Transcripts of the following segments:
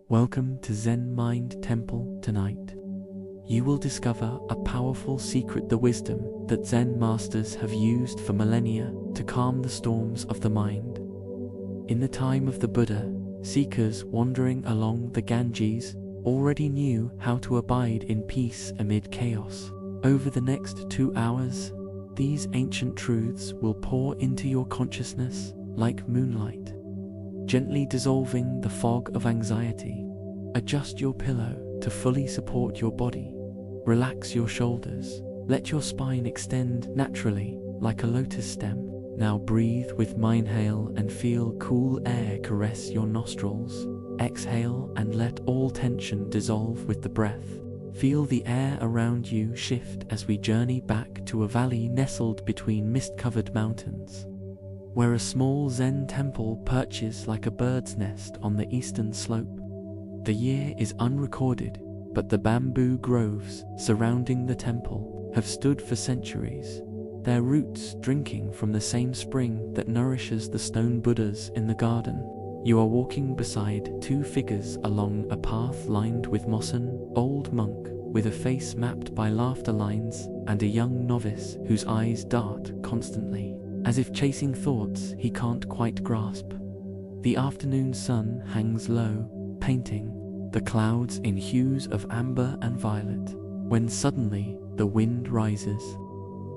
Welcome to Zen Mind Temple tonight. You will discover a powerful secret, the wisdom that Zen masters have used for millennia to calm the storms of the mind. In the time of the Buddha, seekers wandering along the Ganges already knew how to abide in peace amid chaos. Over the next 2 hours, these ancient truths will pour into your consciousness like moonlight, gently dissolving the fog of anxiety. Adjust your pillow to fully support your body. Relax your shoulders. Let your spine extend naturally like a lotus stem. Now breathe with my inhale and feel cool air caress your nostrils. Exhale and let all tension dissolve with the breath. Feel the air around you shift as we journey back to a valley nestled between mist-covered mountains, where a small Zen temple perches like a bird's nest on the eastern slope. The year is unrecorded, but the bamboo groves surrounding the temple have stood for centuries, their roots drinking from the same spring that nourishes the stone Buddhas in the garden. You are walking beside 2 figures along a path lined with moss, an old monk with a face mapped by laughter lines and a young novice whose eyes dart constantly, as if chasing thoughts he can't quite grasp. The afternoon sun hangs low, painting the clouds in hues of amber and violet, when suddenly the wind rises.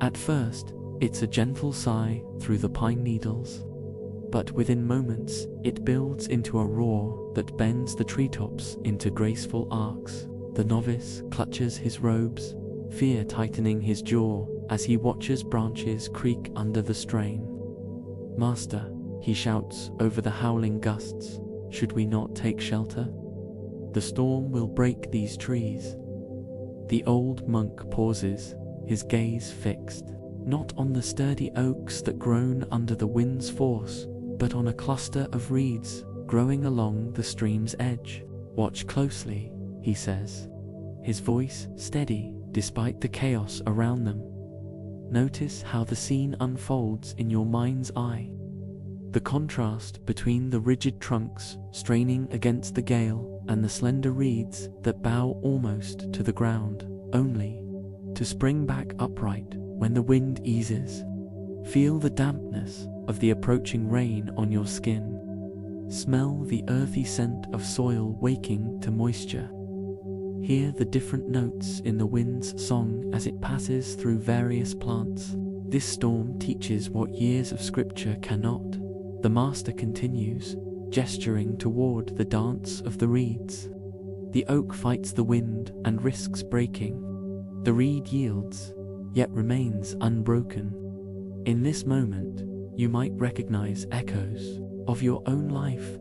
At first, it's a gentle sigh through the pine needles, but within moments it builds into a roar that bends the treetops into graceful arcs. The novice clutches his robes, fear tightening his jaw as he watches branches creak under the strain. "Master," he shouts over the howling gusts, "should we not take shelter? The storm will break these trees." The old monk pauses, his gaze fixed, not on the sturdy oaks that groan under the wind's force, but on a cluster of reeds growing along the stream's edge. "Watch closely," he says, his voice steady despite the chaos around them. "Notice how the scene unfolds in your mind's eye. The contrast between the rigid trunks straining against the gale and the slender reeds that bow almost to the ground, only to spring back upright when the wind eases. Feel the dampness of the approaching rain on your skin. Smell the earthy scent of soil waking to moisture. Hear the different notes in the wind's song as it passes through various plants. This storm teaches what years of scripture cannot." The master continues, gesturing toward the dance of the reeds. The oak fights the wind and risks breaking. The reed yields, yet remains unbroken. In this moment, you might recognize echoes of your own life,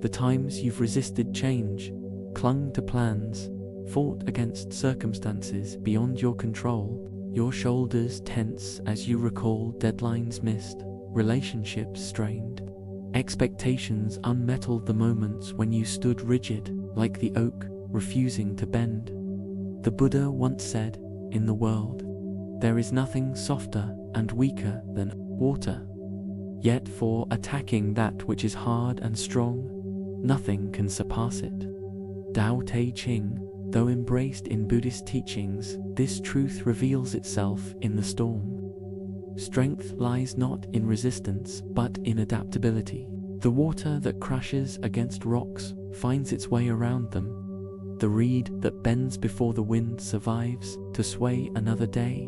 the times you've resisted change, clung to plans, fought against circumstances beyond your control. Your shoulders tense as you recall deadlines missed, relationships strained, expectations unmettled, the moments when you stood rigid, like the oak, refusing to bend. The Buddha once said, "In the world, there is nothing softer and weaker than water. Yet for attacking that which is hard and strong, nothing can surpass it." Tao Te Ching. Though embraced in Buddhist teachings, this truth reveals itself in the storm. Strength lies not in resistance, but in adaptability. The water that crashes against rocks finds its way around them. The reed that bends before the wind survives to sway another day.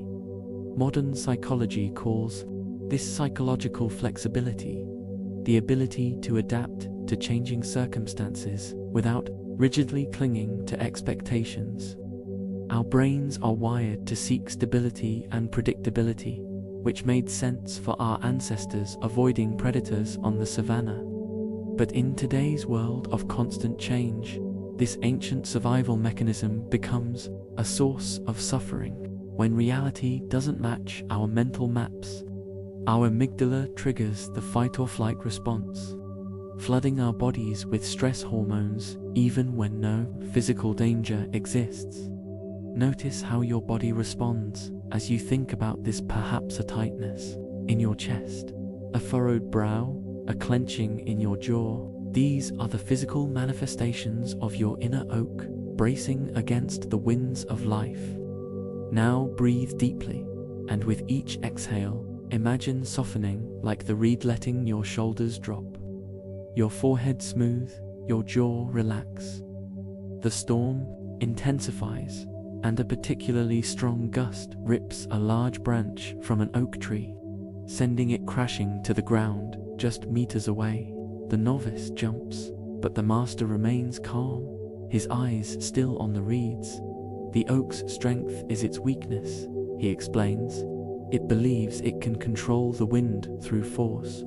Modern psychology calls this psychological flexibility, the ability to adapt to changing circumstances without rigidly clinging to expectations. Our brains are wired to seek stability and predictability, which made sense for our ancestors avoiding predators on the savannah. But in today's world of constant change, this ancient survival mechanism becomes a source of suffering. When reality doesn't match our mental maps, our amygdala triggers the fight-or-flight response, flooding our bodies with stress hormones even when no physical danger exists. Notice how your body responds as you think about this. Perhaps a tightness in your chest, a furrowed brow, a clenching in your jaw. These are the physical manifestations of your inner oak, bracing against the winds of life. Now breathe deeply, and with each exhale, imagine softening like the reed, letting your shoulders drop, your forehead smooth, your jaw relax. The storm intensifies, and a particularly strong gust rips a large branch from an oak tree, sending it crashing to the ground just meters away. The novice jumps, but the master remains calm, his eyes still on the reeds. The oak's strength is its weakness, he explains. It believes it can control the wind through force.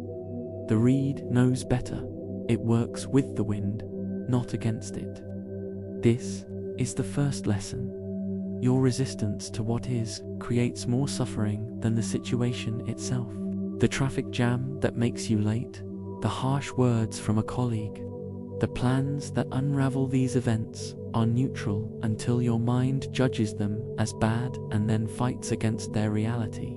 The reed knows better. It works with the wind, not against it. This is the first lesson. Your resistance to what is creates more suffering than the situation itself. The traffic jam that makes you late, the harsh words from a colleague, the plans that unravel these events are neutral until your mind judges them as bad and then fights against their reality.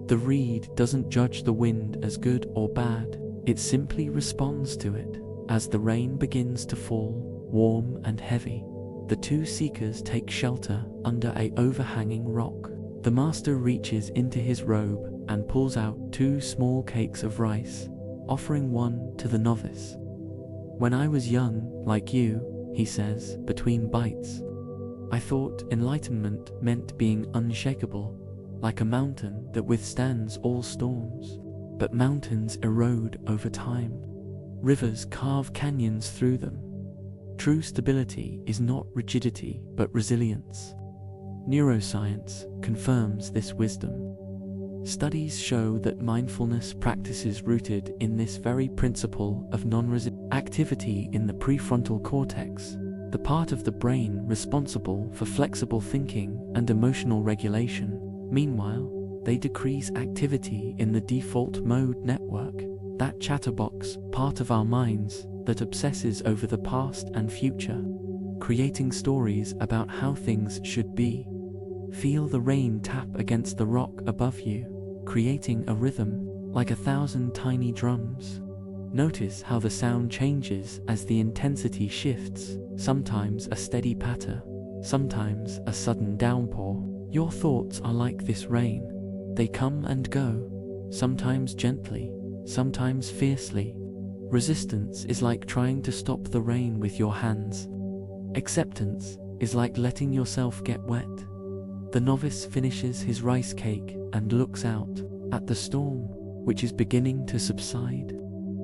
The reed doesn't judge the wind as good or bad, it simply responds to it. As the rain begins to fall, warm and heavy, the two seekers take shelter under an overhanging rock. The master reaches into his robe and pulls out 2 small cakes of rice, offering one to the novice. When I was young, like you, he says, between bites, I thought enlightenment meant being unshakable, like a mountain that withstands all storms. But mountains erode over time. Rivers carve canyons through them. True stability is not rigidity, but resilience. Neuroscience confirms this wisdom. Studies show that mindfulness practices rooted in this very principle of non-resistance activity in the prefrontal cortex, the part of the brain responsible for flexible thinking and emotional regulation. Meanwhile, they decrease activity in the default mode network, that chatterbox part of our minds that obsesses over the past and future, creating stories about how things should be. Feel the rain tap against the rock above you, creating a rhythm like 1,000 tiny drums. Notice how the sound changes as the intensity shifts, sometimes a steady patter, sometimes a sudden downpour. Your thoughts are like this rain. They come and go, sometimes gently, sometimes fiercely. Resistance is like trying to stop the rain with your hands. Acceptance is like letting yourself get wet. The novice finishes his rice cake and looks out at the storm, which is beginning to subside.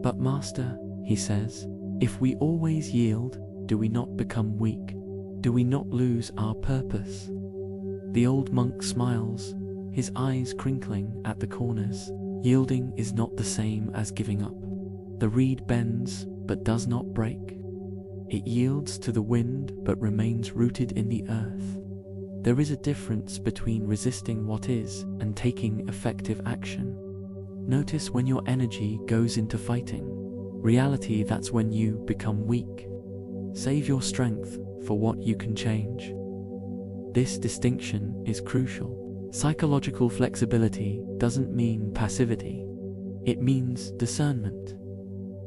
But Master, he says, if we always yield, do we not become weak? Do we not lose our purpose? The old monk smiles, his eyes crinkling at the corners. Yielding is not the same as giving up. The reed bends, but does not break. It yields to the wind, but remains rooted in the earth. There is a difference between resisting what is and taking effective action. Notice when your energy goes into fighting. Reality, that's when you become weak. Save your strength for what you can change. This distinction is crucial. Psychological flexibility doesn't mean passivity. It means discernment.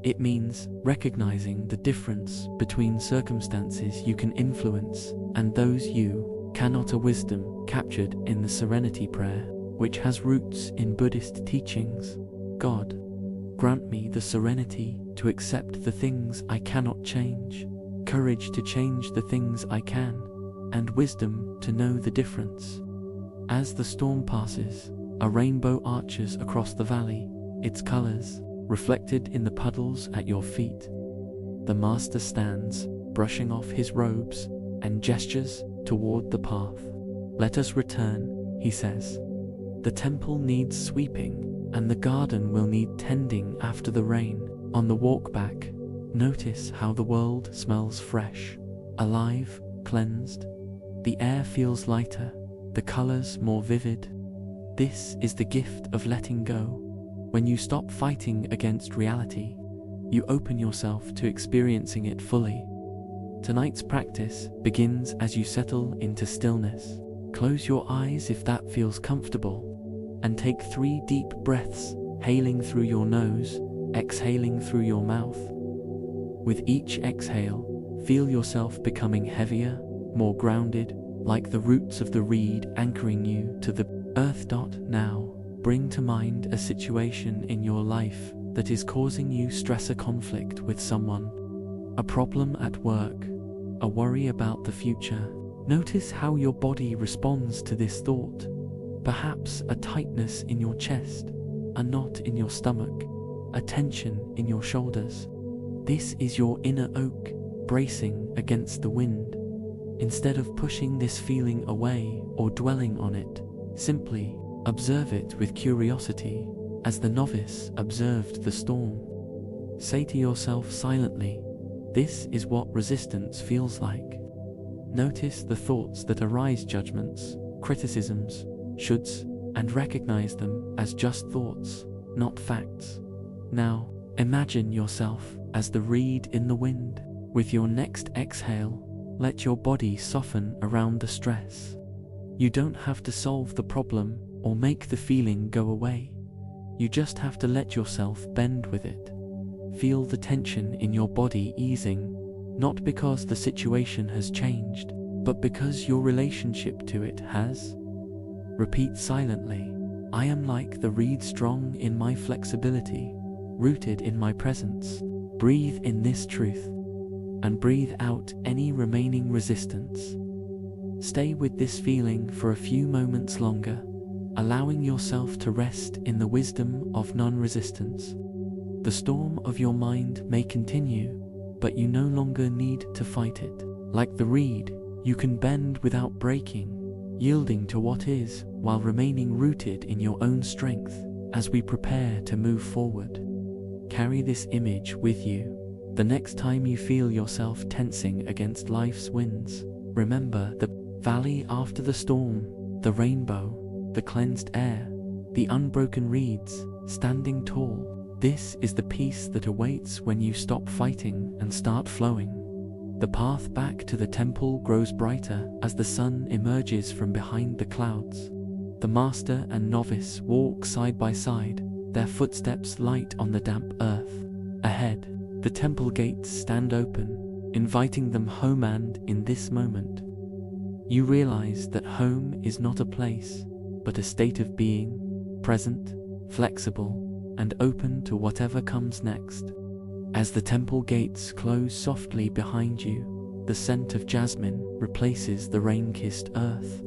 It means recognizing the difference between circumstances you can influence and those you cannot. A wisdom captured in the Serenity Prayer, which has roots in Buddhist teachings. God, grant me the serenity to accept the things I cannot change, courage to change the things I can, and wisdom to know the difference. As the storm passes, a rainbow arches across the valley, its colors reflected in the puddles at your feet. The master stands, brushing off his robes, and gestures toward the path. Let us return, he says. The temple needs sweeping, and the garden will need tending after the rain. On the walk back, notice how the world smells fresh, alive, cleansed. The air feels lighter, the colors more vivid. This is the gift of letting go. When you stop fighting against reality, you open yourself to experiencing it fully. Tonight's practice begins as you settle into stillness. Close your eyes if that feels comfortable, and take 3 deep breaths, inhaling through your nose, exhaling through your mouth. With each exhale, feel yourself becoming heavier, more grounded, like the roots of the reed anchoring you to the earth. Now, bring to mind a situation in your life that is causing you stress, a conflict with someone, a problem at work, a worry about the future. Notice how your body responds to this thought. Perhaps a tightness in your chest, a knot in your stomach, a tension in your shoulders. This is your inner oak bracing against the wind. Instead of pushing this feeling away or dwelling on it, simply observe it with curiosity, as the novice observed the storm. Say to yourself silently, "This is what resistance feels like." Notice the thoughts that arise, judgments, criticisms, shoulds, and recognize them as just thoughts, not facts. Now, imagine yourself as the reed in the wind. With your next exhale, let your body soften around the stress. You don't have to solve the problem or make the feeling go away. You just have to let yourself bend with it. Feel the tension in your body easing, not because the situation has changed, but because your relationship to it has. Repeat silently, "I am like the reed, strong in my flexibility, rooted in my presence." Breathe in this truth, and breathe out any remaining resistance. Stay with this feeling for a few moments longer, allowing yourself to rest in the wisdom of non-resistance. The storm of your mind may continue, but you no longer need to fight it. Like the reed, you can bend without breaking, yielding to what is while remaining rooted in your own strength. As we prepare to move forward, carry this image with you. The next time you feel yourself tensing against life's winds, remember the valley after the storm, the rainbow, the cleansed air, the unbroken reeds standing tall. This is the peace that awaits when you stop fighting and start flowing. The path back to the temple grows brighter as the sun emerges from behind the clouds. The master and novice walk side by side, their footsteps light on the damp earth. Ahead, the temple gates stand open, inviting them home, and in this moment, you realize that home is not a place, but a state of being, present, flexible, and open to whatever comes next. As the temple gates close softly behind you, the scent of jasmine replaces the rain-kissed earth.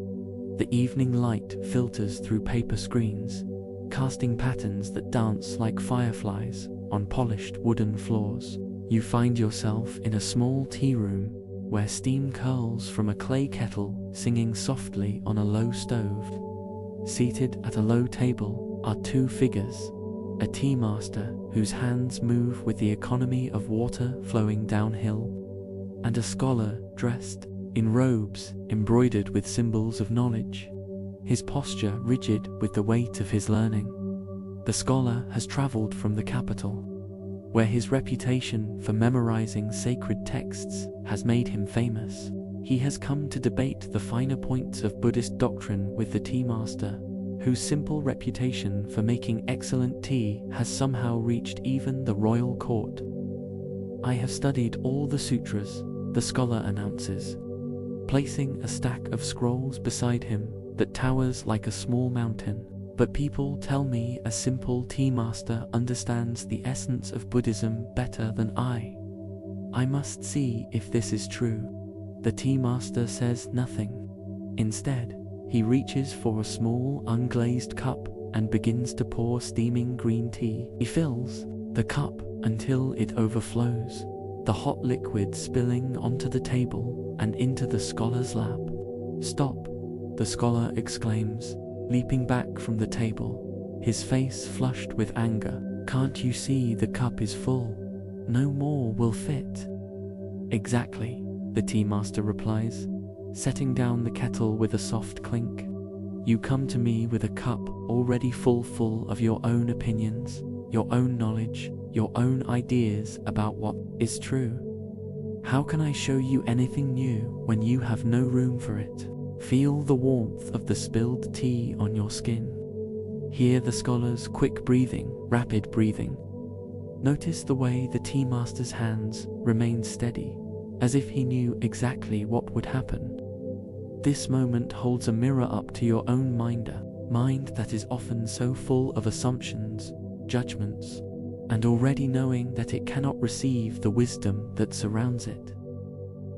The evening light filters through paper screens, casting patterns that dance like fireflies on polished wooden floors. You find yourself in a small tea room where steam curls from a clay kettle, singing softly on a low stove. Seated at a low table are two figures: a tea master whose hands move with the economy of water flowing downhill, and a scholar dressed in robes embroidered with symbols of knowledge, his posture rigid with the weight of his learning. The scholar has traveled from the capital, where his reputation for memorizing sacred texts has made him famous. He has come to debate the finer points of Buddhist doctrine with the tea master, whose simple reputation for making excellent tea has somehow reached even the royal court. "I have studied all the sutras," the scholar announces, placing a stack of scrolls beside him that towers like a small mountain. "But people tell me a simple tea master understands the essence of Buddhism better than I. I must see if this is true." The tea master says nothing. Instead, he reaches for a small unglazed cup and begins to pour steaming green tea. He fills the cup until it overflows, the hot liquid spilling onto the table and into the scholar's lap. "Stop," the scholar exclaims, leaping back from the table, his face flushed with anger. "Can't you see the cup is full? No more will fit." "Exactly," the tea master replies, setting down the kettle with a soft clink. "You come to me with a cup already full of your own opinions, your own knowledge, your own ideas about what is true. How can I show you anything new when you have no room for it? Feel the warmth of the spilled tea on your skin. Hear the scholar's quick breathing, rapid breathing. Notice the way the tea master's hands remained steady, as if he knew exactly what would happen. This moment holds a mirror up to your own mind that is often so full of assumptions, judgments, and already knowing that it cannot receive the wisdom that surrounds it.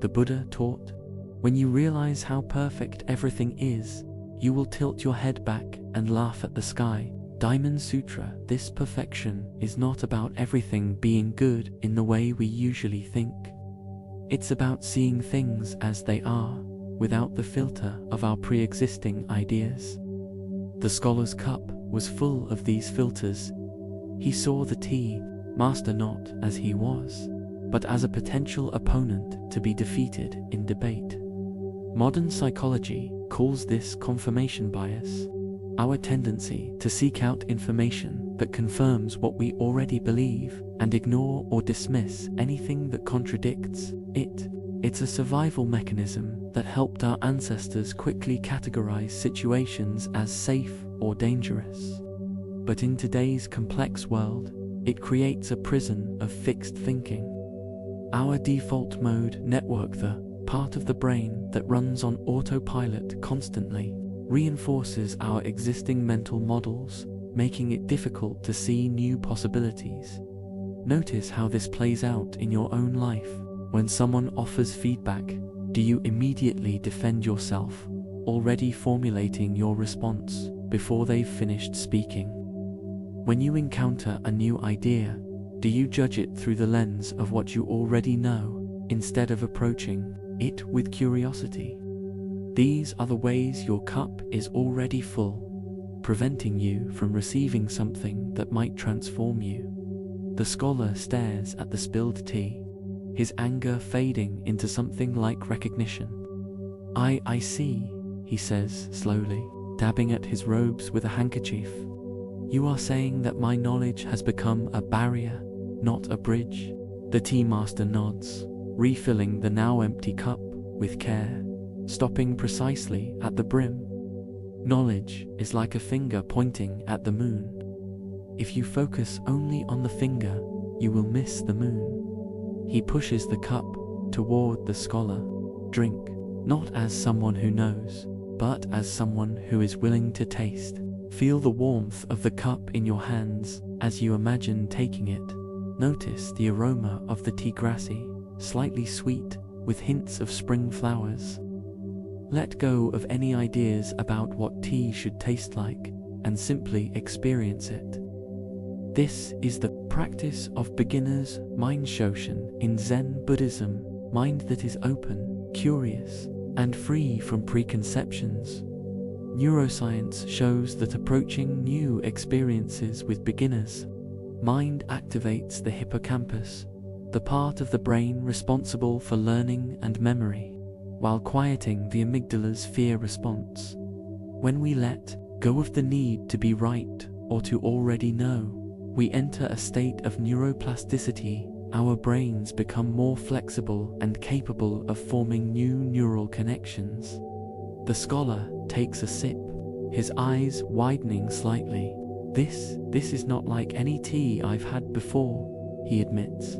The Buddha taught, when you realize how perfect everything is, you will tilt your head back and laugh at the sky. Diamond Sutra. This perfection is not about everything being good in the way we usually think. It's about seeing things as they are, without the filter of our pre-existing ideas. The scholar's cup was full of these filters. He saw the tea master not as he was, but as a potential opponent to be defeated in debate. Modern psychology calls this confirmation bias, our tendency to seek out information that confirms what we already believe and ignore or dismiss anything that contradicts it. It's a survival mechanism that helped our ancestors quickly categorize situations as safe or dangerous. But in today's complex world, it creates a prison of fixed thinking. Our default mode network, the part of the brain that runs on autopilot constantly, reinforces our existing mental models, making it difficult to see new possibilities. Notice how this plays out in your own life. When someone offers feedback, do you immediately defend yourself, already formulating your response before they've finished speaking? When you encounter a new idea, do you judge it through the lens of what you already know, instead of approaching it with curiosity? These are the ways your cup is already full, preventing you from receiving something that might transform you. The scholar stares at the spilled tea, his anger fading into something like recognition. I see, he says slowly, dabbing at his robes with a handkerchief. You are saying that my knowledge has become a barrier, not a bridge. The tea master nods, refilling the now empty cup with care, stopping precisely at the brim. Knowledge is like a finger pointing at the moon. If you focus only on the finger, you will miss the moon. He pushes the cup toward the scholar. Drink, not as someone who knows, but as someone who is willing to taste. Feel the warmth of the cup in your hands as you imagine taking it. Notice the aroma of the tea, grassy, slightly sweet, with hints of spring flowers. Let go of any ideas about what tea should taste like, and simply experience it. This is the practice of beginner's mind shoshin in Zen Buddhism, mind that is open, curious, and free from preconceptions. Neuroscience shows that approaching new experiences with beginners' mind activates the hippocampus, the part of the brain responsible for learning and memory, while quieting the amygdala's fear response. When we let go of the need to be right or to already know, we enter a state of neuroplasticity. Our brains become more flexible and capable of forming new neural connections. The scholar takes a sip, his eyes widening slightly. This is not like any tea I've had before, he admits.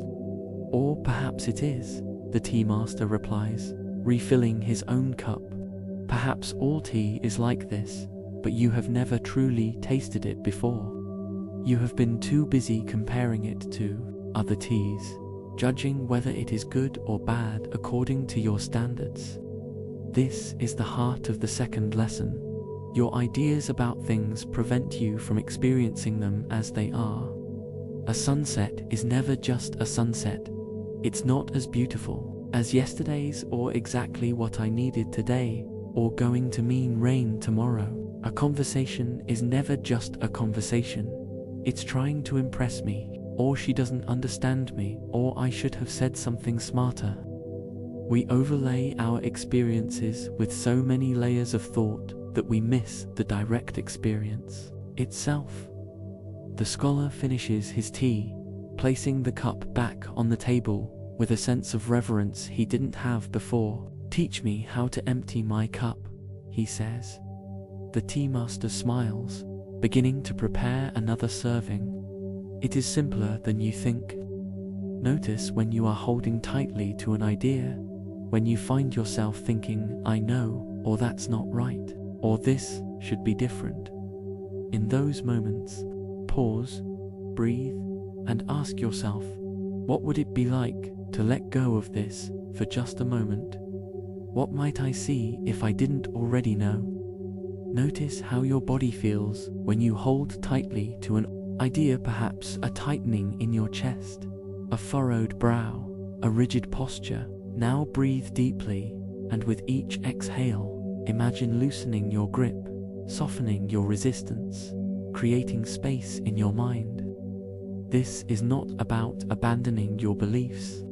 Or perhaps it is, the tea master replies, refilling his own cup. Perhaps all tea is like this, but you have never truly tasted it before. You have been too busy comparing it to other teas, judging whether it is good or bad according to your standards. This is the heart of the second lesson. Your ideas about things prevent you from experiencing them as they are. A sunset is never just a sunset. It's not as beautiful as yesterday's, or exactly what I needed today, or going to mean rain tomorrow. A conversation is never just a conversation. It's trying to impress me, or she doesn't understand me, or I should have said something smarter. We overlay our experiences with so many layers of thought that we miss the direct experience itself. The scholar finishes his tea, placing the cup back on the table with a sense of reverence he didn't have before. Teach me how to empty my cup, he says. The tea master smiles, beginning to prepare another serving. It is simpler than you think. Notice when you are holding tightly to an idea, when you find yourself thinking, I know, or that's not right, or this should be different. In those moments, pause, breathe, and ask yourself, what would it be like to let go of this for just a moment? What might I see if I didn't already know? Notice how your body feels when you hold tightly to an idea, perhaps a tightening in your chest, a furrowed brow, a rigid posture. Now breathe deeply, and with each exhale, imagine loosening your grip, softening your resistance, creating space in your mind. This is not about abandoning your beliefs.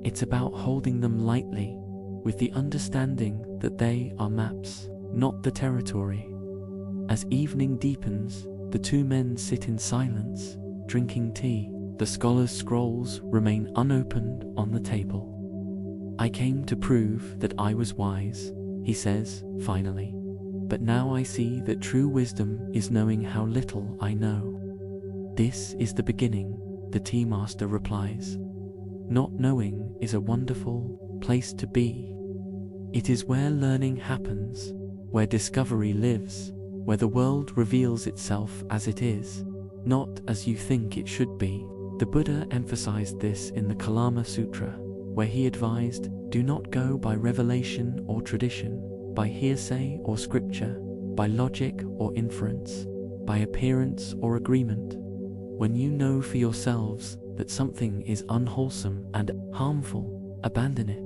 It's about holding them lightly, with the understanding that they are maps, not the territory. As evening deepens, the two men sit in silence, drinking tea. The scholar's scrolls remain unopened on the table. I came to prove that I was wise, he says, finally. But now I see that true wisdom is knowing how little I know. This is the beginning, the tea master replies. Not knowing is a wonderful place to be. It is where learning happens, where discovery lives, where the world reveals itself as it is, not as you think it should be. The Buddha emphasized this in the Kalama Sutra, where he advised, do not go by revelation or tradition, by hearsay or scripture, by logic or inference, by appearance or agreement. When you know for yourselves that something is unwholesome and harmful, abandon it.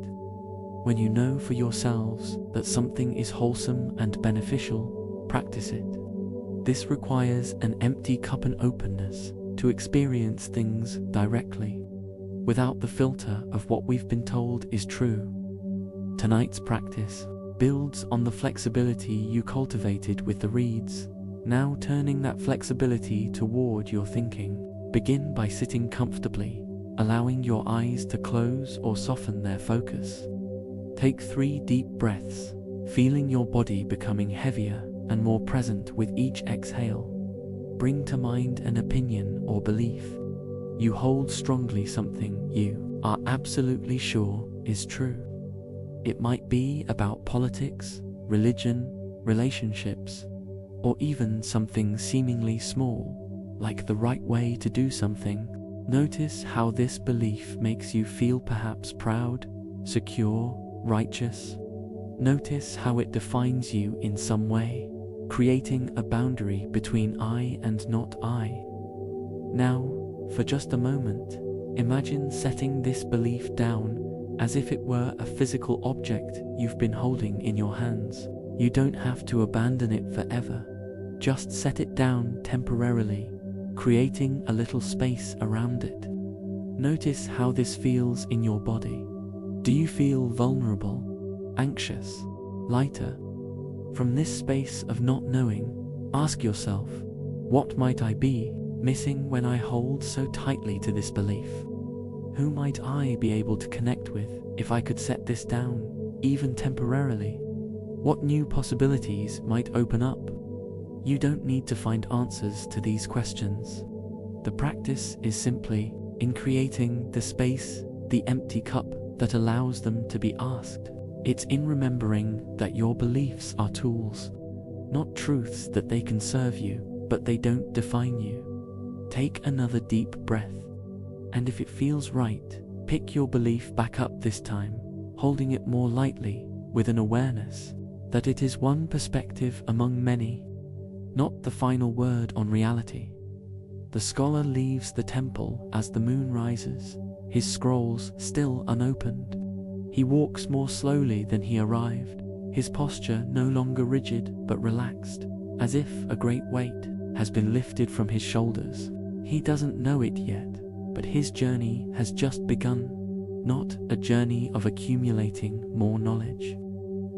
When you know for yourselves that something is wholesome and beneficial, practice it. This requires an empty cup and openness to experience things directly, without the filter of what we've been told is true. Tonight's practice builds on the flexibility you cultivated with the reeds, now turning that flexibility toward your thinking. Begin by sitting comfortably, allowing your eyes to close or soften their focus. Take 3 deep breaths, feeling your body becoming heavier and more present with each exhale. Bring to mind an opinion or belief. You hold strongly something you are absolutely sure is true. It might be about politics, religion, relationships, or even something seemingly small, like the right way to do something. Notice how this belief makes you feel, perhaps proud, secure, righteous. Notice how it defines you in some way, creating a boundary between I and not I. Now, for just a moment, imagine setting this belief down as if it were a physical object you've been holding in your hands. You don't have to abandon it forever. Just set it down temporarily, creating a little space around it. Notice how this feels in your body. Do you feel vulnerable, anxious, lighter? From this space of not knowing, ask yourself, what might I be missing when I hold so tightly to this belief? Who might I be able to connect with if I could set this down, even temporarily? What new possibilities might open up? You don't need to find answers to these questions. The practice is simply in creating the space, the empty cup that allows them to be asked. It's in remembering that your beliefs are tools, not truths, that they can serve you, but they don't define you. Take another deep breath, and if it feels right, pick your belief back up, this time, holding it more lightly, with an awareness that it is one perspective among many, not the final word on reality. The scholar leaves the temple as the moon rises, his scrolls still unopened. He walks more slowly than he arrived, his posture no longer rigid but relaxed, as if a great weight has been lifted from his shoulders. He doesn't know it yet, but his journey has just begun, not a journey of accumulating more knowledge,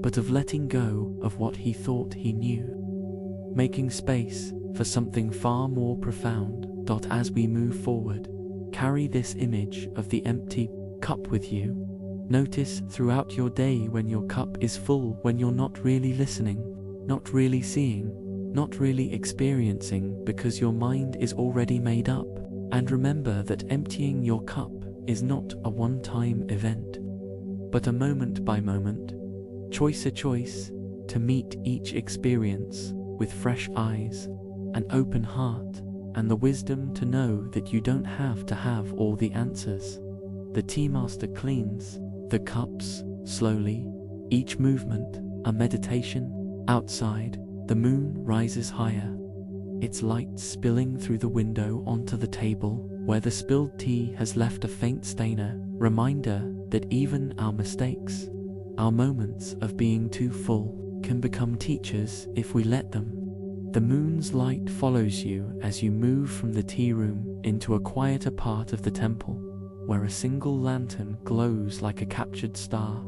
but of letting go of what he thought he knew, making space for something far more profound. As we move forward, carry this image of the empty cup with you. Notice throughout your day when your cup is full, when you're not really listening, not really seeing, not really experiencing, because your mind is already made up. And remember that emptying your cup is not a one-time event, but a moment-by-moment, choice to meet each experience with fresh eyes, an open heart, and the wisdom to know that you don't have to have all the answers. The tea master cleans the cups slowly, each movement a meditation. Outside, the moon rises higher, its light spilling through the window onto the table where the spilled tea has left a faint stainer, reminder that even our mistakes, our moments of being too full, can become teachers if we let them. The moon's light follows you as you move from the tea room into a quieter part of the temple, where a single lantern glows like a captured star.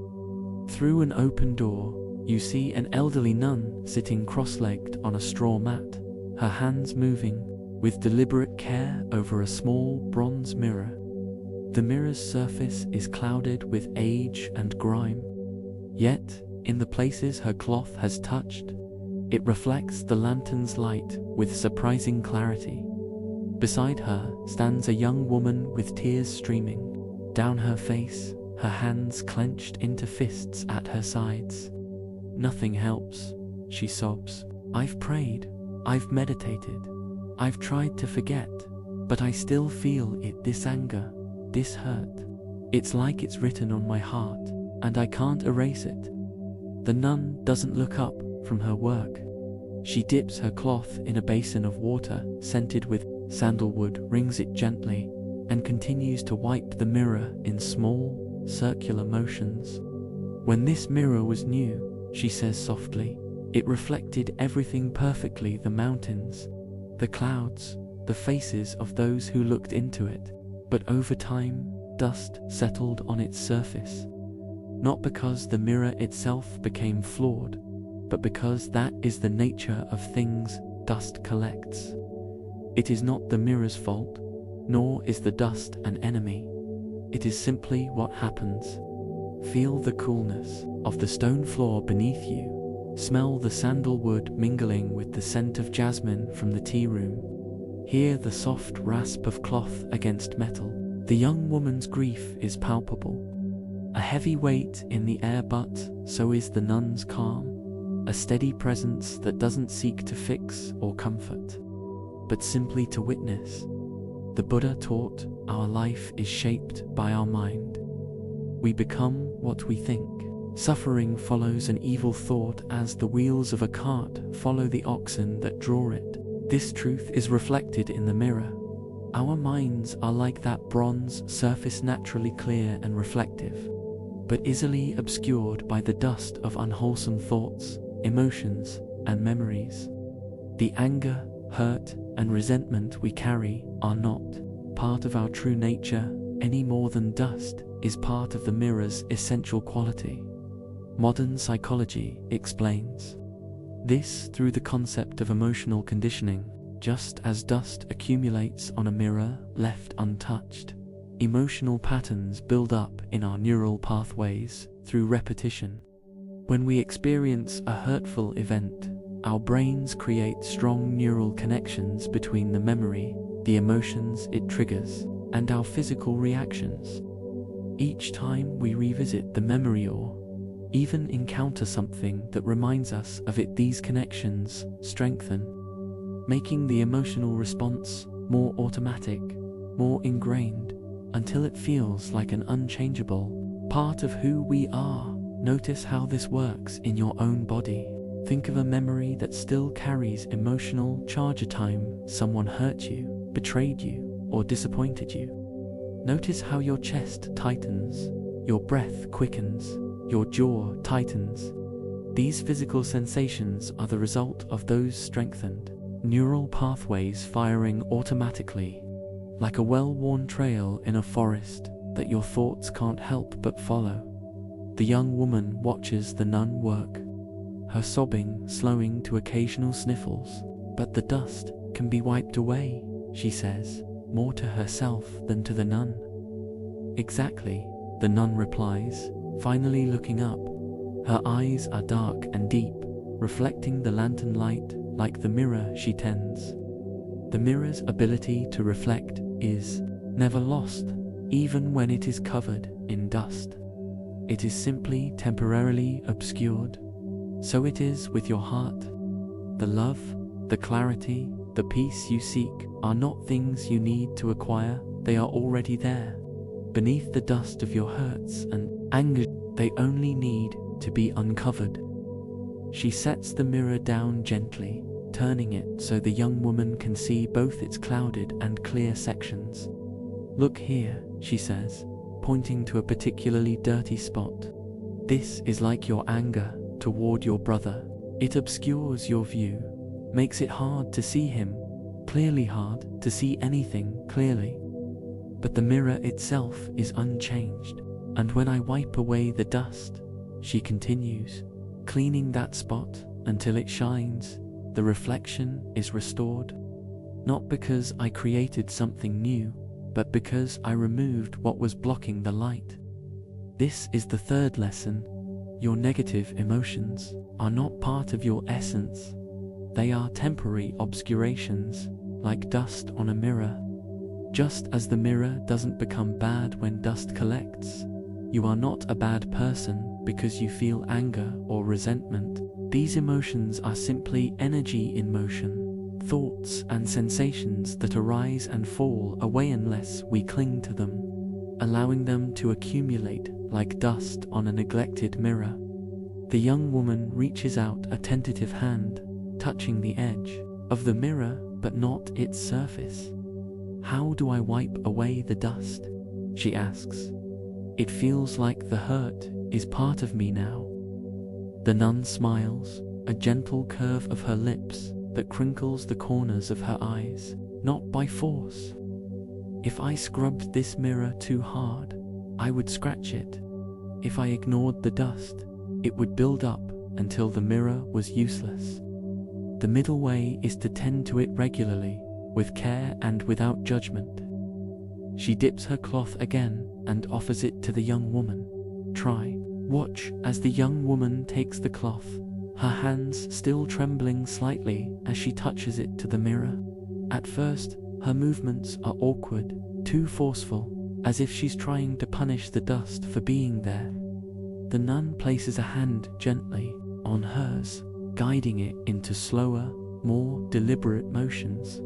Through an open door, you see an elderly nun sitting cross-legged on a straw mat, her hands moving with deliberate care over a small bronze mirror. The mirror's surface is clouded with age and grime, yet, in the places her cloth has touched, it reflects the lantern's light with surprising clarity. Beside her stands a young woman with tears streaming down her face, her hands clenched into fists at her sides. "Nothing helps," she sobs. "I've prayed, I've meditated, I've tried to forget, but I still feel it, this anger, this hurt. It's like it's written on my heart, and I can't erase it." The nun doesn't look up from her work. She dips her cloth in a basin of water scented with sandalwood, wrings it gently, and continues to wipe the mirror in small, circular motions. "When this mirror was new," she says softly, "it reflected everything perfectly, the mountains, the clouds, the faces of those who looked into it. But over time, dust settled on its surface. Not because the mirror itself became flawed, but because that is the nature of things dust collects. It is not the mirror's fault, nor is the dust an enemy. It is simply what happens. Feel the coolness of the stone floor beneath you. Smell the sandalwood mingling with the scent of jasmine from the tea room. Hear the soft rasp of cloth against metal." The young woman's grief is palpable. A heavy weight in the air, but so is the nun's calm. A steady presence that doesn't seek to fix or comfort, but simply to witness. The Buddha taught our life is shaped by our mind. We become what we think. Suffering follows an evil thought as the wheels of a cart follow the oxen that draw it. This truth is reflected in the mirror. Our minds are like that bronze surface, naturally clear and reflective, but easily obscured by the dust of unwholesome thoughts, emotions, and memories. The anger, hurt, and resentment we carry are not part of our true nature any more than dust is part of the mirror's essential quality. Modern psychology explains this through the concept of emotional conditioning. Just as dust accumulates on a mirror left untouched, emotional patterns build up in our neural pathways through repetition. When we experience a hurtful event, our brains create strong neural connections between the memory, the emotions it triggers, and our physical reactions. Each time we revisit the memory or even encounter something that reminds us of it, these connections strengthen, making the emotional response more automatic, more ingrained, until it feels like an unchangeable part of who we are. Notice how this works in your own body. Think of a memory that still carries emotional charge. A time someone hurt you, betrayed you, or disappointed you. Notice how your chest tightens, your breath quickens, your jaw tightens. These physical sensations are the result of those strengthened neural pathways firing automatically, like a well-worn trail in a forest that your thoughts can't help but follow. The young woman watches the nun work, her sobbing slowing to occasional sniffles. "But the dust can be wiped away," she says, more to herself than to the nun. "Exactly," the nun replies, finally looking up. Her eyes are dark and deep, reflecting the lantern light like the mirror she tends. The mirror's ability to reflect is never lost, even when it is covered in dust. It is simply temporarily obscured. So it is with your heart. The love, the clarity, the peace you seek are not things you need to acquire, they are already there. Beneath the dust of your hurts and anger, they only need to be uncovered. She sets the mirror down gently, turning it so the young woman can see both its clouded and clear sections. Look here, she says, pointing to a particularly dirty spot. This is like your anger toward your brother. It obscures your view, makes it hard to see him, clearly hard to see anything clearly. But the mirror itself is unchanged, and when I wipe away the dust, she continues, cleaning that spot until it shines, the reflection is restored. Not because I created something new, but because I removed what was blocking the light. This is the third lesson. Your negative emotions are not part of your essence. They are temporary obscurations, like dust on a mirror. Just as the mirror doesn't become bad when dust collects, you are not a bad person because you feel anger or resentment. These emotions are simply energy in motion, thoughts and sensations that arise and fall away unless we cling to them, allowing them to accumulate like dust on a neglected mirror. The young woman reaches out a tentative hand, touching the edge of the mirror but not its surface. How do I wipe away the dust? She asks. It feels like the hurt is part of me now. The nun smiles, a gentle curve of her lips that crinkles the corners of her eyes, not by force. If I scrubbed this mirror too hard, I would scratch it. If I ignored the dust, it would build up until the mirror was useless. The middle way is to tend to it regularly, with care and without judgment. She dips her cloth again and offers it to the young woman. Try. Watch as the young woman takes the cloth, her hands still trembling slightly as she touches it to the mirror. At first, her movements are awkward, too forceful, as if she's trying to punish the dust for being there. The nun places a hand gently on hers, guiding it into slower, more deliberate motions.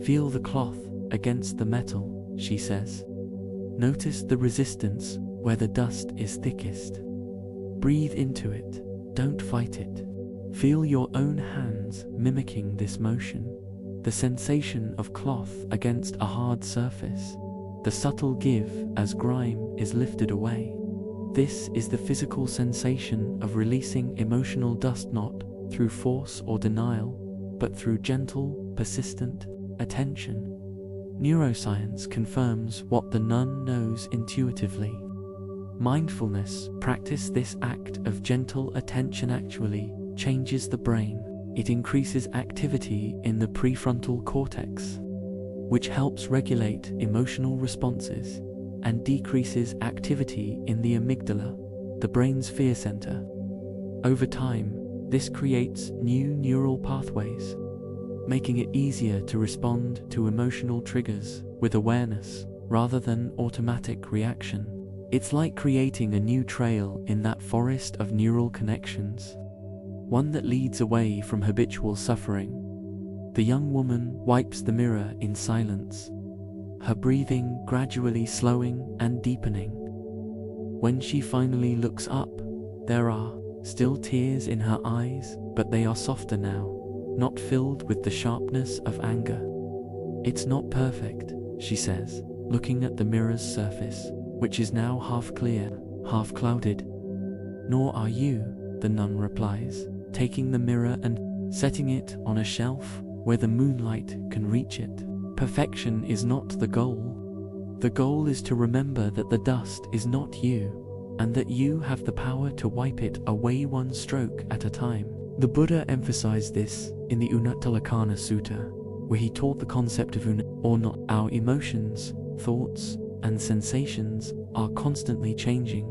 Feel the cloth against the metal, she says. Notice the resistance where the dust is thickest. Breathe into it, don't fight it. Feel your own hands mimicking this motion. The sensation of cloth against a hard surface. The subtle give as grime is lifted away. This is the physical sensation of releasing emotional dust, not through force or denial, but through gentle, persistent attention. Neuroscience confirms what the nun knows intuitively. Mindfulness practice. This act of gentle attention actually changes the brain. It increases activity in the prefrontal cortex, which helps regulate emotional responses, and decreases activity in the amygdala, the brain's fear center. Over time, this creates new neural pathways, making it easier to respond to emotional triggers with awareness rather than automatic reaction. It's like creating a new trail in that forest of neural connections, one that leads away from habitual suffering. The young woman wipes the mirror in silence, her breathing gradually slowing and deepening. When she finally looks up, there are still tears in her eyes, but they are softer now, not filled with the sharpness of anger. It's not perfect, she says, looking at the mirror's surface, which is now half clear, half clouded. Nor are you, the nun replies, taking the mirror and setting it on a shelf where the moonlight can reach it. Perfection is not the goal. The goal is to remember that the dust is not you, and that you have the power to wipe it away one stroke at a time. The Buddha emphasized this in the Unattalakkhana Sutta, where he taught the concept of una, or not. Our emotions, thoughts, and sensations are constantly changing,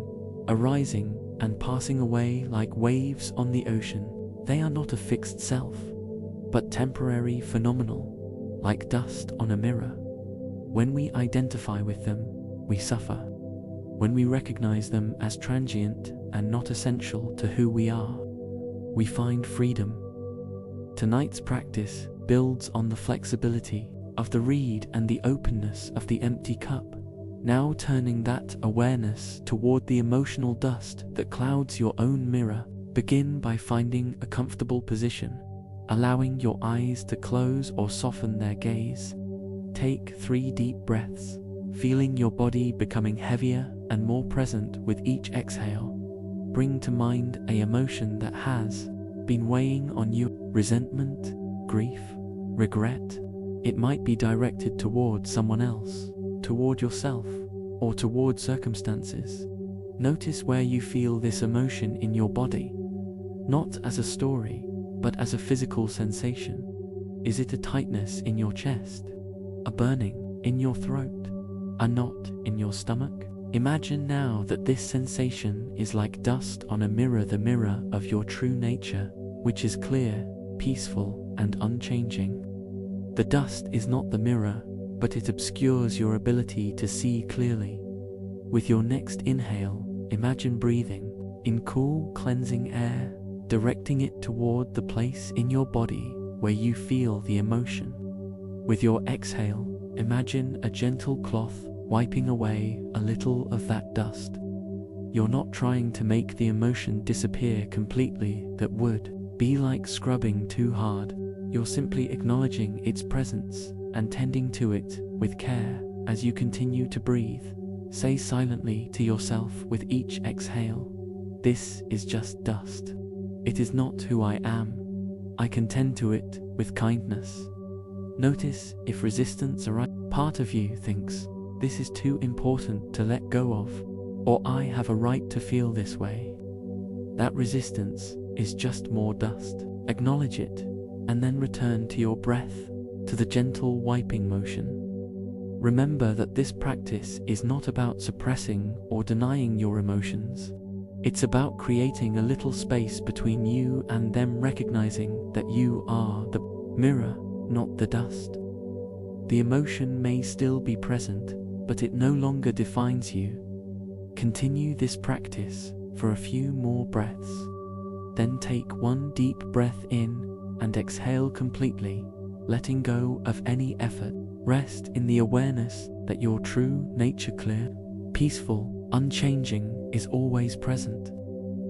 arising and passing away like waves on the ocean. They are not a fixed self, but temporary phenomenal, like dust on a mirror. When we identify with them, we suffer. When we recognize them as transient and not essential to who we are, we find freedom. Tonight's practice builds on the flexibility of the reed and the openness of the empty cup, now turning that awareness toward the emotional dust that clouds your own mirror. Begin by finding a comfortable position, allowing your eyes to close or soften their gaze. Take 3 deep breaths, feeling your body becoming heavier and more present with each exhale. Bring to mind an emotion that has been weighing on you: resentment, grief, regret. It might be directed toward someone else, toward yourself, or toward circumstances. Notice where you feel this emotion in your body, not as a story, but as a physical sensation. Is it a tightness in your chest, a burning in your throat, a knot in your stomach? Imagine now that this sensation is like dust on a mirror, the mirror of your true nature, which is clear, peaceful, and unchanging. The dust is not the mirror, but it obscures your ability to see clearly. With your next inhale, imagine breathing in cool, cleansing air, directing it toward the place in your body where you feel the emotion. With your exhale, imagine a gentle cloth wiping away a little of that dust. You're not trying to make the emotion disappear completely. That would be like scrubbing too hard. You're simply acknowledging its presence and tending to it with care. As you continue to breathe, say silently to yourself with each exhale, "This is just dust. It is not who I am. I can tend to it with kindness." Notice if resistance arises. Part of you thinks, "This is too important to let go of," or "I have a right to feel this way." That resistance is just more dust. Acknowledge it, and then return to your breath, to the gentle wiping motion. Remember that this practice is not about suppressing or denying your emotions. It's about creating a little space between you and them, recognizing that you are the mirror, not the dust. The emotion may still be present, but it no longer defines you. Continue this practice for a few more breaths. Then take 1 deep breath in and exhale completely, letting go of any effort. Rest in the awareness that your true nature, clear, peaceful, unchanging, is always present.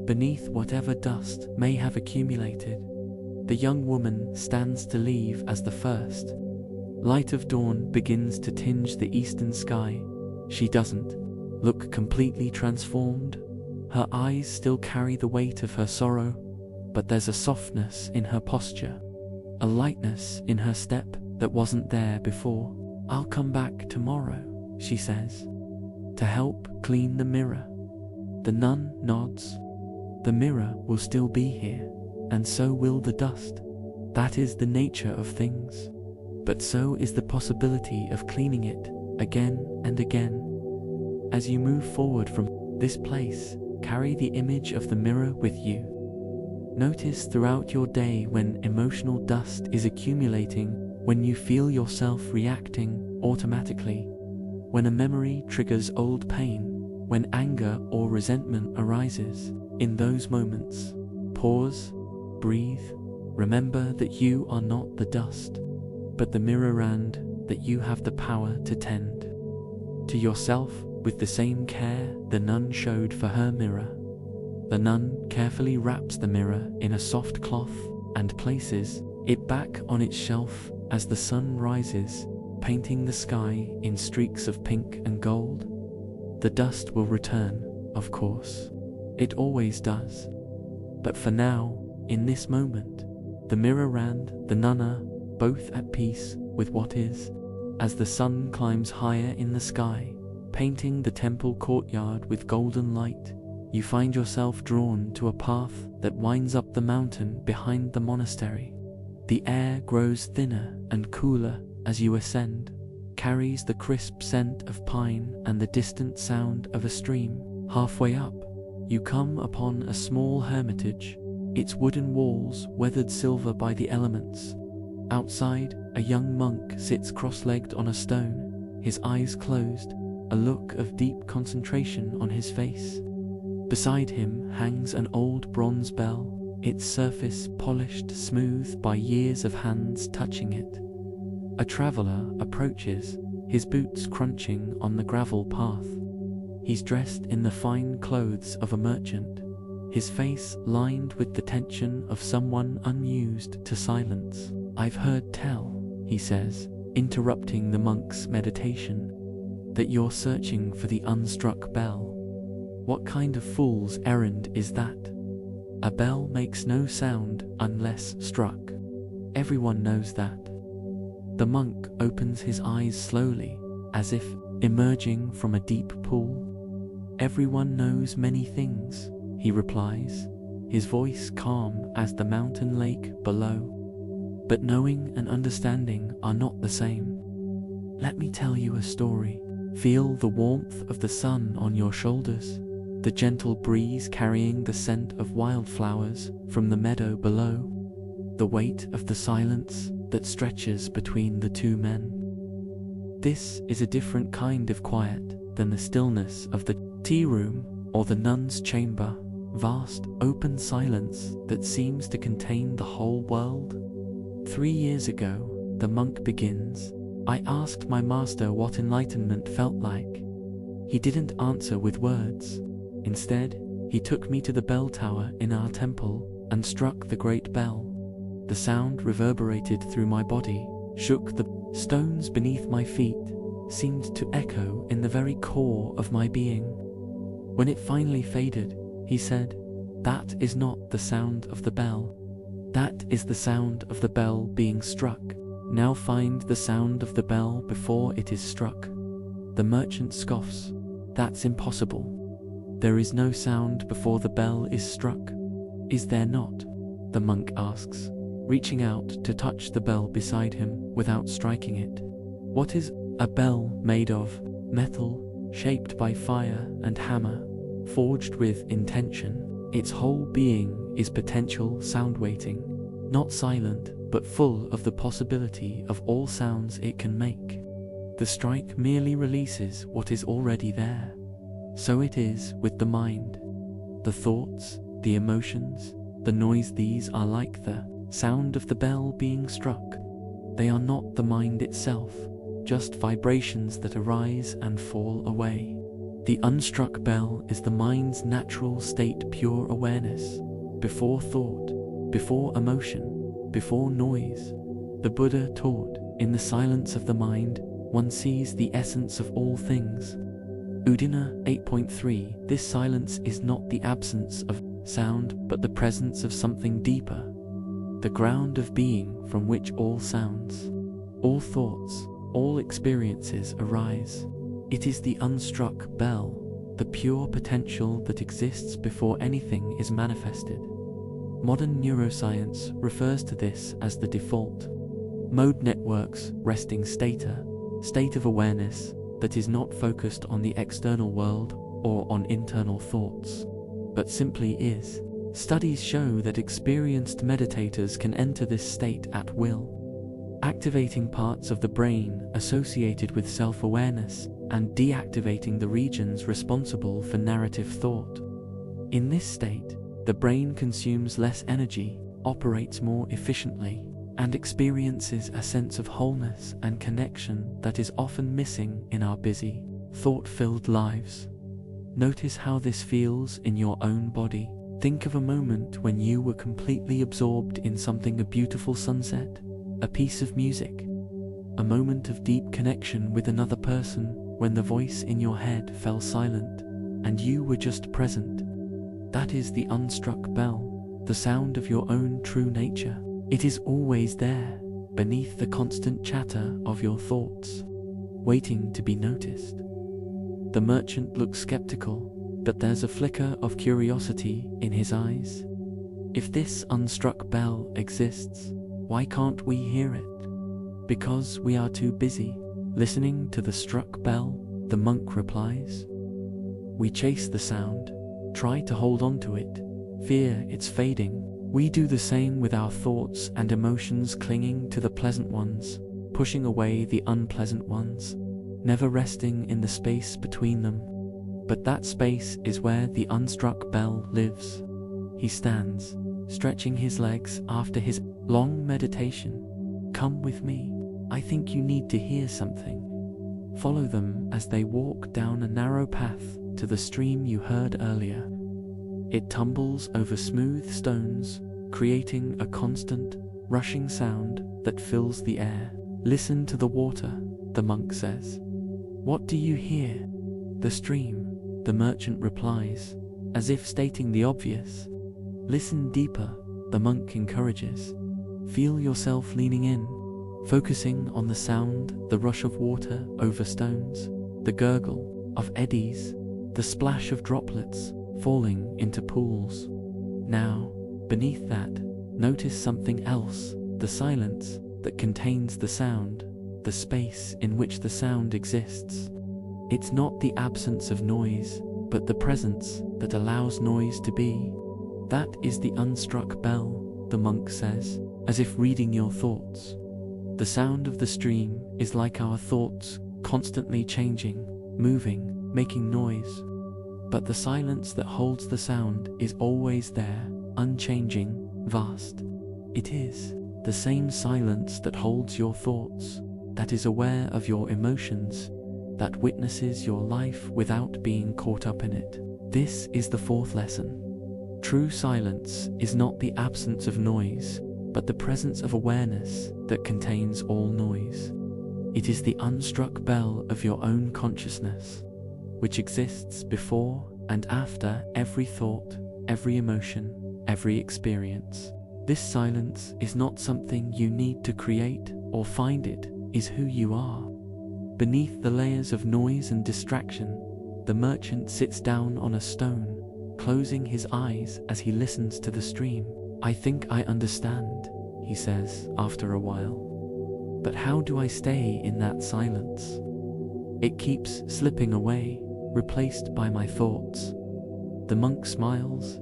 Beneath whatever dust may have accumulated, the young woman stands to leave as the first light of dawn begins to tinge the eastern sky. She doesn't look completely transformed. Her eyes still carry the weight of her sorrow, but there's a softness in her posture, a lightness in her step that wasn't there before. "I'll come back tomorrow," she says, "to help clean the mirror." The nun nods. The mirror will still be here, and so will the dust. That is the nature of things. But so is the possibility of cleaning it again and again. As you move forward from this place, carry the image of the mirror with you. Notice throughout your day when emotional dust is accumulating, when you feel yourself reacting automatically, when a memory triggers old pain, when anger or resentment arises. In those moments, pause, breathe, remember that you are not the dust, but the mirror, and that you have the power to tend to yourself with the same care the nun showed for her mirror. The nun carefully wraps the mirror in a soft cloth and places it back on its shelf as the sun rises, painting the sky in streaks of pink and gold. The dust will return, of course. It always does. But for now, in this moment, the mirror and the nun are both at peace with what is. As the sun climbs higher in the sky, painting the temple courtyard with golden light, you find yourself drawn to a path that winds up the mountain behind the monastery. The air grows thinner and cooler as you ascend, carries the crisp scent of pine and the distant sound of a stream. Halfway up, you come upon a small hermitage, its wooden walls weathered silver by the elements. Outside, a young monk sits cross-legged on a stone, his eyes closed, a look of deep concentration on his face. Beside him hangs an old bronze bell, its surface polished smooth by years of hands touching it. A traveler approaches, his boots crunching on the gravel path. He's dressed in the fine clothes of a merchant, his face lined with the tension of someone unused to silence. "I've heard tell," he says, interrupting the monk's meditation, "that you're searching for the unstruck bell. What kind of fool's errand is that? A bell makes no sound unless struck. Everyone knows that." The monk opens his eyes slowly, as if emerging from a deep pool. "Everyone knows many things," he replies, his voice calm as the mountain lake below. "But knowing and understanding are not the same. Let me tell you a story. Feel the warmth of the sun on your shoulders, the gentle breeze carrying the scent of wildflowers from the meadow below, the weight of the silence that stretches between the two men. This is a different kind of quiet than the stillness of the tea room or the nun's chamber, vast open silence that seems to contain the whole world. 3 years ago, the monk begins, I asked my master what enlightenment felt like. He didn't answer with words. Instead, he took me to the bell tower in our temple and struck the great bell. The sound reverberated through my body, shook the stones beneath my feet, seemed to echo in the very core of my being. When it finally faded, he said, "That is not the sound of the bell. That is the sound of the bell being struck. Now find the sound of the bell before it is struck." The merchant scoffs, "That's impossible. There is no sound before the bell is struck." "Is there not?" the monk asks, reaching out to touch the bell beside him without striking it. "What is a bell made of? Metal, shaped by fire and hammer, forged with intention. Its whole being is potential sound waiting, not silent, but full of the possibility of all sounds it can make. The strike merely releases what is already there. So it is with the mind. The thoughts, the emotions, the noise, these are like the sound of the bell being struck. They are not the mind itself, just vibrations that arise and fall away. The unstruck bell is the mind's natural state, pure awareness, before thought, before emotion, before noise. The Buddha taught, in the silence of the mind, one sees the essence of all things. Udina 8.3. This silence is not the absence of sound, but the presence of something deeper, the ground of being from which all sounds, all thoughts, all experiences arise. It is the unstruck bell, the pure potential that exists before anything is manifested. Modern neuroscience refers to this as the default mode network's resting state of awareness that is not focused on the external world or on internal thoughts, but simply is. Studies show that experienced meditators can enter this state at will, activating parts of the brain associated with self-awareness and deactivating the regions responsible for narrative thought. In this state, the brain consumes less energy, operates more efficiently, and experiences a sense of wholeness and connection that is often missing in our busy, thought-filled lives. Notice how this feels in your own body. Think of a moment when you were completely absorbed in something, a beautiful sunset, a piece of music, a moment of deep connection with another person, when the voice in your head fell silent and you were just present. That is the unstruck bell, the sound of your own true nature. It is always there, beneath the constant chatter of your thoughts, waiting to be noticed. The merchant looks skeptical, but there's a flicker of curiosity in his eyes. If this unstruck bell exists, why can't we hear it? Because we are too busy listening to the struck bell, the monk replies. We chase the sound, try to hold on to it, fear it's fading. We do the same with our thoughts and emotions, clinging to the pleasant ones, pushing away the unpleasant ones. never resting in the space between them. But that space is where the unstruck bell lives. He stands, stretching his legs after his long meditation. Come with me. I think you need to hear something. Follow them as they walk down a narrow path to the stream you heard earlier. It tumbles over smooth stones, creating a constant, rushing sound that fills the air. Listen to the water, the monk says. What do you hear? The stream, the merchant replies, as if stating the obvious. Listen deeper, the monk encourages. Feel yourself leaning in, focusing on the sound, the rush of water over stones, the gurgle of eddies, the splash of droplets falling into pools. Now, beneath that, notice something else, the silence that contains the sound, the space in which the sound exists. It's not the absence of noise, but the presence that allows noise to be. That is the unstruck bell, the monk says, as if reading your thoughts. The sound of the stream is like our thoughts, constantly changing, moving, making noise. But the silence that holds the sound is always there, unchanging, vast. It is the same silence that holds your thoughts, that is aware of your emotions, that witnesses your life without being caught up in it. This is the fourth lesson. True silence is not the absence of noise, but the presence of awareness that contains all noise. It is the unstruck bell of your own consciousness, which exists before and after every thought, every emotion, every experience. This silence is not something you need to create or find, it is who you are. Beneath the layers of noise and distraction, the merchant sits down on a stone, closing his eyes as he listens to the stream. I think I understand, he says after a while. But how do I stay in that silence? It keeps slipping away, replaced by my thoughts. The monk smiles.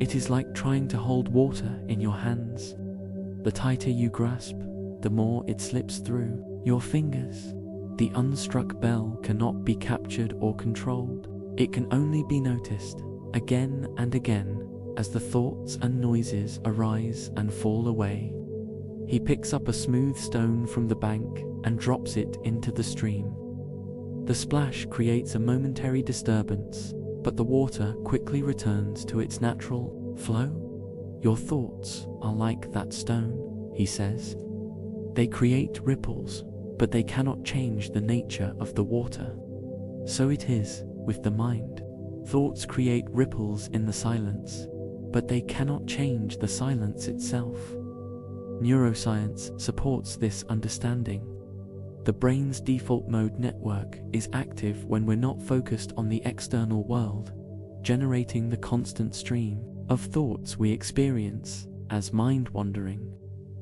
It is like trying to hold water in your hands. The tighter you grasp, the more it slips through your fingers. The unstruck bell cannot be captured or controlled. It can only be noticed, again and again, as the thoughts and noises arise and fall away. He picks up a smooth stone from the bank and drops it into the stream. The splash creates a momentary disturbance, but the water quickly returns to its natural flow. Your thoughts are like that stone, he says. They create ripples, but they cannot change the nature of the water. So it is with the mind. Thoughts create ripples in the silence, but they cannot change the silence itself. Neuroscience supports this understanding. The brain's default mode network is active when we're not focused on the external world, generating the constant stream of thoughts we experience as mind-wandering.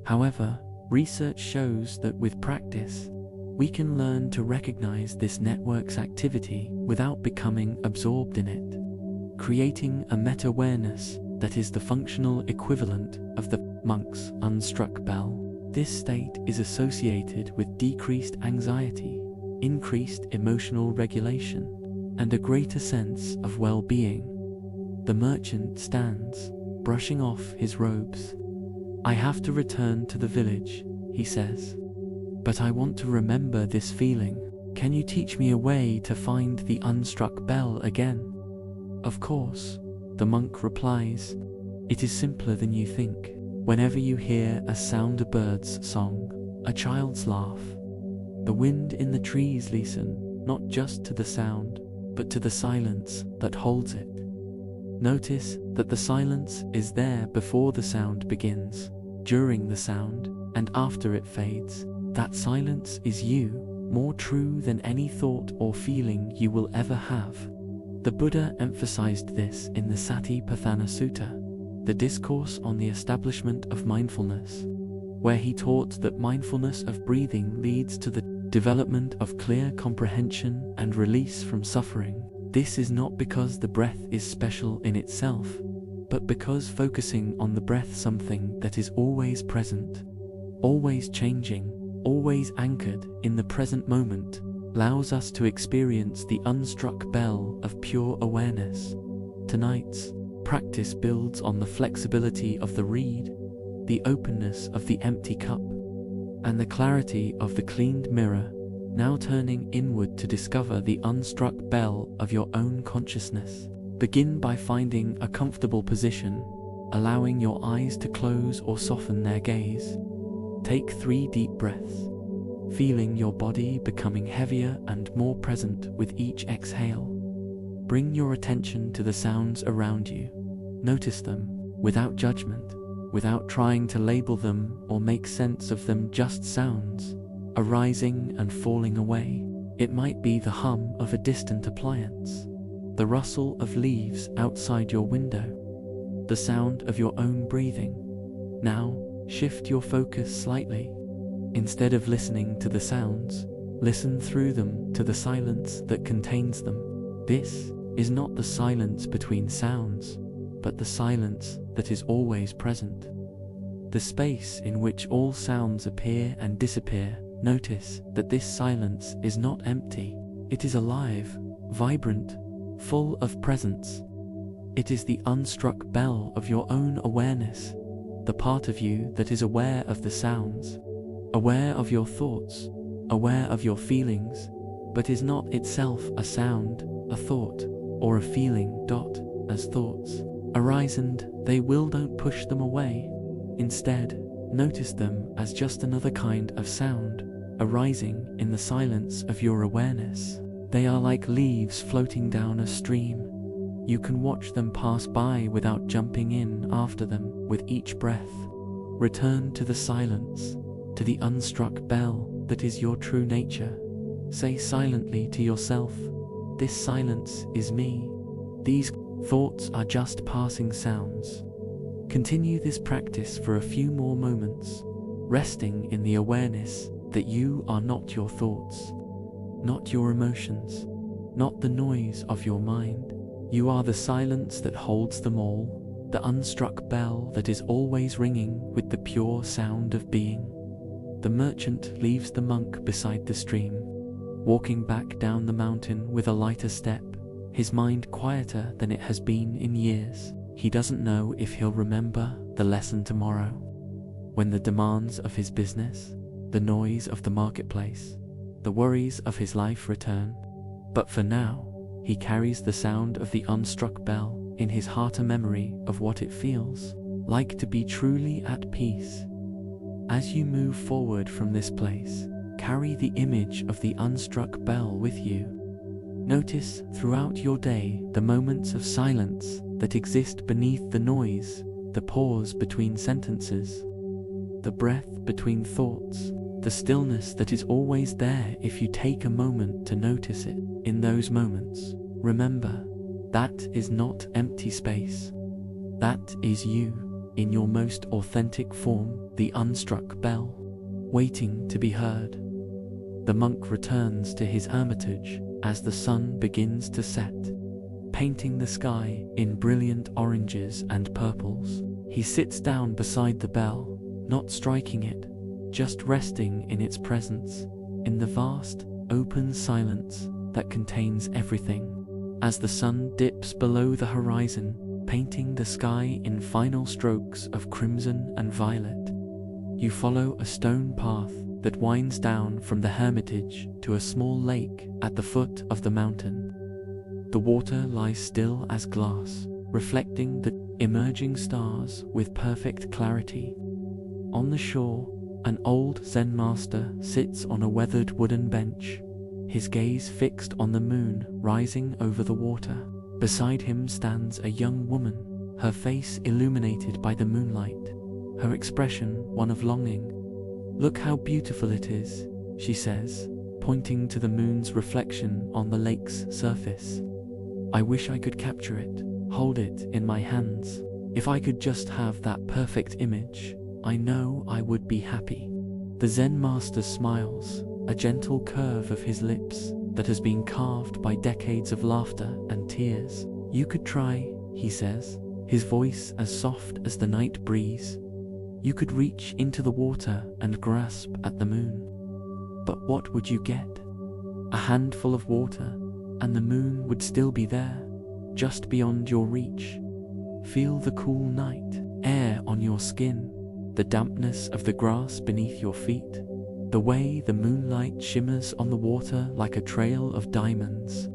However, research shows that with practice, we can learn to recognize this network's activity without becoming absorbed in it, creating a meta-awareness that is the functional equivalent of the monk's unstruck bell. This state is associated with decreased anxiety, increased emotional regulation, and a greater sense of well-being. The merchant stands, brushing off his robes. I have to return to the village, he says. But I want to remember this feeling. Can you teach me a way to find the unstruck bell again? Of course, the monk replies. It is simpler than you think. Whenever you hear a sound, a bird's song, a child's laugh, the wind in the trees, listen not just to the sound, but to the silence that holds it. Notice that the silence is there before the sound begins, during the sound, and after it fades. That silence is you, more true than any thought or feeling you will ever have. The Buddha emphasized this in the Satipatthana Sutta, the discourse on the establishment of mindfulness, where he taught that mindfulness of breathing leads to the development of clear comprehension and release from suffering. This is not because the breath is special in itself, but because focusing on the breath, something that is always present, always changing, always anchored in the present moment, allows us to experience the unstruck bell of pure awareness. Tonight's practice builds on the flexibility of the reed, the openness of the empty cup, and the clarity of the cleaned mirror, now turning inward to discover the unstruck bell of your own consciousness. Begin by finding a comfortable position, allowing your eyes to close or soften their gaze. Take 3 deep breaths, feeling your body becoming heavier and more present with each exhale. Bring your attention to the sounds around you. Notice them without judgment, without trying to label them or make sense of them, just sounds, arising and falling away. It might be the hum of a distant appliance, the rustle of leaves outside your window, the sound of your own breathing. Now, shift your focus slightly. Instead of listening to the sounds, listen through them to the silence that contains them. This is not the silence between sounds, but the silence that is always present. The space in which all sounds appear and disappear. Notice that this silence is not empty. It is alive, vibrant, full of presence. It is the unstruck bell of your own awareness, the part of you that is aware of the sounds, aware of your thoughts, aware of your feelings, but is not itself a sound, a thought, or a feeling. As thoughts arise and they will, don't push them away. Instead, notice them as just another kind of sound, arising in the silence of your awareness. They are like leaves floating down a stream. You can watch them pass by without jumping in after them. With each breath, return to the silence, to the unstruck bell that is your true nature. Say silently to yourself, "This silence is me. These thoughts are just passing sounds." Continue this practice for a few more moments, resting in the awareness that you are not your thoughts, not your emotions, not the noise of your mind. You are the silence that holds them all, the unstruck bell that is always ringing with the pure sound of being. The merchant leaves the monk beside the stream, walking back down the mountain with a lighter step, his mind quieter than it has been in years. He doesn't know if he'll remember the lesson tomorrow, when the demands of his business, the noise of the marketplace, the worries of his life return. But for now, he carries the sound of the unstruck bell in his heart, a memory of what it feels like to be truly at peace. As you move forward from this place, carry the image of the unstruck bell with you. Notice throughout your day the moments of silence that exist beneath the noise, the pause between sentences, the breath between thoughts, the stillness that is always there if you take a moment to notice it. In those moments, remember, that is not empty space. That is you, in your most authentic form, the unstruck bell, waiting to be heard. The monk returns to his hermitage as the sun begins to set, painting the sky in brilliant oranges and purples. He sits down beside the bell, not striking it, just resting in its presence, in the vast, open silence that contains everything. As the sun dips below the horizon, painting the sky in final strokes of crimson and violet, you follow a stone path that winds down from the hermitage to a small lake at the foot of the mountain. The water lies still as glass, reflecting the emerging stars with perfect clarity. On the shore, an old Zen master sits on a weathered wooden bench, his gaze fixed on the moon rising over the water. Beside him stands a young woman, her face illuminated by the moonlight, her expression one of longing. "Look how beautiful it is," she says, pointing to the moon's reflection on the lake's surface. "I wish I could capture it, hold it in my hands. If I could just have that perfect image, I know I would be happy." The Zen master smiles, a gentle curve of his lips that has been carved by decades of laughter and tears. "You could try," he says, his voice as soft as the night breeze. "You could reach into the water and grasp at the moon. But what would you get? a handful of water, and the moon would still be there, just beyond your reach. Feel the cool night air on your skin, the dampness of the grass beneath your feet, the way the moonlight shimmers on the water like a trail of diamonds.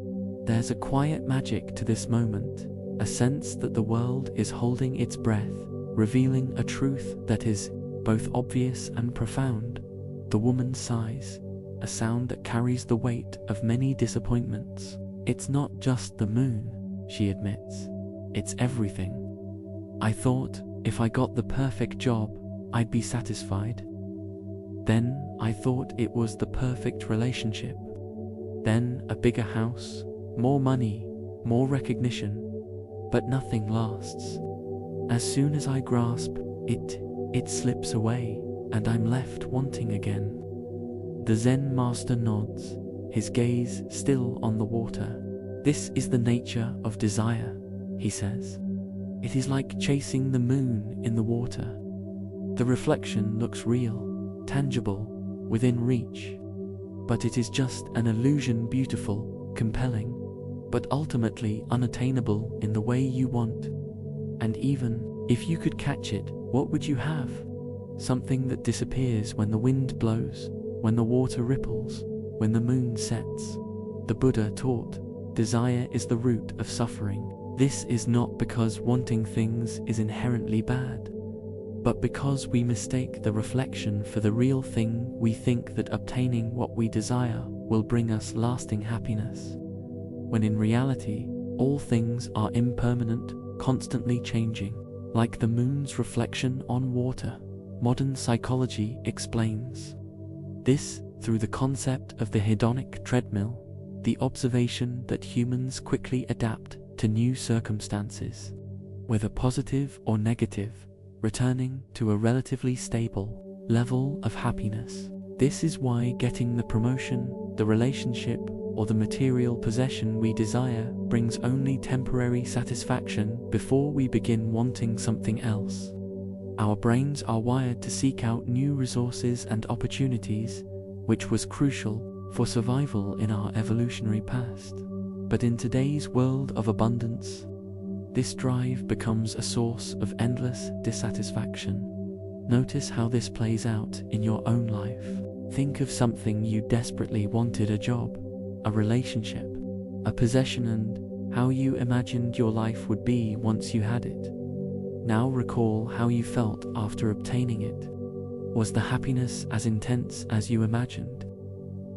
There's a quiet magic to this moment, a sense that the world is holding its breath, revealing a truth that is both obvious and profound. The woman sighs, a sound that carries the weight of many disappointments. It's not just the moon, she admits. It's everything. I thought if I got the perfect job, I'd be satisfied. Then I thought it was the perfect relationship. Then a bigger house, more money, more recognition, but nothing lasts. As soon as I grasp it slips away, and I'm left wanting again. The Zen master nods, his gaze still on the water. This is the nature of desire, he says. It is like chasing the moon in the water. The reflection looks real, tangible, within reach. But it is just an illusion, beautiful, compelling, but ultimately unattainable in the way you want. And even if you could catch it, what would you have? Something that disappears when the wind blows, when the water ripples, when the moon sets. The Buddha taught, desire is the root of suffering. This is not because wanting things is inherently bad, but because we mistake the reflection for the real thing. We think that obtaining what we desire will bring us lasting happiness, when in reality, all things are impermanent, constantly changing, like the moon's reflection on water. Modern psychology explains this through the concept of the hedonic treadmill, the observation that humans quickly adapt to new circumstances, whether positive or negative, returning to a relatively stable level of happiness. This is why getting the promotion, the relationship, or the material possession we desire brings only temporary satisfaction before we begin wanting something else. Our brains are wired to seek out new resources and opportunities, which was crucial for survival in our evolutionary past. But in today's world of abundance, this drive becomes a source of endless dissatisfaction. Notice how this plays out in your own life. Think of something you desperately wanted: a job, a relationship, a possession, and how you imagined your life would be once you had it. Now recall how you felt after obtaining it. Was the happiness as intense as you imagined?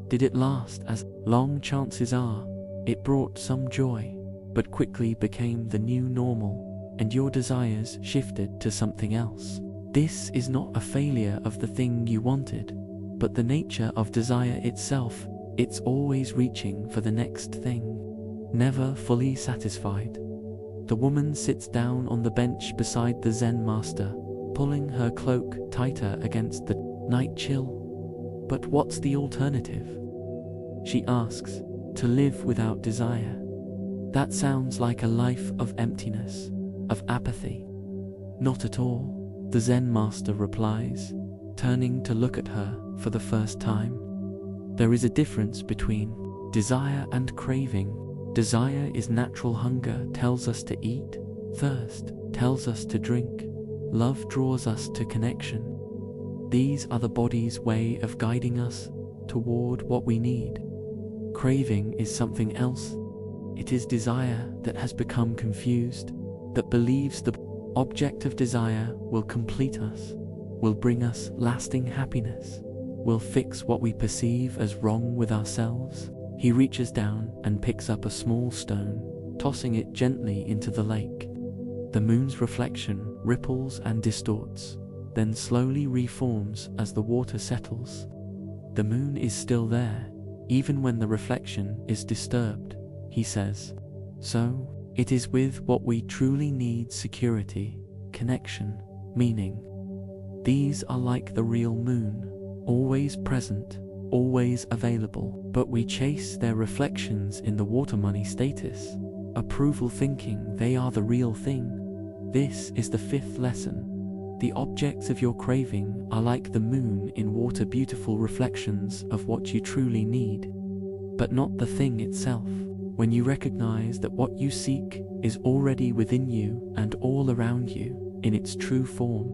Did it last as long? Chances are, it brought some joy, but quickly became the new normal, and your desires shifted to something else. This is not a failure of the thing you wanted, but the nature of desire itself. It's always reaching for the next thing, never fully satisfied. The woman sits down on the bench beside the Zen master, pulling her cloak tighter against the night chill. But what's the alternative? She asks. To live without desire. That sounds like a life of emptiness, of apathy. Not at all, the Zen master replies, turning to look at her for the first time. There is a difference between desire and craving. Desire is natural. Hunger tells us to eat, thirst tells us to drink, love draws us to connection. These are the body's way of guiding us toward what we need. Craving is something else. It is desire that has become confused, that believes the object of desire will complete us, will bring us lasting happiness, will fix what we perceive as wrong with ourselves. He reaches down and picks up a small stone, tossing it gently into the lake. The moon's reflection ripples and distorts, then slowly reforms as the water settles. The moon is still there, even when the reflection is disturbed, he says. So, it is with what we truly need: security, connection, meaning. These are like the real moon, always present, always available, but we chase their reflections in the water money status, approval, thinking they are the real thing. This is the fifth lesson. The objects of your craving are like the moon in water, beautiful reflections of what you truly need. but not the thing itself. When you recognize that what you seek is already within you and all around you in its true form,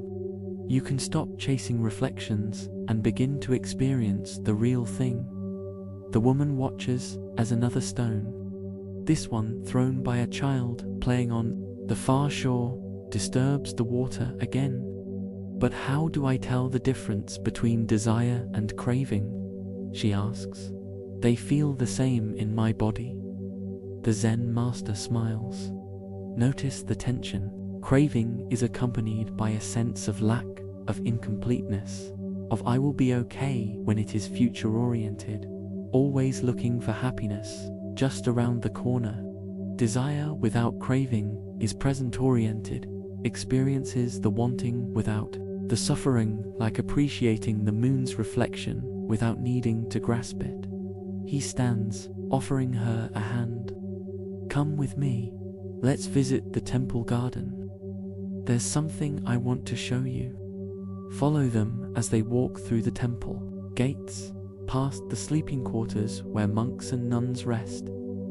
you can stop chasing reflections and begin to experience the real thing. The woman watches as another stone, this one thrown by a child playing on the far shore, disturbs the water again. But how do I tell the difference between desire and craving? She asks. They feel the same in my body. The Zen master smiles. Notice the tension. Craving is accompanied by a sense of lack, of incompleteness, of I will be okay when it is future-oriented, always looking for happiness, just around the corner. Desire without craving is present-oriented, experiences the wanting without the suffering, like appreciating the moon's reflection without needing to grasp it. He stands, offering her a hand. Come with me. Let's visit the temple garden. There's something I want to show you. Follow them as they walk through the temple gates, past the sleeping quarters where monks and nuns rest,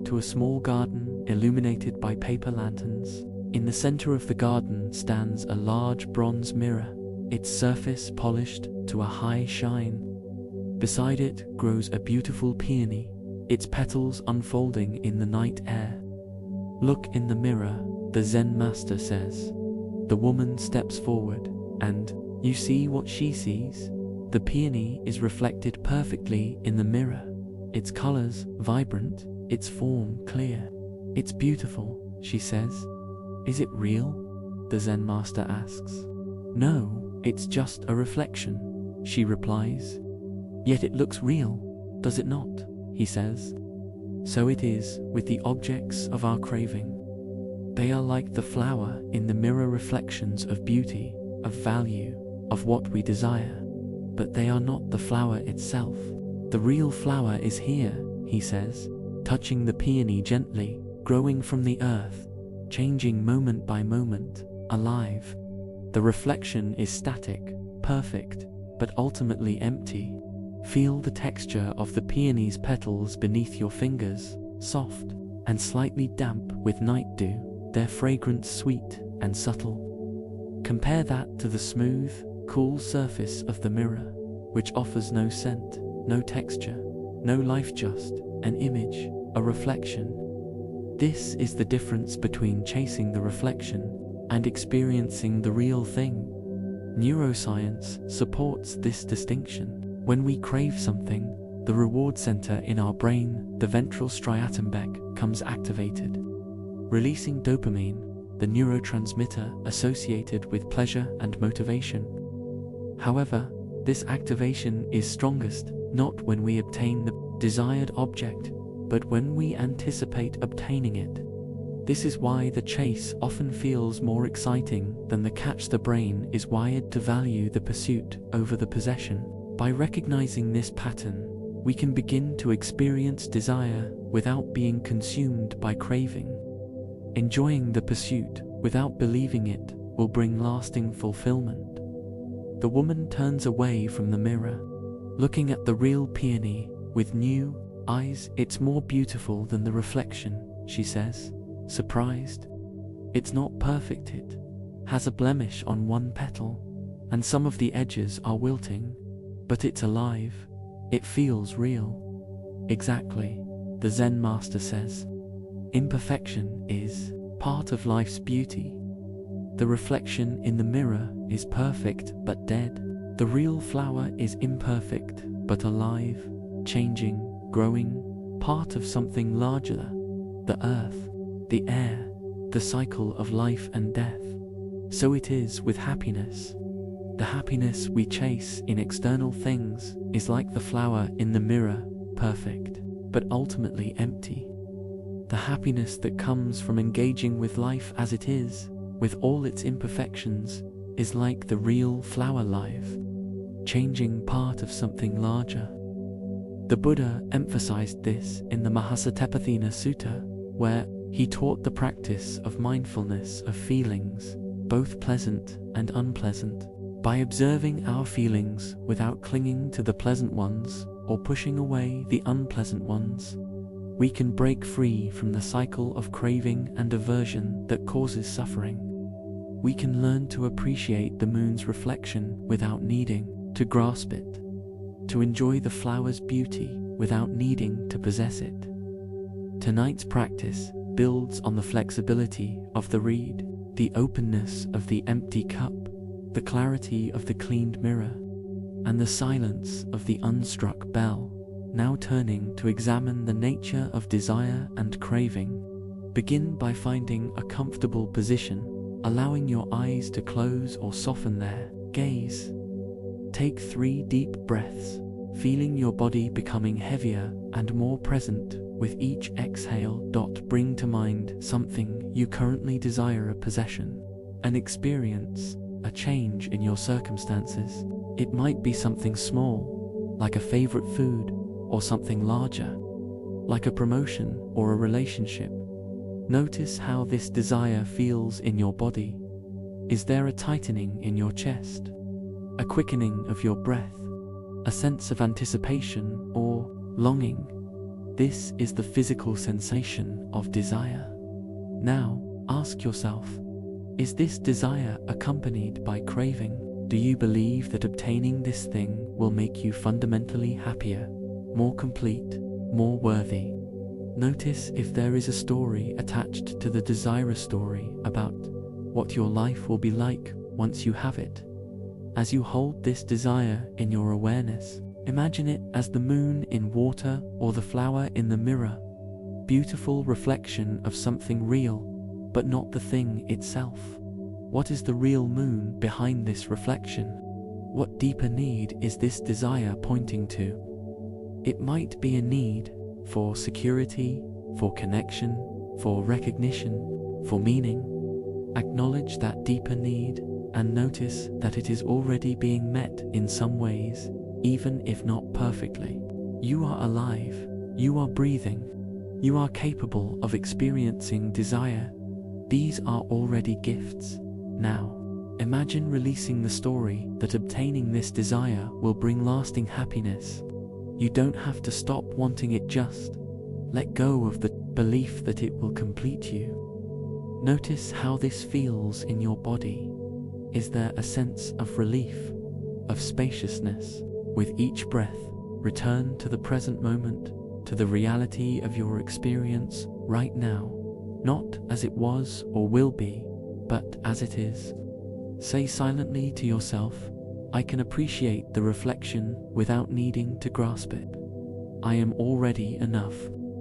to a small garden illuminated by paper lanterns. In the center of the garden stands a large bronze mirror, its surface polished to a high shine. Beside it grows a beautiful peony, its petals unfolding in the night air. Look in the mirror, the Zen master says. The woman steps forward, and you see what she sees. The peony is reflected perfectly in the mirror, its colors vibrant, its form clear. It's beautiful, she says. Is it real? The Zen master asks. No, it's just a reflection, she replies. Yet it looks real, does it not? He says. So it is with the objects of our craving. They are like the flower in the mirror, reflections of beauty, of value, of what we desire. But they are not the flower itself. The real flower is here, he says, touching the peony gently, growing from the earth, changing moment by moment, alive. The reflection is static, perfect, but ultimately empty. Feel the texture of the peony's petals beneath your fingers, soft and slightly damp with night dew, their fragrance sweet and subtle. Compare that to the smooth, cool surface of the mirror, which offers no scent, no texture, no life, just an image, a reflection. This is the difference between chasing the reflection and experiencing the real thing. Neuroscience supports this distinction. When we crave something, the reward center in our brain, the ventral striatum, comes activated, releasing dopamine, the neurotransmitter associated with pleasure and motivation. However, this activation is strongest not when we obtain the desired object, but when we anticipate obtaining it. This is why the chase often feels more exciting than the catch. The brain is wired to value the pursuit over the possession. By recognizing this pattern, we can begin to experience desire without being consumed by craving. Enjoying the pursuit without believing it will bring lasting fulfillment. The woman turns away from the mirror, looking at the real peony with new eyes. It's more beautiful than the reflection, she says, surprised. It's not perfect, it has a blemish on one petal, and some of the edges are wilting, but it's alive. It feels real. Exactly, the Zen master says. Imperfection is part of life's beauty. The reflection in the mirror is perfect but dead. The real flower is imperfect but alive, changing, growing, part of something larger, the earth, the air, the cycle of life and death. So it is with happiness. The happiness we chase in external things is like the flower in the mirror, perfect, but ultimately empty. The happiness that comes from engaging with life as it is, with all its imperfections, is like the real flower, live, changing, part of something larger. The Buddha emphasized this in the Mahasattipatthana Sutta, where he taught the practice of mindfulness of feelings, both pleasant and unpleasant. By observing our feelings without clinging to the pleasant ones, or pushing away the unpleasant ones, we can break free from the cycle of craving and aversion that causes suffering. We can learn to appreciate the moon's reflection without needing to grasp it, to enjoy the flower's beauty without needing to possess it. Tonight's practice builds on the flexibility of the reed, the openness of the empty cup, the clarity of the cleaned mirror, and the silence of the unstruck bell. Now turning to examine the nature of desire and craving. Begin by finding a comfortable position, allowing your eyes to close or soften their gaze. Take 3 deep breaths, feeling your body becoming heavier and more present with each exhale. Bring to mind something you currently desire: a possession, an experience, a change in your circumstances. It might be something small, like a favorite food, or something larger, like a promotion or a relationship. Notice how this desire feels in your body. Is there a tightening in your chest, a quickening of your breath, a sense of anticipation or longing? This is the physical sensation of desire. Now, ask yourself, is this desire accompanied by craving? Do you believe that obtaining this thing will make you fundamentally happier, more complete, more worthy? Notice if there is a story attached to the desire, story about what your life will be like once you have it. As you hold this desire in your awareness, imagine it as the moon in water or the flower in the mirror, beautiful reflection of something real, but not the thing itself. What is the real moon behind this reflection? What deeper need is this desire pointing to? It might be a need for security, for connection, for recognition, for meaning. Acknowledge that deeper need and notice that it is already being met in some ways, even if not perfectly. You are alive, you are breathing, you are capable of experiencing desire. These are already gifts. Now, imagine releasing the story that obtaining this desire will bring lasting happiness. You don't have to stop wanting it, just let go of the belief that it will complete you. Notice how this feels in your body. Is there a sense of relief, of spaciousness? With each breath, return to the present moment, to the reality of your experience right now, not as it was or will be, but as it is. Say silently to yourself, I can appreciate the reflection without needing to grasp it. I am already enough,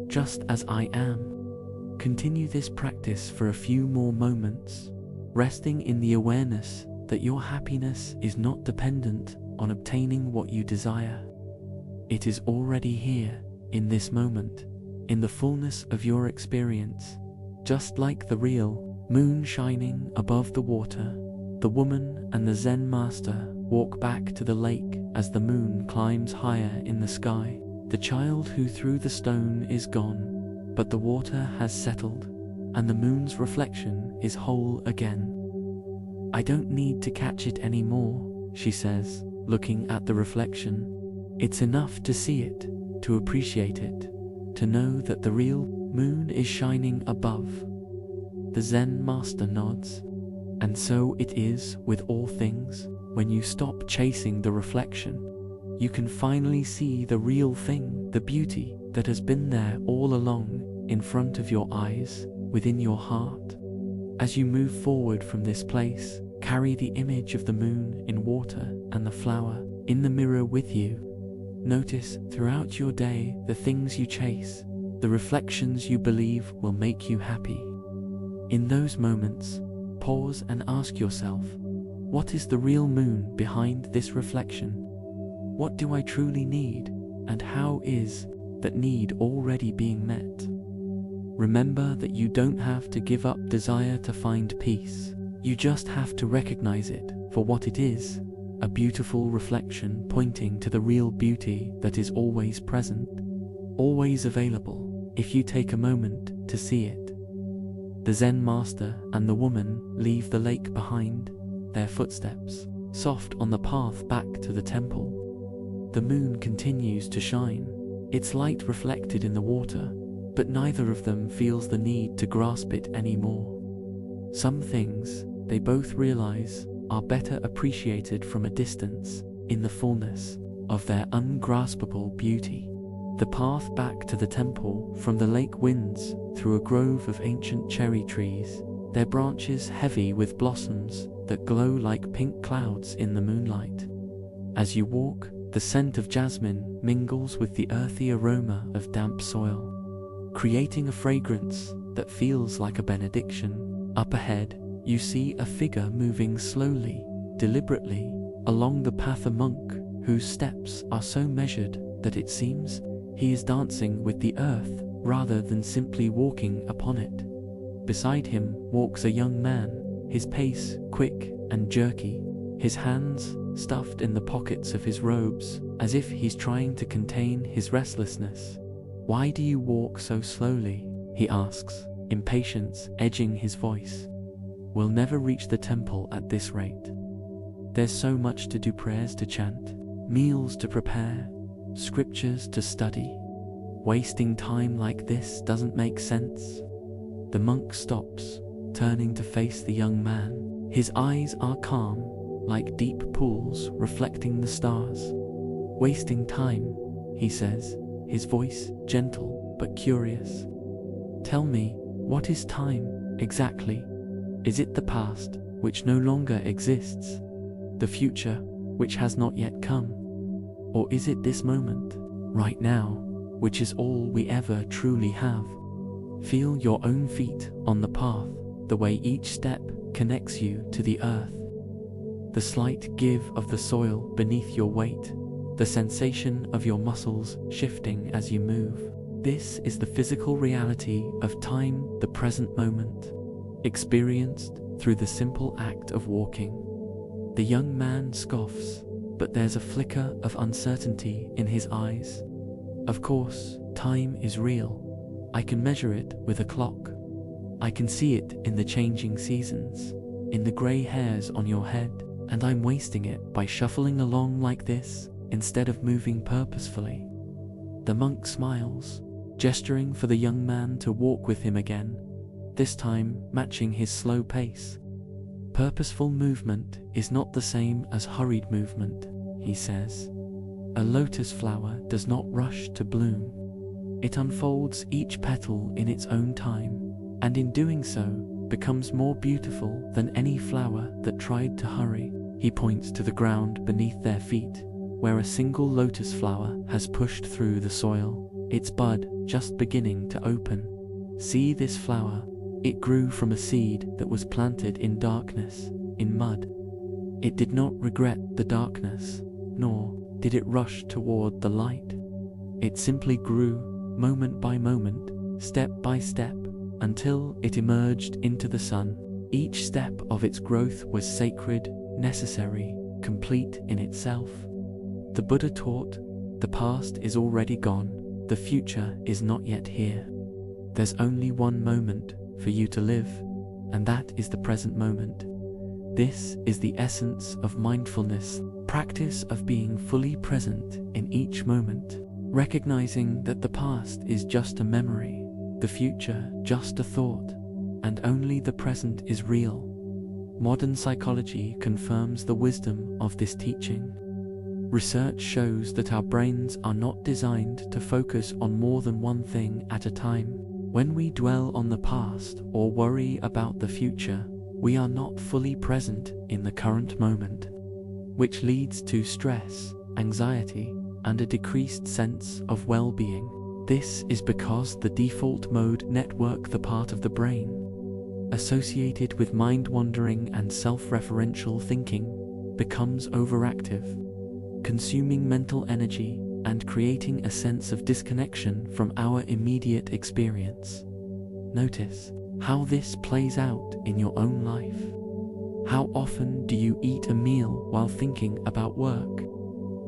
just as I am. Continue this practice for a few more moments, resting in the awareness that your happiness is not dependent on obtaining what you desire. It is already here, in this moment, in the fullness of your experience. Just like the real moon shining above the water, the woman and the Zen master walk back to the lake as the moon climbs higher in the sky. The child who threw the stone is gone, but the water has settled, and the moon's reflection is whole again. I don't need to catch it anymore, she says, looking at the reflection. It's enough to see it, to appreciate it, to know that the real moon is shining above. The Zen master nods. And so it is with all things. When you stop chasing the reflection, you can finally see the real thing, the beauty that has been there all along, in front of your eyes, within your heart. As you move forward from this place, carry the image of the moon in water and the flower in the mirror with you. Notice throughout your day the things you chase, the reflections you believe will make you happy. In those moments, pause and ask yourself, what is the real moon behind this reflection? What do I truly need, and how is that need already being met? Remember that you don't have to give up desire to find peace. You just have to recognize it for what it is, a beautiful reflection pointing to the real beauty that is always present, always available, if you take a moment to see it. The Zen master and the woman leave the lake behind, their footsteps soft on the path back to the temple. The moon continues to shine, its light reflected in the water, but neither of them feels the need to grasp it anymore. Some things, they both realize, are better appreciated from a distance, in the fullness of their ungraspable beauty. The path back to the temple from the lake winds through a grove of ancient cherry trees, their branches heavy with blossoms that glow like pink clouds in the moonlight. As you walk, the scent of jasmine mingles with the earthy aroma of damp soil, creating a fragrance that feels like a benediction. Up ahead, you see a figure moving slowly, deliberately, along the path, a monk whose steps are so measured that it seems he is dancing with the earth rather than simply walking upon it. Beside him walks a young man, his pace quick and jerky, his hands stuffed in the pockets of his robes, as if he's trying to contain his restlessness. "Why do you walk so slowly?" he asks, impatience edging his voice. "We'll never reach the temple at this rate. There's so much to do, prayers to chant, meals to prepare, scriptures to study. Wasting time like this doesn't make sense." The monk stops, turning to face the young man. His eyes are calm, like deep pools reflecting the stars. "Wasting time," he says, his voice gentle but curious. "Tell me, what is time, exactly? Is it the past, which no longer exists? The future, which has not yet come? Or is it this moment, right now, which is all we ever truly have? Feel your own feet on the path, the way each step connects you to the earth. The slight give of the soil beneath your weight, the sensation of your muscles shifting as you move. This is the physical reality of time, the present moment, experienced through the simple act of walking." The young man scoffs, but there's a flicker of uncertainty in his eyes. "Of course, time is real. I can measure it with a clock. I can see it in the changing seasons, in the grey hairs on your head, and I'm wasting it by shuffling along like this instead of moving purposefully." The monk smiles, gesturing for the young man to walk with him again, this time matching his slow pace. "Purposeful movement is not the same as hurried movement," he says. "A lotus flower does not rush to bloom. It unfolds each petal in its own time, and in doing so, becomes more beautiful than any flower that tried to hurry." He points to the ground beneath their feet, where a single lotus flower has pushed through the soil, its bud just beginning to open. "See this flower? It grew from a seed that was planted in darkness, in mud. It did not regret the darkness, nor did it rush toward the light. It simply grew, moment by moment, step by step, until it emerged into the sun. Each step of its growth was sacred, necessary, complete in itself." The Buddha taught, the past is already gone, the future is not yet here. There's only one moment for you to live, and that is the present moment. This is the essence of mindfulness, practice of being fully present in each moment, recognizing that the past is just a memory, the future just a thought, and only the present is real. Modern psychology confirms the wisdom of this teaching. Research shows that our brains are not designed to focus on more than one thing at a time. When we dwell on the past or worry about the future, we are not fully present in the current moment, which leads to stress, anxiety, and a decreased sense of well-being. This is because the default mode network, the part of the brain associated with mind-wandering and self-referential thinking, becomes overactive, consuming mental energy and creating a sense of disconnection from our immediate experience. Notice how this plays out in your own life. How often do you eat a meal while thinking about work?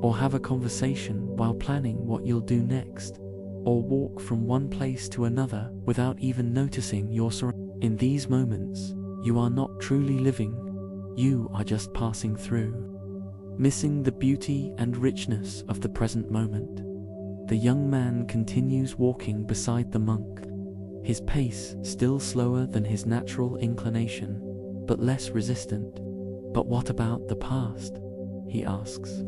Or have a conversation while planning what you'll do next? Or walk from one place to another without even noticing your surroundings? In these moments, you are not truly living, you are just passing through. missing the beauty and richness of the present moment. The young man continues walking beside the monk, his pace still slower than his natural inclination, but less resistant. "But what about the past?" he asks.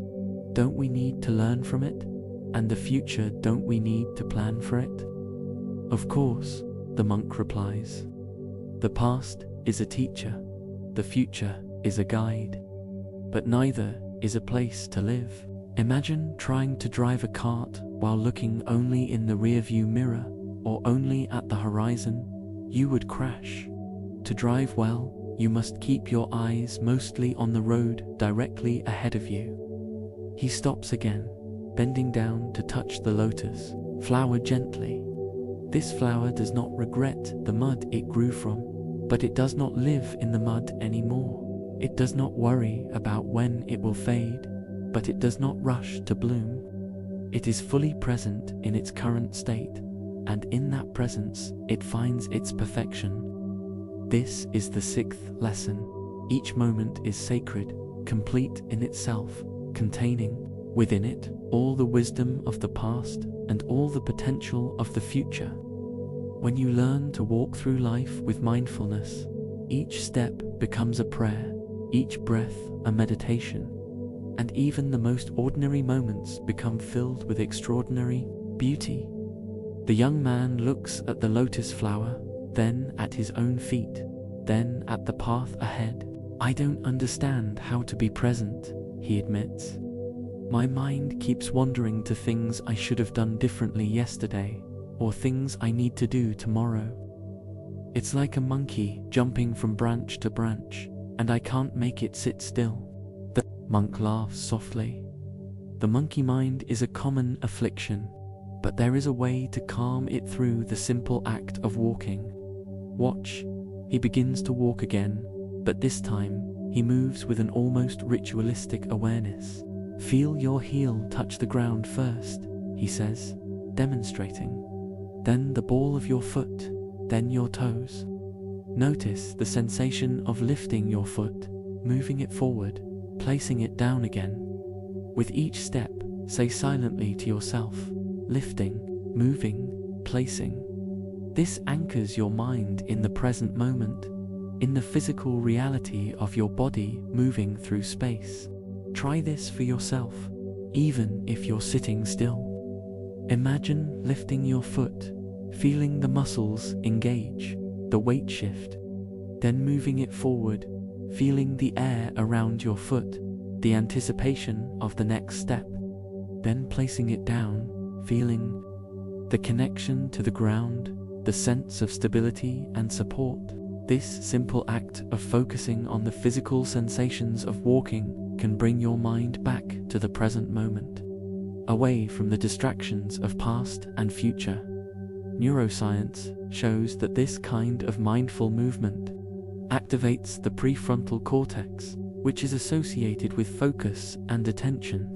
"Don't we need to learn from it? And the future, don't we need to plan for it?" "Of course," the monk replies. "The past is a teacher, the future is a guide, but neither is a place to live. Imagine trying to drive a cart while looking only in the rearview mirror or only at the horizon. You would crash. To drive well, you must keep your eyes mostly on the road directly ahead of you." He stops again, bending down to touch the lotus flower gently. This flower does not regret the mud it grew from, but it does not live in the mud anymore. It does not worry about when it will fade, but it does not rush to bloom. It is fully present in its current state, and in that presence it finds its perfection. This is the sixth lesson. Each moment is sacred, complete in itself, containing within it all the wisdom of the past and all the potential of the future. When you learn to walk through life with mindfulness, each step becomes a prayer, each breath a meditation, and even the most ordinary moments become filled with extraordinary beauty. The young man looks at the lotus flower, then at his own feet, then at the path ahead. "I don't understand how to be present," he admits. "My mind keeps wandering to things I should have done differently yesterday, or things I need to do tomorrow. It's like a monkey jumping from branch to branch, and I can't make it sit still." The monk laughs softly. The monkey mind is a common affliction, but there is a way to calm it through the simple act of walking. Watch. He begins to walk again, but this time he moves with an almost ritualistic awareness. "Feel your heel touch the ground first," he says, demonstrating. "Then the ball of your foot, then your toes. Notice the sensation of lifting your foot, moving it forward, placing it down again. With each step, say silently to yourself, lifting, moving, placing." This anchors your mind in the present moment, in the physical reality of your body moving through space. Try this for yourself, even if you're sitting still. Imagine lifting your foot, feeling the muscles engage, the weight shift, then moving it forward, feeling the air around your foot, the anticipation of the next step, then placing it down, feeling the connection to the ground, the sense of stability and support. This simple act of focusing on the physical sensations of walking can bring your mind back to the present moment, away from the distractions of past and future. Neuroscience shows that this kind of mindful movement activates the prefrontal cortex, which is associated with focus and attention,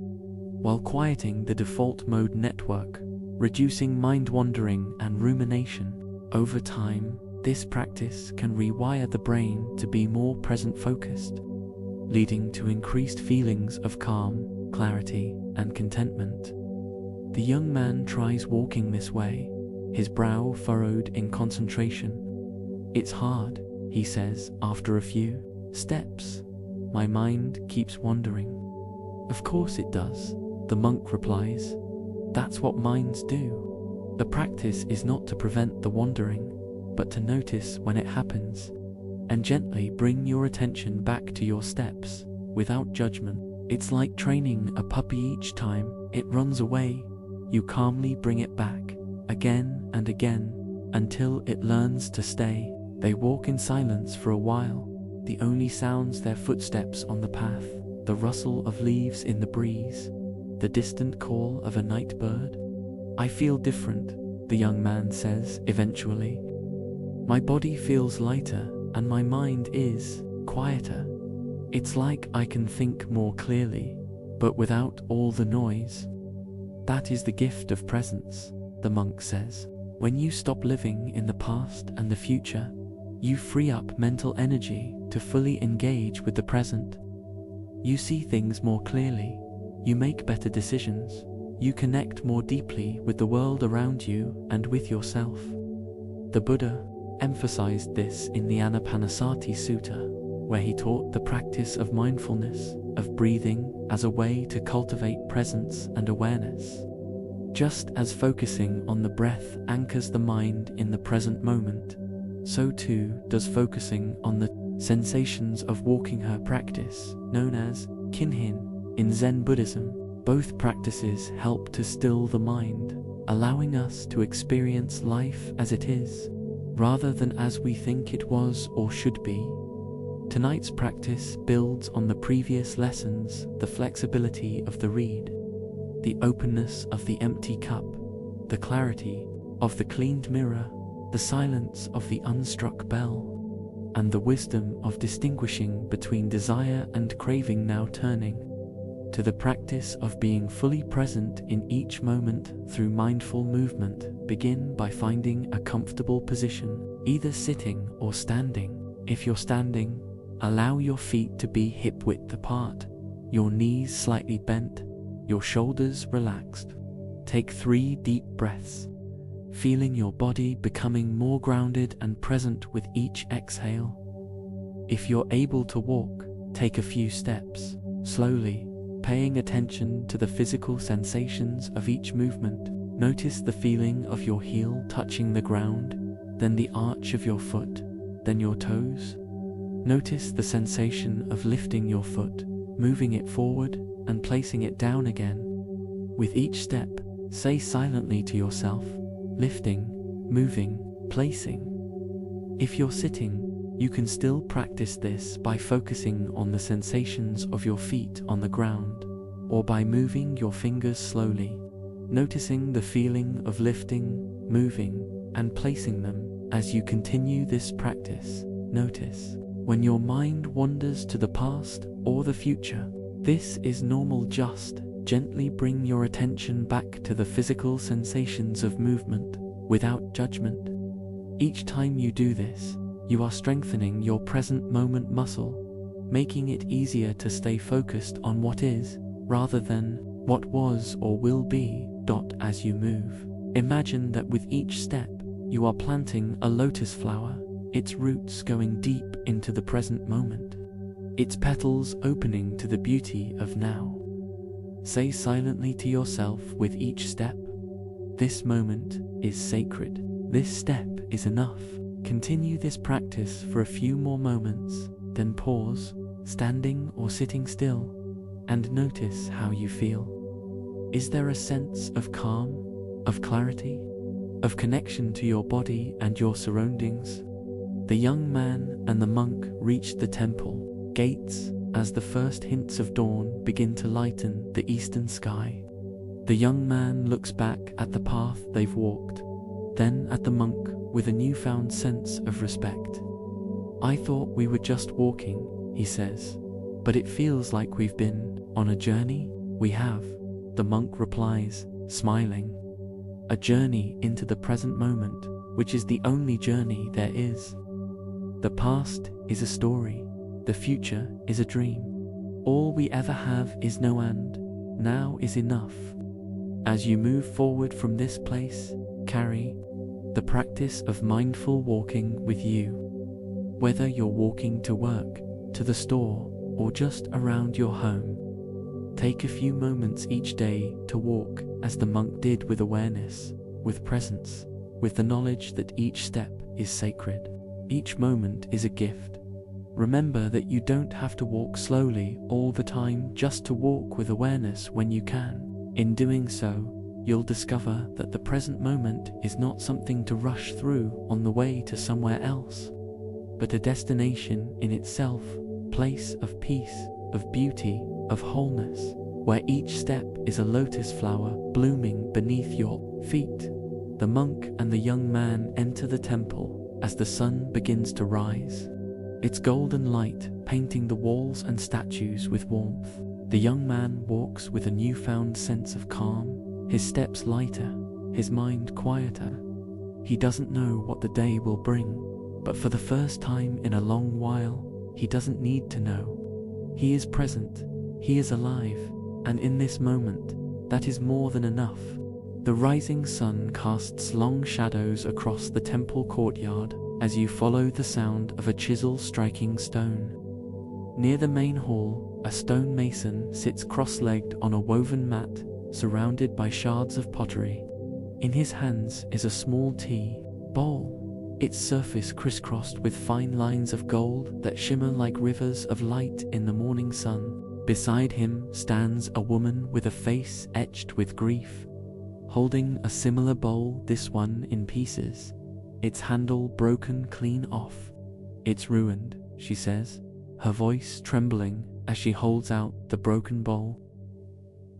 while quieting the default mode network, reducing mind wandering and rumination. Over time, this practice can rewire the brain to be more present-focused, leading to increased feelings of calm, clarity, and contentment. The young man tries walking this way, his brow furrowed in concentration. "It's hard," he says after a few steps. "My mind keeps wandering." "Of course it does," the monk replies. "That's what minds do. The practice is not to prevent the wandering, but to notice when it happens, and gently bring your attention back to your steps, without judgment. It's like training a puppy. Each time it runs away, you calmly bring it back, again and again, until it learns to stay." They walk in silence for a while, the only sounds their footsteps on the path, the rustle of leaves in the breeze, the distant call of a night bird. "I feel different," the young man says eventually. "My body feels lighter, and my mind is quieter. It's like I can think more clearly, but without all the noise." "That is the gift of presence," the monk says. "When you stop living in the past and the future, you free up mental energy to fully engage with the present. You see things more clearly. You make better decisions. You connect more deeply with the world around you and with yourself. The Buddha emphasized this in the Anapanasati Sutta, where he taught the practice of mindfulness, of breathing as a way to cultivate presence and awareness. Just as focusing on the breath anchors the mind in the present moment, so too does focusing on the sensations of walking her practice, known as kinhin in Zen Buddhism. Both practices help to still the mind, allowing us to experience life as it is, rather than as we think it was or should be. Tonight's practice builds on the previous lessons: the flexibility of the reed, the openness of the empty cup, the clarity of the cleaned mirror, the silence of the unstruck bell, and the wisdom of distinguishing between desire and craving. Now turning to the practice of being fully present in each moment through mindful movement. Begin by finding a comfortable position, either sitting or standing. If you're standing, allow your feet to be hip-width apart, your knees slightly bent, your shoulders relaxed. Take 3 deep breaths, feeling your body becoming more grounded and present with each exhale. If you're able to walk, take a few steps, slowly, paying attention to the physical sensations of each movement. Notice the feeling of your heel touching the ground, then the arch of your foot, then your toes. Notice the sensation of lifting your foot, moving it forward, and placing it down again. With each step, say silently to yourself, lifting, moving, placing. If you're sitting, you can still practice this by focusing on the sensations of your feet on the ground, or by moving your fingers slowly, noticing the feeling of lifting, moving, and placing them. As you continue this practice, notice when your mind wanders to the past or the future. This is normal. Just gently bring your attention back to the physical sensations of movement, without judgment. Each time you do this, you are strengthening your present moment muscle, making it easier to stay focused on what is, rather than what was or will be. As you move, imagine that with each step, you are planting a lotus flower, its roots going deep into the present moment, its petals opening to the beauty of now. Say silently to yourself with each step, this moment is sacred. This step is enough. Continue this practice for a few more moments, then pause, standing or sitting still, and notice how you feel. Is there a sense of calm, of clarity, of connection to your body and your surroundings? The young man and the monk reached the temple gates as the first hints of dawn begin to lighten the eastern sky. The young man looks back at the path they've walked, then at the monk with a newfound sense of respect. I thought we were just walking, he says, but it feels like we've been on a journey. We have, the monk replies, smiling. A journey into the present moment, which is the only journey there is. The past is a story, the future is a dream. All we ever have is now, and now is enough. As you move forward from this place, carry the practice of mindful walking with you. Whether you're walking to work, to the store, or just around your home, take a few moments each day to walk as the monk did, with awareness, with presence, with the knowledge that each step is sacred. Each moment is a gift. Remember that you don't have to walk slowly all the time, just to walk with awareness when you can. In doing so, you'll discover that the present moment is not something to rush through on the way to somewhere else, but a destination in itself, place of peace, of beauty, of wholeness, where each step is a lotus flower blooming beneath your feet. The monk and the young man enter the temple as the sun begins to rise, its golden light painting the walls and statues with warmth. The young man walks with a newfound sense of calm, his steps lighter, his mind quieter. He doesn't know what the day will bring, but for the first time in a long while, he doesn't need to know. He is present, he is alive, and in this moment, that is more than enough. The rising sun casts long shadows across the temple courtyard as you follow the sound of a chisel striking stone. Near the main hall, a stone mason sits cross-legged on a woven mat, surrounded by shards of pottery. In his hands is a small tea bowl, its surface crisscrossed with fine lines of gold that shimmer like rivers of light in the morning sun. Beside him stands a woman with a face etched with grief, holding a similar bowl, this one in pieces, its handle broken clean off. "It's ruined," she says, her voice trembling as she holds out the broken bowl.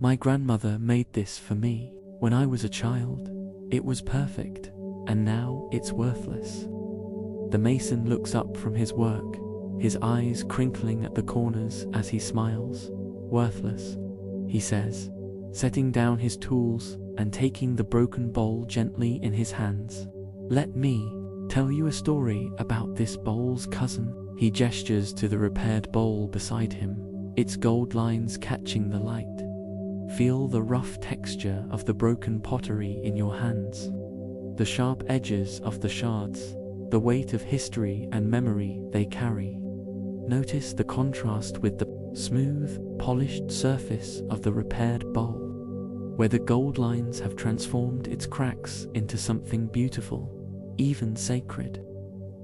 "My grandmother made this for me when I was a child. It was perfect, and now it's worthless." The mason looks up from his work, his eyes crinkling at the corners as he smiles. "Worthless," he says, setting down his tools and taking the broken bowl gently in his hands. "Let me tell you a story about this bowl's cousin." He gestures to the repaired bowl beside him, its gold lines catching the light. Feel the rough texture of the broken pottery in your hands, the sharp edges of the shards, the weight of history and memory they carry. Notice the contrast with the smooth, polished surface of the repaired bowl, where the gold lines have transformed its cracks into something beautiful, even sacred.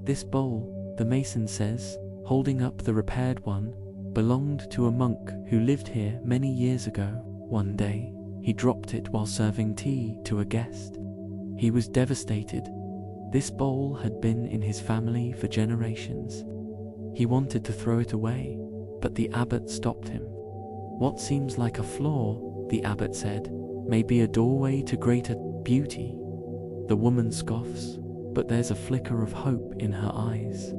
"This bowl," the mason says, holding up the repaired one, "belonged to a monk who lived here many years ago. One day, he dropped it while serving tea to a guest. He was devastated. This bowl had been in his family for generations. He wanted to throw it away, but the abbot stopped him. 'What seems like a flaw,' the abbot said, 'may be a doorway to greater beauty.' The woman scoffs, but there's a flicker of hope in her eyes.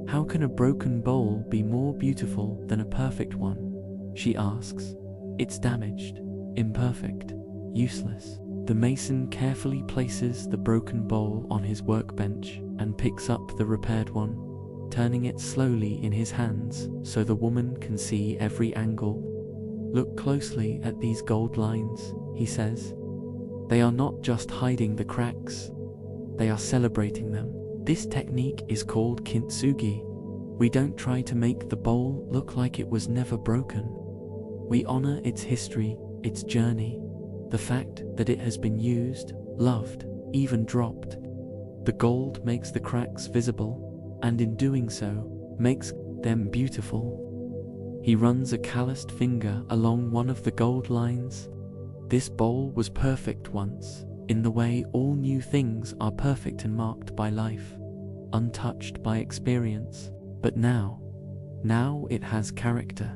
'How can a broken bowl be more beautiful than a perfect one?' she asks. 'It's damaged, imperfect, useless.' The mason carefully places the broken bowl on his workbench and picks up the repaired one, turning it slowly in his hands so the woman can see every angle. "Look closely at these gold lines," he says. "They are not just hiding the cracks, they are celebrating them. This technique is called kintsugi. We don't try to make the bowl look like it was never broken. We honor its history, its journey, the fact that it has been used, loved, even dropped. The gold makes the cracks visible, and in doing so, makes them beautiful." He runs a calloused finger along one of the gold lines. "This bowl was perfect once, in the way all new things are perfect and marked by life, untouched by experience. But now it has character.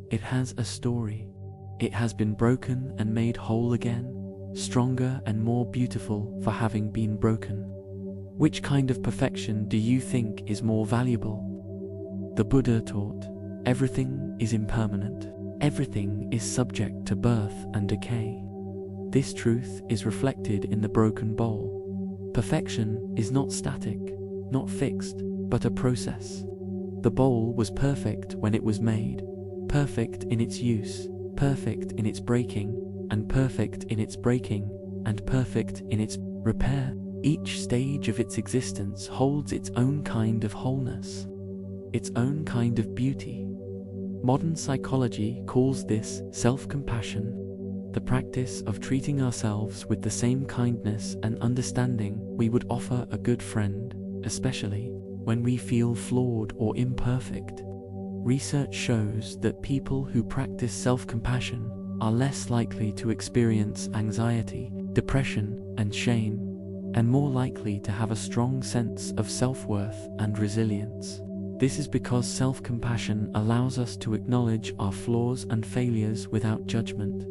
It has a story. It has been broken and made whole again, stronger and more beautiful for having been broken. Which kind of perfection do you think is more valuable?" The Buddha taught, "Everything is impermanent. Everything is subject to birth and decay." This truth is reflected in the broken bowl. Perfection is not static, not fixed, but a process. The bowl was perfect when it was made, perfect in its use, perfect in its breaking, and perfect in its breaking, and perfect in its repair. Each stage of its existence holds its own kind of wholeness, its own kind of beauty. Modern psychology calls this self-compassion, the practice of treating ourselves with the same kindness and understanding we would offer a good friend, especially when we feel flawed or imperfect. Research shows that people who practice self-compassion are less likely to experience anxiety, depression, and shame, and more likely to have a strong sense of self-worth and resilience. This is because self-compassion allows us to acknowledge our flaws and failures without judgment,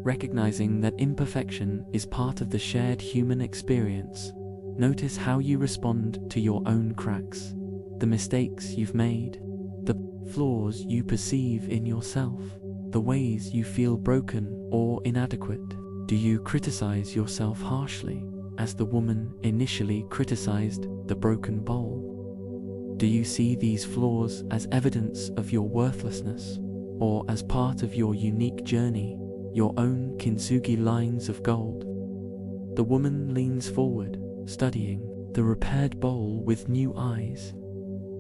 recognizing that imperfection is part of the shared human experience. Notice how you respond to your own cracks, the mistakes you've made, the flaws you perceive in yourself, the ways you feel broken or inadequate. Do you criticize yourself harshly, as the woman initially criticized the broken bowl? Do you see these flaws as evidence of your worthlessness or as part of your unique journey, your own kintsugi lines of gold. The woman leans forward, studying the repaired bowl with new eyes.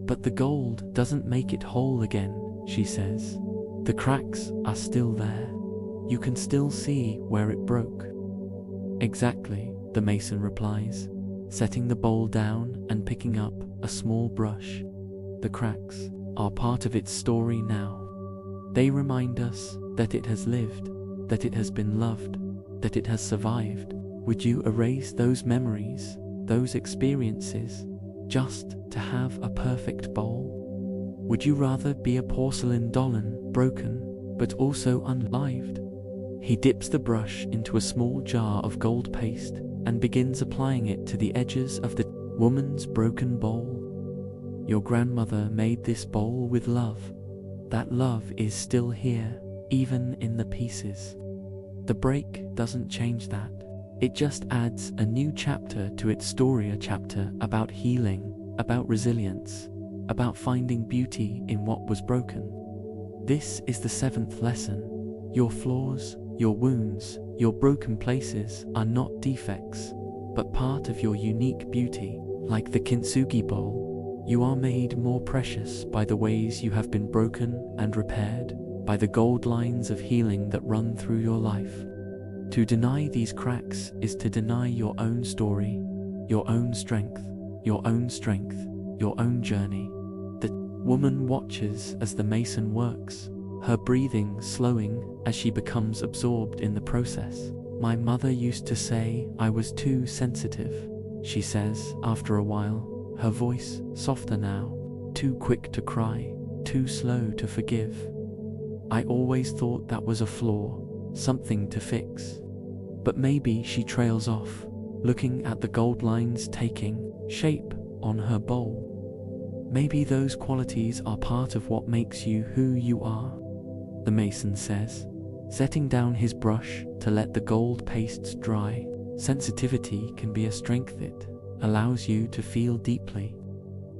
But the gold doesn't make it whole again, she says. The cracks are still there. You can still see where it broke. Exactly, the mason replies, setting the bowl down and picking up a small brush. The cracks are part of its story now. They remind us that it has lived, that it has been loved, that it has survived. Would you erase those memories, those experiences, just to have a perfect bowl? Would you rather be a porcelain dollen, broken, but also unlived? He dips the brush into a small jar of gold paste and begins applying it to the edges of the woman's broken bowl. Your grandmother made this bowl with love. That love is still here, even in the pieces. The break doesn't change that. It just adds a new chapter to its story, a chapter about healing, about resilience, about finding beauty in what was broken. This is the 7th lesson. Your flaws, your wounds, your broken places are not defects, but part of your unique beauty. Like the kintsugi bowl, you are made more precious by the ways you have been broken and repaired, by the gold lines of healing that run through your life. To deny these cracks is to deny your own story, your own strength, your own strength, your own journey. The woman watches as the mason works, her breathing slowing as she becomes absorbed in the process. My mother used to say I was too sensitive, she says after a while, her voice softer now. Too quick to cry, too slow to forgive. I always thought that was a flaw, something to fix. But maybe she trails off, looking at the gold lines taking shape on her bowl. Maybe those qualities are part of what makes you who you are, the mason says, setting down his brush to let the gold pastes dry. Sensitivity can be a strength. It allows you to feel deeply,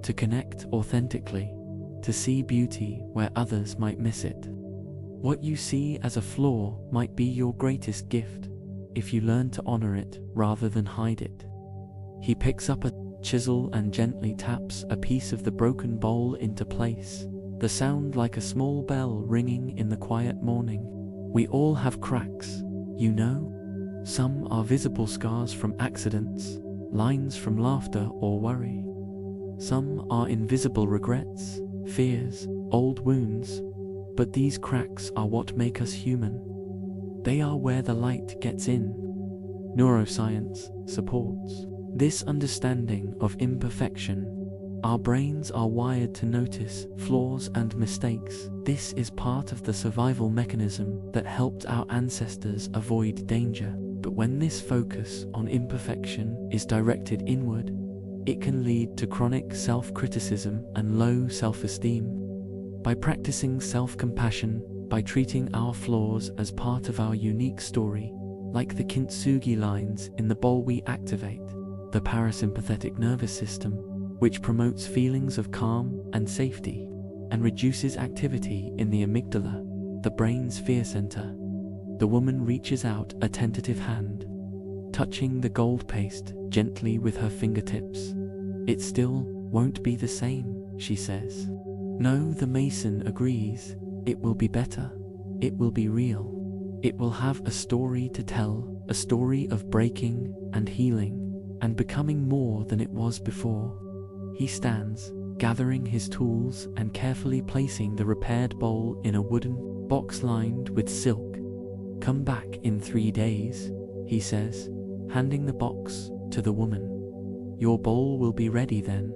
to connect authentically, to see beauty where others might miss it. What you see as a flaw might be your greatest gift, if you learn to honor it rather than hide it. He picks up a chisel and gently taps a piece of the broken bowl into place, the sound like a small bell ringing in the quiet morning. We all have cracks, you know? Some are visible scars from accidents, lines from laughter or worry. Some are invisible regrets, fears, old wounds. But these cracks are what make us human. They are where the light gets in. Neuroscience supports this understanding of imperfection. Our brains are wired to notice flaws and mistakes. This is part of the survival mechanism that helped our ancestors avoid danger. But when this focus on imperfection is directed inward, it can lead to chronic self-criticism and low self-esteem. By practicing self-compassion, by treating our flaws as part of our unique story, like the kintsugi lines in the bowl, we activate the parasympathetic nervous system, which promotes feelings of calm and safety, and reduces activity in the amygdala, the brain's fear center. The woman reaches out a tentative hand, touching the gold paste gently with her fingertips. It still won't be the same, she says. No, the mason agrees. It will be better. It will be real. It will have a story to tell, a story of breaking and healing, and becoming more than it was before. He stands, gathering his tools and carefully placing the repaired bowl in a wooden box lined with silk. Come back in 3 days, he says, handing the box to the woman. Your bowl will be ready then,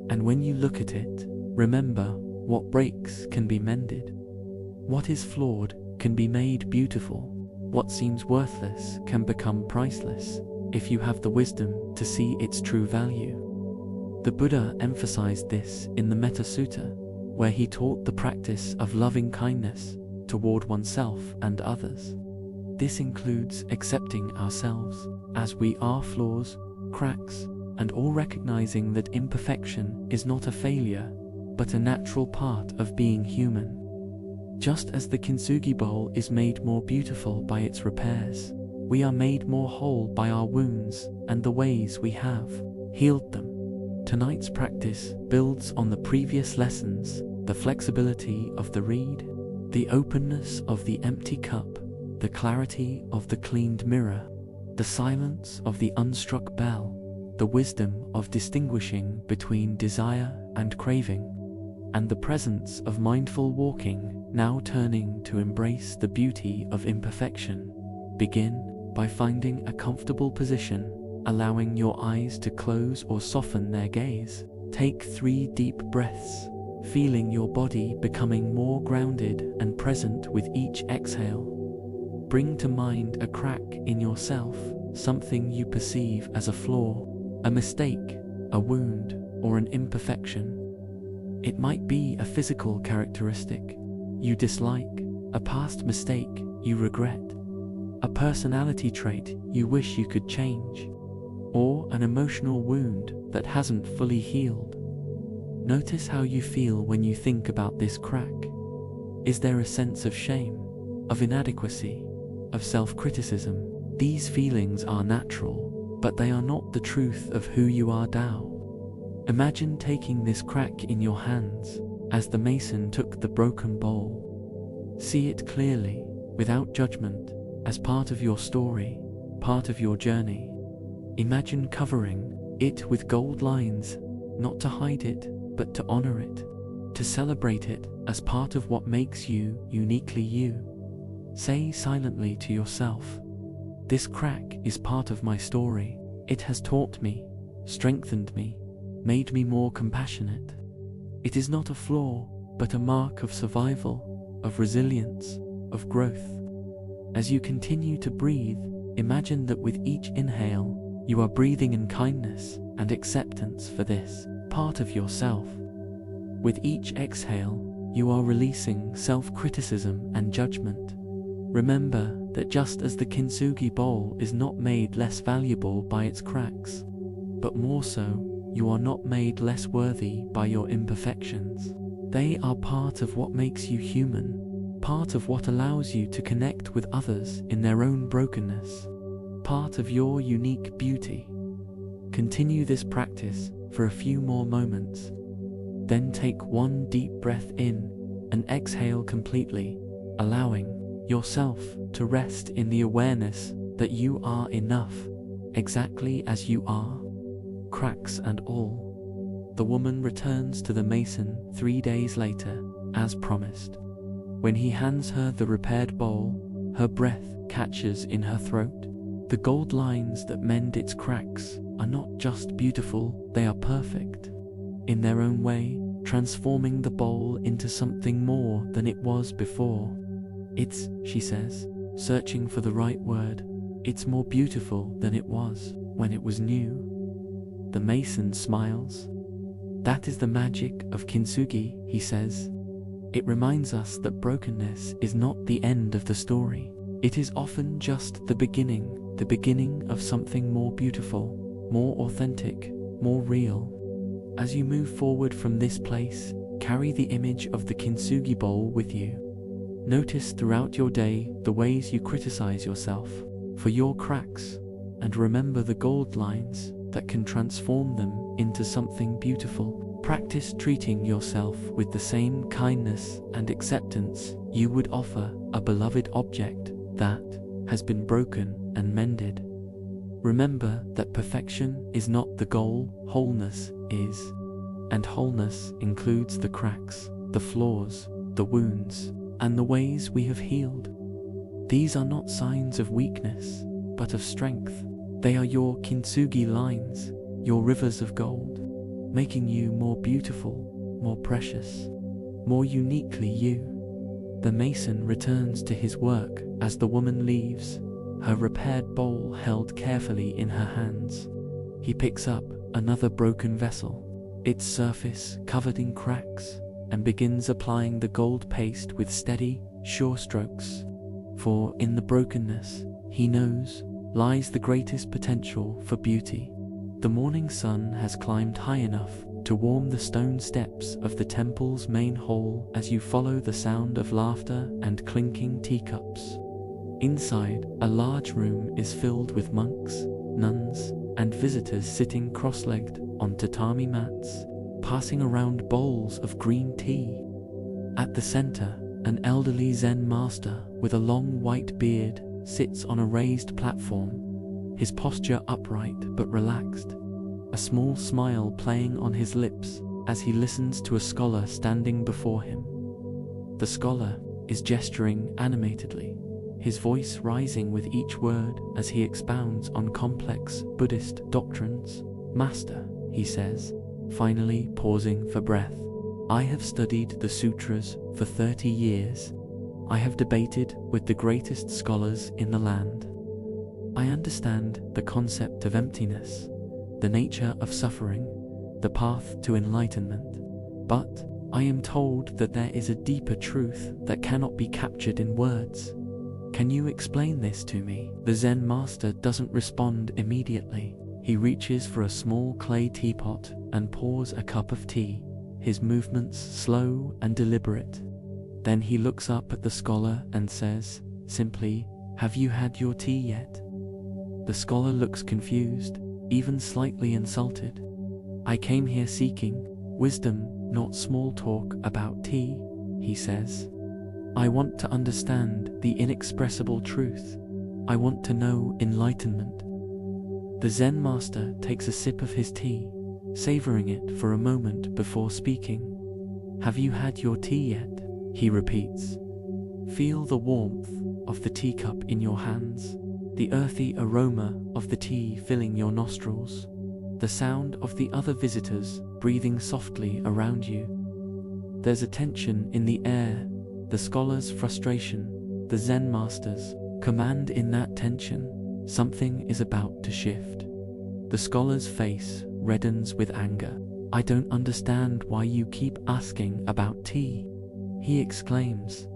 and when you look at it, remember, what breaks can be mended. What is flawed can be made beautiful. What seems worthless can become priceless, if you have the wisdom to see its true value. The Buddha emphasized this in the Metta Sutta, where he taught the practice of loving kindness toward oneself and others. This includes accepting ourselves as we are, flaws, cracks, and all, recognizing that imperfection is not a failure, but a natural part of being human. Just as the kintsugi bowl is made more beautiful by its repairs, we are made more whole by our wounds and the ways we have healed them. Tonight's practice builds on the previous lessons: the flexibility of the reed, the openness of the empty cup, the clarity of the cleaned mirror, the silence of the unstruck bell, the wisdom of distinguishing between desire and craving, and the presence of mindful walking, now turning to embrace the beauty of imperfection. Begin by finding a comfortable position, allowing your eyes to close or soften their gaze. Take 3 deep breaths, feeling your body becoming more grounded and present with each exhale. Bring to mind a crack in yourself, something you perceive as a flaw, a mistake, a wound, or an imperfection. It might be a physical characteristic you dislike, a past mistake you regret, a personality trait you wish you could change, or an emotional wound that hasn't fully healed. Notice how you feel when you think about this crack. Is there a sense of shame, of inadequacy, of self-criticism? These feelings are natural, but they are not the truth of who you are now. Imagine taking this crack in your hands, as the mason took the broken bowl. See it clearly, without judgment, as part of your story, part of your journey. Imagine covering it with gold lines, not to hide it, but to honor it, to celebrate it as part of what makes you uniquely you. Say silently to yourself, "This crack is part of my story. It has taught me, strengthened me, made me more compassionate. It is not a flaw, but a mark of survival, of resilience, of growth." As you continue to breathe, imagine that with each inhale, you are breathing in kindness and acceptance for this part of yourself. With each exhale, you are releasing self-criticism and judgment. Remember that just as the kintsugi bowl is not made less valuable by its cracks, but more so, you are not made less worthy by your imperfections. They are part of what makes you human, part of what allows you to connect with others in their own brokenness, part of your unique beauty. Continue this practice for a few more moments. Then take 1 deep breath in and exhale completely, allowing yourself to rest in the awareness that you are enough, exactly as you are, cracks and all. The woman returns to the mason 3 days later, as promised. When he hands her the repaired bowl, her breath catches in her throat. The gold lines that mend its cracks are not just beautiful, they are perfect. In their own way, transforming the bowl into something more than it was before. "It's," she says, searching for the right word, "it's more beautiful than it was when it was new." The mason smiles. "That is the magic of kintsugi," he says. "It reminds us that brokenness is not the end of the story. It is often just the beginning of something more beautiful, more authentic, more real." As you move forward from this place, carry the image of the kintsugi bowl with you. Notice throughout your day the ways you criticize yourself for your cracks, and remember the gold lines that can transform them into something beautiful. Practice treating yourself with the same kindness and acceptance you would offer a beloved object that has been broken and mended. Remember that perfection is not the goal, wholeness is. And wholeness includes the cracks, the flaws, the wounds, and the ways we have healed. These are not signs of weakness, but of strength. They are your kintsugi lines, your rivers of gold, making you more beautiful, more precious, more uniquely you. The mason returns to his work as the woman leaves, her repaired bowl held carefully in her hands. He picks up another broken vessel, its surface covered in cracks, and begins applying the gold paste with steady, sure strokes. For in the brokenness, he knows, lies the greatest potential for beauty. The morning sun has climbed high enough to warm the stone steps of the temple's main hall as you follow the sound of laughter and clinking teacups. Inside, a large room is filled with monks, nuns, and visitors sitting cross-legged on tatami mats, passing around bowls of green tea. At the center, an elderly Zen master with a long white beard sits on a raised platform, his posture upright but relaxed, a small smile playing on his lips as he listens to a scholar standing before him. The scholar is gesturing animatedly, his voice rising with each word as he expounds on complex Buddhist doctrines. "Master," he says, finally pausing for breath, "I have studied the sutras for 30 years. I have debated with the greatest scholars in the land. I understand the concept of emptiness, the nature of suffering, the path to enlightenment. But I am told that there is a deeper truth that cannot be captured in words. Can you explain this to me?" The Zen master doesn't respond immediately. He reaches for a small clay teapot and pours a cup of tea, his movements slow and deliberate. Then he looks up at the scholar and says, simply, "Have you had your tea yet?" The scholar looks confused, even slightly insulted. "I came here seeking wisdom, not small talk about tea," he says. "I want to understand the inexpressible truth. I want to know enlightenment." The Zen master takes a sip of his tea, savoring it for a moment before speaking. "Have you had your tea yet?" he repeats. Feel the warmth of the teacup in your hands, the earthy aroma of the tea filling your nostrils, the sound of the other visitors breathing softly around you. There's a tension in the air, the scholar's frustration, the Zen master's command. In that tension, something is about to shift. The scholar's face reddens with anger. "I don't understand why you keep asking about tea," he exclaims.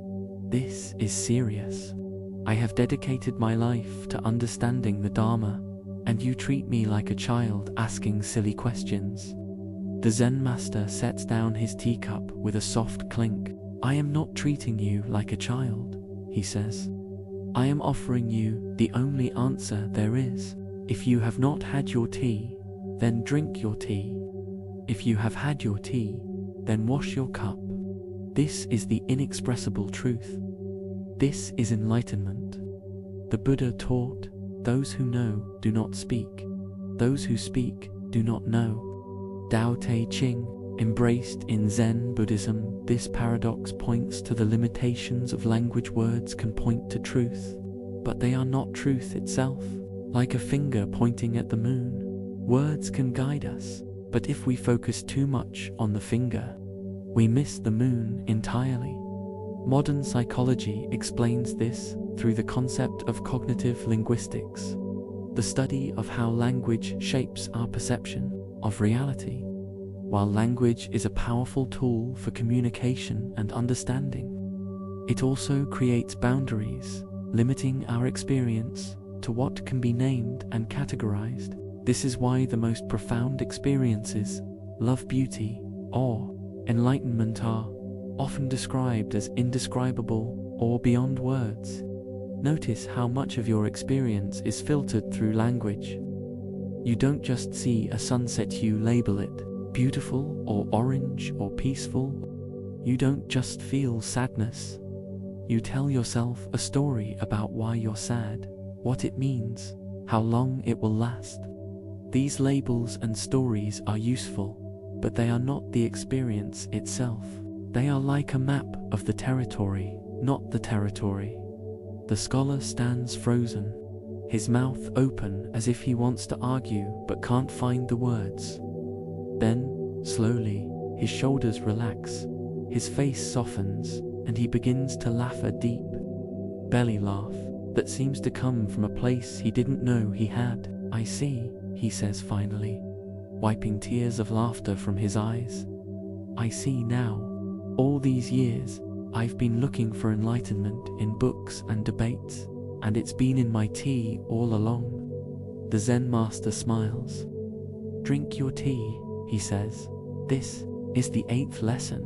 "This is serious. I have dedicated my life to understanding the Dharma, and you treat me like a child asking silly questions." The Zen master sets down his teacup with a soft clink. "I am not treating you like a child," he says. "I am offering you the only answer there is. If you have not had your tea, then drink your tea. If you have had your tea, then wash your cup. This is the inexpressible truth. This is enlightenment. The Buddha taught, those who know do not speak. Those who speak do not know." Tao Te Ching, embraced in Zen Buddhism, this paradox points to the limitations of language. Words can point to truth, but they are not truth itself. Like a finger pointing at the moon, words can guide us, but if we focus too much on the finger, we miss the moon entirely. Modern psychology explains this through the concept of cognitive linguistics, the study of how language shapes our perception of reality. While language is a powerful tool for communication and understanding, it also creates boundaries, limiting our experience to what can be named and categorized. This is why the most profound experiences, love, beauty, awe, enlightenment, are often described as indescribable or beyond words. Notice how much of your experience is filtered through language. You don't just see a sunset, you label it beautiful or orange or peaceful. You don't just feel sadness. You tell yourself a story about why you're sad, what it means, how long it will last. These labels and stories are useful, but they are not the experience itself. They are like a map of the territory, not the territory. The scholar stands frozen, his mouth open as if he wants to argue but can't find the words. Then, slowly, his shoulders relax, his face softens, and he begins to laugh, a deep belly laugh that seems to come from a place he didn't know he had. "I see," he says finally, wiping tears of laughter from his eyes. "I see now. All these years, I've been looking for enlightenment in books and debates, and it's been in my tea all along." The Zen master smiles. "Drink your tea," he says. This is the 8th lesson.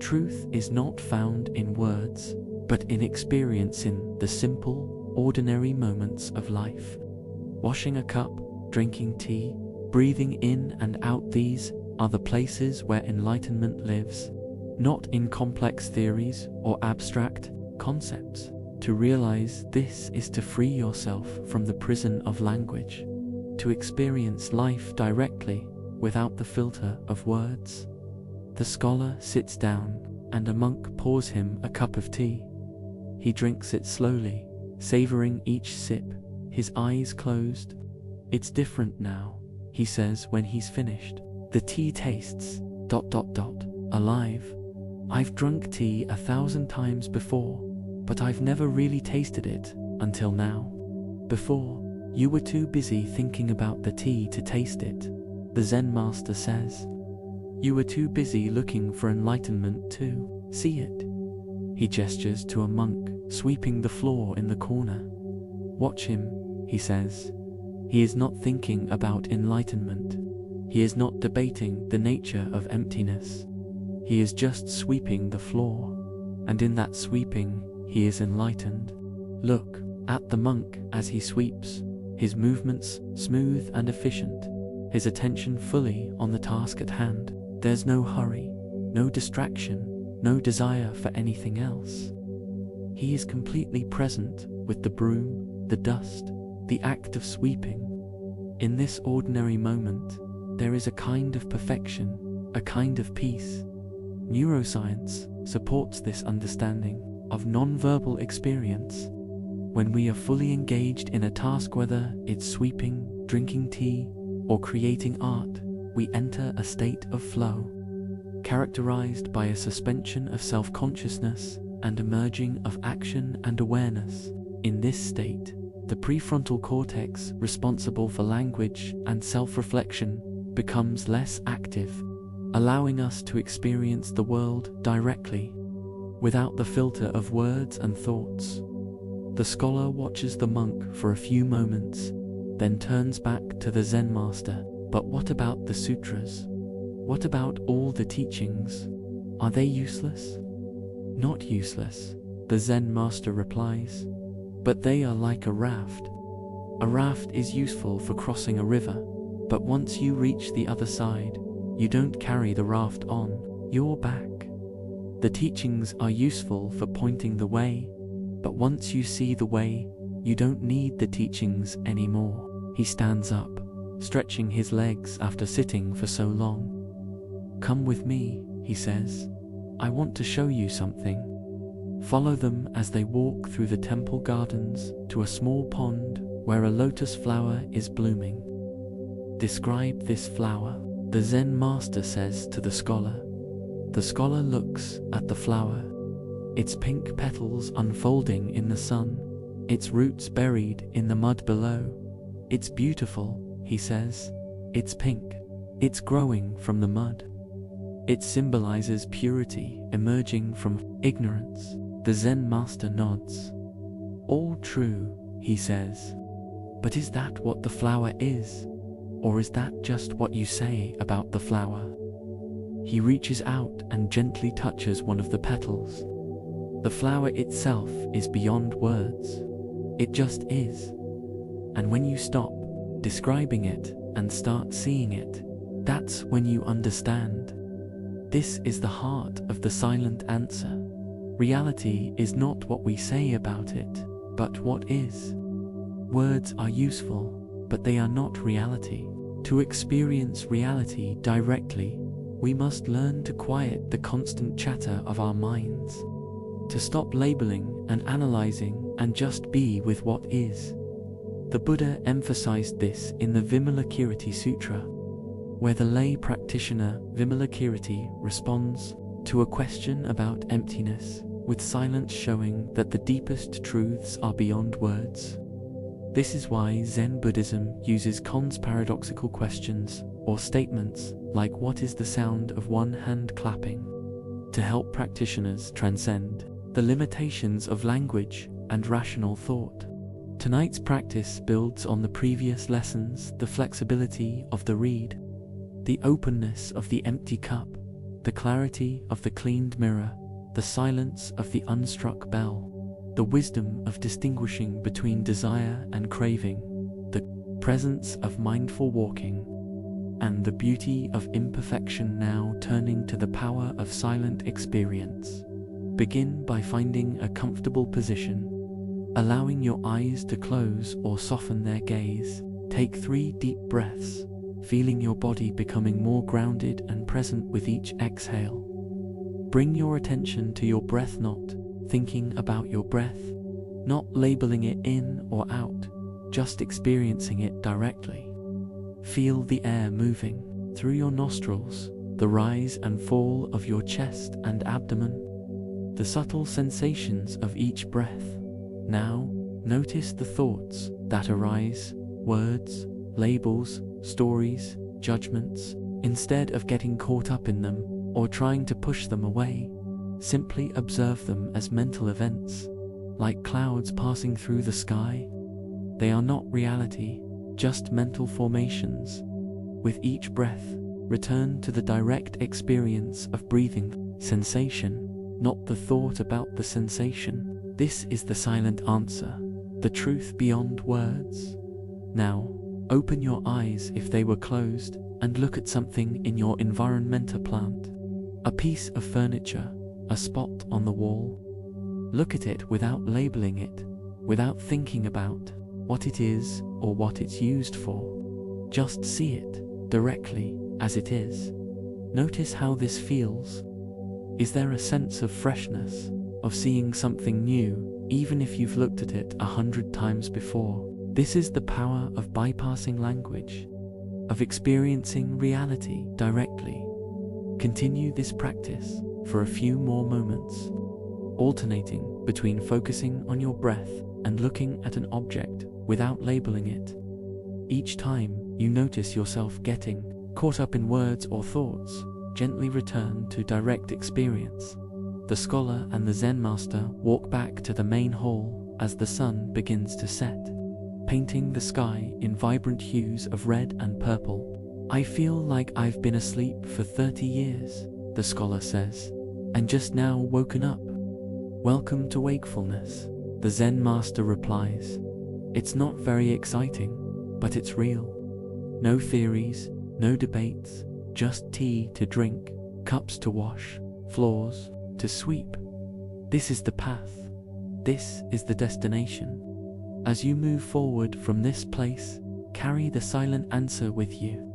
Truth is not found in words, but in experiencing the simple, ordinary moments of life. Washing a cup, drinking tea, breathing in and out, these are the places where enlightenment lives, not in complex theories or abstract concepts. To realize this is to free yourself from the prison of language, to experience life directly without the filter of words. The scholar sits down, and a monk pours him a cup of tea. He drinks it slowly, savoring each sip, his eyes closed. "It's different now," he says when he's finished. "The tea tastes ... alive. I've drunk tea 1,000 times before, but I've never really tasted it until now. Before, you were too busy thinking about the tea to taste it," the Zen master says. "You were too busy looking for enlightenment to see it." He gestures to a monk sweeping the floor in the corner. "Watch him," he says. "He is not thinking about enlightenment. He is not debating the nature of emptiness. He is just sweeping the floor, and in that sweeping, he is enlightened." Look at the monk as he sweeps, his movements smooth and efficient, his attention fully on the task at hand. There's no hurry, no distraction, no desire for anything else. He is completely present with the broom, the dust, the act of sweeping. In this ordinary moment, there is a kind of perfection, a kind of peace. Neuroscience supports this understanding of non-verbal experience. When we are fully engaged in a task, whether it's sweeping, drinking tea, or creating art, we enter a state of flow, characterized by a suspension of self-consciousness and a merging of action and awareness. In this state, the prefrontal cortex, responsible for language and self-reflection, becomes less active, allowing us to experience the world directly, without the filter of words and thoughts. The scholar watches the monk for a few moments, then turns back to the Zen master. "But what about the sutras? What about all the teachings? Are they useless?" "Not useless," the Zen master replies, "but they are like a raft. A raft is useful for crossing a river, but once you reach the other side, you don't carry the raft on your back. The teachings are useful for pointing the way, but once you see the way, you don't need the teachings anymore." He stands up, stretching his legs after sitting for so long. "Come with me," he says. "I want to show you something." Follow them as they walk through the temple gardens to a small pond where a lotus flower is blooming. "Describe this flower," the Zen master says to the scholar. The scholar looks at the flower, its pink petals unfolding in the sun, its roots buried in the mud below. "It's beautiful," he says. "It's pink. It's growing from the mud. It symbolizes purity emerging from ignorance." The Zen master nods. "All true," he says. "But is that what the flower is? Or is that just what you say about the flower?" He reaches out and gently touches one of the petals. The flower itself is beyond words. It just is. And when you stop describing it and start seeing it, that's when you understand. This is the heart of the silent answer. Reality is not what we say about it, but what is. Words are useful, but they are not reality. To experience reality directly, we must learn to quiet the constant chatter of our minds, to stop labeling and analyzing and just be with what is. The Buddha emphasized this in the Vimalakirti Sutra, where the lay practitioner Vimalakirti responds to a question about emptiness, with silence showing that the deepest truths are beyond words. This is why Zen Buddhism uses Con's paradoxical questions or statements like "What is the sound of one hand clapping?" to help practitioners transcend the limitations of language and rational thought. Tonight's practice builds on the previous lessons, the flexibility of the reed. The openness of the empty cup, the clarity of the cleaned mirror, the silence of the unstruck bell, the wisdom of distinguishing between desire and craving, the presence of mindful walking, and the beauty of imperfection now turning to the power of silent experience. Begin by finding a comfortable position, allowing your eyes to close or soften their gaze. Take 3 deep breaths, feeling your body becoming more grounded and present with each exhale. Bring your attention to your breath, not thinking about your breath, not labeling it in or out, just experiencing it directly. Feel the air moving through your nostrils, the rise and fall of your chest and abdomen, the subtle sensations of each breath. Now, notice the thoughts that arise, words, labels, stories, judgments. Instead of getting caught up in them or trying to push them away, simply observe them as mental events, like clouds passing through the sky. They are not reality, just mental formations. With each breath, return to the direct experience of breathing, sensation, not the thought about the sensation. This is the silent answer, the truth beyond words. Now, open your eyes if they were closed and look at something in your environmental plant. A piece of furniture, a spot on the wall. Look at it without labeling it, without thinking about what it is or what it's used for. Just see it directly as it is. Notice how this feels. Is there a sense of freshness, of seeing something new, even if you've looked at it 100 times before? This is the power of bypassing language, of experiencing reality directly. Continue this practice for a few more moments, alternating between focusing on your breath and looking at an object without labeling it. Each time you notice yourself getting caught up in words or thoughts, gently return to direct experience. The scholar and the Zen master walk back to the main hall as the sun begins to set, painting the sky in vibrant hues of red and purple. I feel like I've been asleep for 30 years, the scholar says, and just now woken up. Welcome to wakefulness, the Zen master replies. It's not very exciting, but it's real. No theories, no debates, just tea to drink, cups to wash, floors to sweep. This is the path. This is the destination. As you move forward from this place, carry the silent answer with you.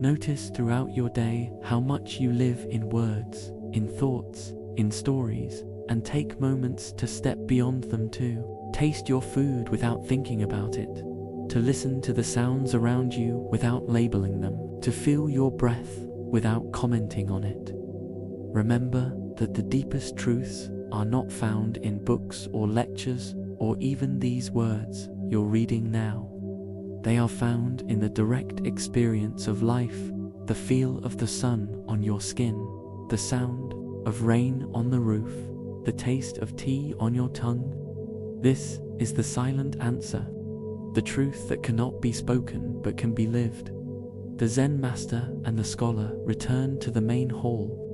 Notice throughout your day how much you live in words, in thoughts, in stories, and take moments to step beyond them too. Taste your food without thinking about it, to listen to the sounds around you without labeling them, to feel your breath without commenting on it. Remember that the deepest truths are not found in books or lectures or even these words you're reading now. They are found in the direct experience of life, the feel of the sun on your skin, the sound of rain on the roof, the taste of tea on your tongue. This is the silent answer, the truth that cannot be spoken but can be lived. The Zen master and the scholar return to the main hall,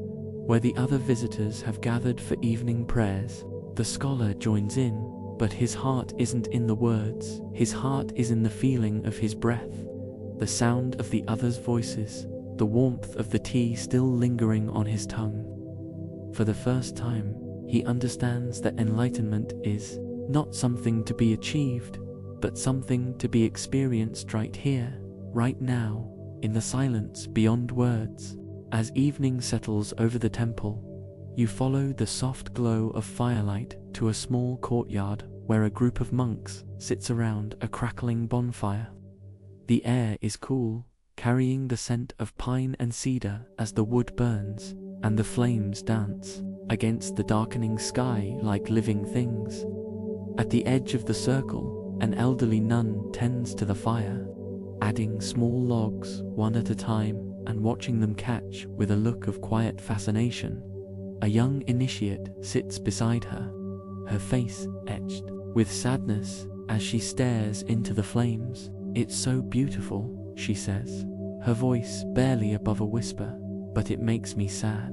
where the other visitors have gathered for evening prayers. The scholar joins in, but his heart isn't in the words. His heart is in the feeling of his breath, the sound of the others' voices, the warmth of the tea still lingering on his tongue. For the first time, he understands that enlightenment is not something to be achieved, but something to be experienced right here, right now, in the silence beyond words. As evening settles over the temple, you follow the soft glow of firelight to a small courtyard where a group of monks sits around a crackling bonfire. The air is cool, carrying the scent of pine and cedar as the wood burns, and the flames dance against the darkening sky like living things. At the edge of the circle, an elderly nun tends to the fire, adding small logs one at a time and watching them catch with a look of quiet fascination. A young initiate sits beside her, her face etched with sadness as she stares into the flames. "It's so beautiful," she says, her voice barely above a whisper, but it makes me sad.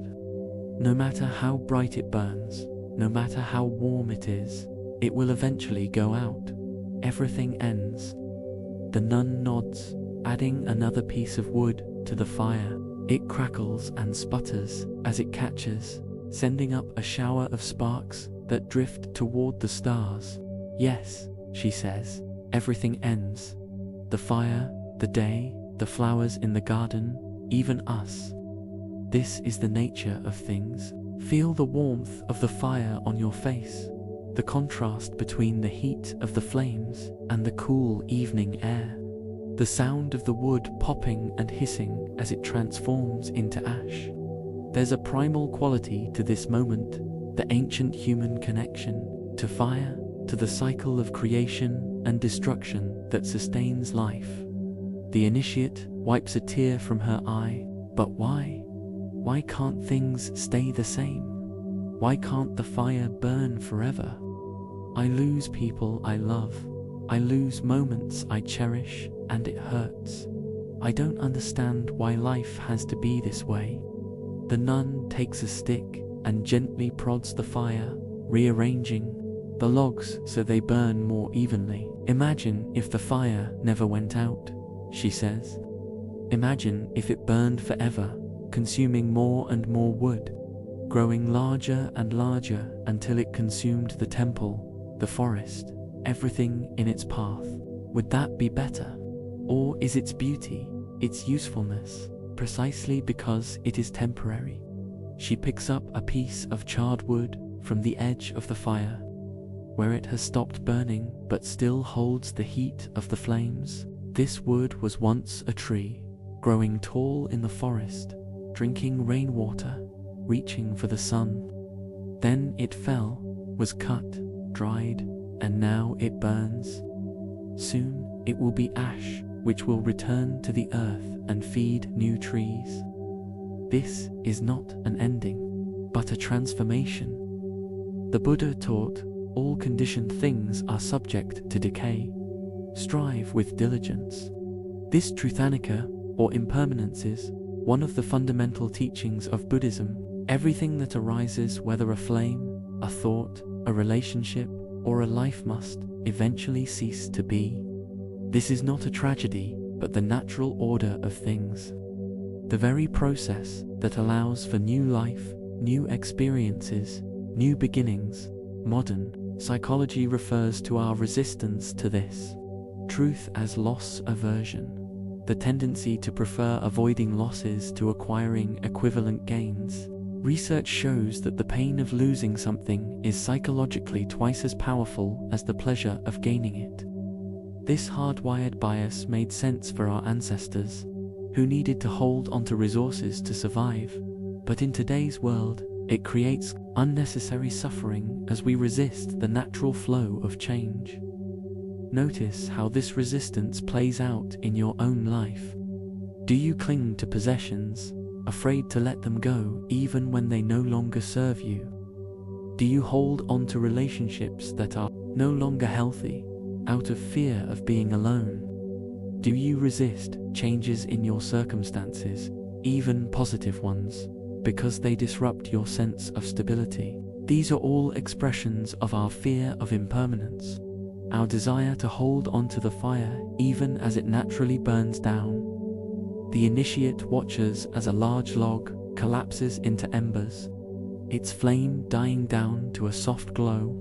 No matter how bright it burns, no matter how warm it is, it will eventually go out. Everything ends. The nun nods, adding another piece of wood to the fire. It crackles and sputters as it catches, sending up a shower of sparks that drift toward the stars. Yes, she says, everything ends. The fire, the day, the flowers in the garden, even us. This is the nature of things. Feel the warmth of the fire on your face, the contrast between the heat of the flames and the cool evening air, the sound of the wood popping and hissing as it transforms into ash. There's a primal quality to this moment, the ancient human connection to fire, to the cycle of creation and destruction that sustains life. The initiate wipes a tear from her eye. But why? Why can't things stay the same? Why can't the fire burn forever? I lose people I love. I lose moments I cherish, and it hurts. I don't understand why life has to be this way. The nun takes a stick and gently prods the fire, rearranging the logs so they burn more evenly. Imagine if the fire never went out, she says. Imagine if it burned forever, consuming more and more wood, growing larger and larger until it consumed the temple, the forest, everything in its path. Would that be better? Or is its beauty, its usefulness, precisely because it is temporary? She picks up a piece of charred wood from the edge of the fire, where it has stopped burning but still holds the heat of the flames. This wood was once a tree, growing tall in the forest, drinking rainwater, reaching for the sun. Then it fell, was cut, dried, and now it burns. Soon it will be ash, which will return to the earth and feed new trees. This is not an ending, but a transformation. The Buddha taught, all conditioned things are subject to decay. Strive with diligence. This Truthanika, or impermanence, is one of the fundamental teachings of Buddhism. Everything that arises, whether a flame, a thought, a relationship, or a life, must eventually cease to be. This is not a tragedy, but the natural order of things. The very process that allows for new life, new experiences, new beginnings. Modern psychology refers to our resistance to this. Truth as loss aversion, the tendency to prefer avoiding losses to acquiring equivalent gains. Research shows that the pain of losing something is psychologically twice as powerful as the pleasure of gaining it. This hardwired bias made sense for our ancestors, who needed to hold onto resources to survive. But in today's world, it creates unnecessary suffering as we resist the natural flow of change. Notice how this resistance plays out in your own life. Do you cling to possessions, afraid to let them go even when they no longer serve you? Do you hold on to relationships that are no longer healthy, out of fear of being alone? Do you resist changes in your circumstances, even positive ones, because they disrupt your sense of stability? These are all expressions of our fear of impermanence, our desire to hold onto the fire even as it naturally burns down. The initiate watches as a large log collapses into embers, its flame dying down to a soft glow.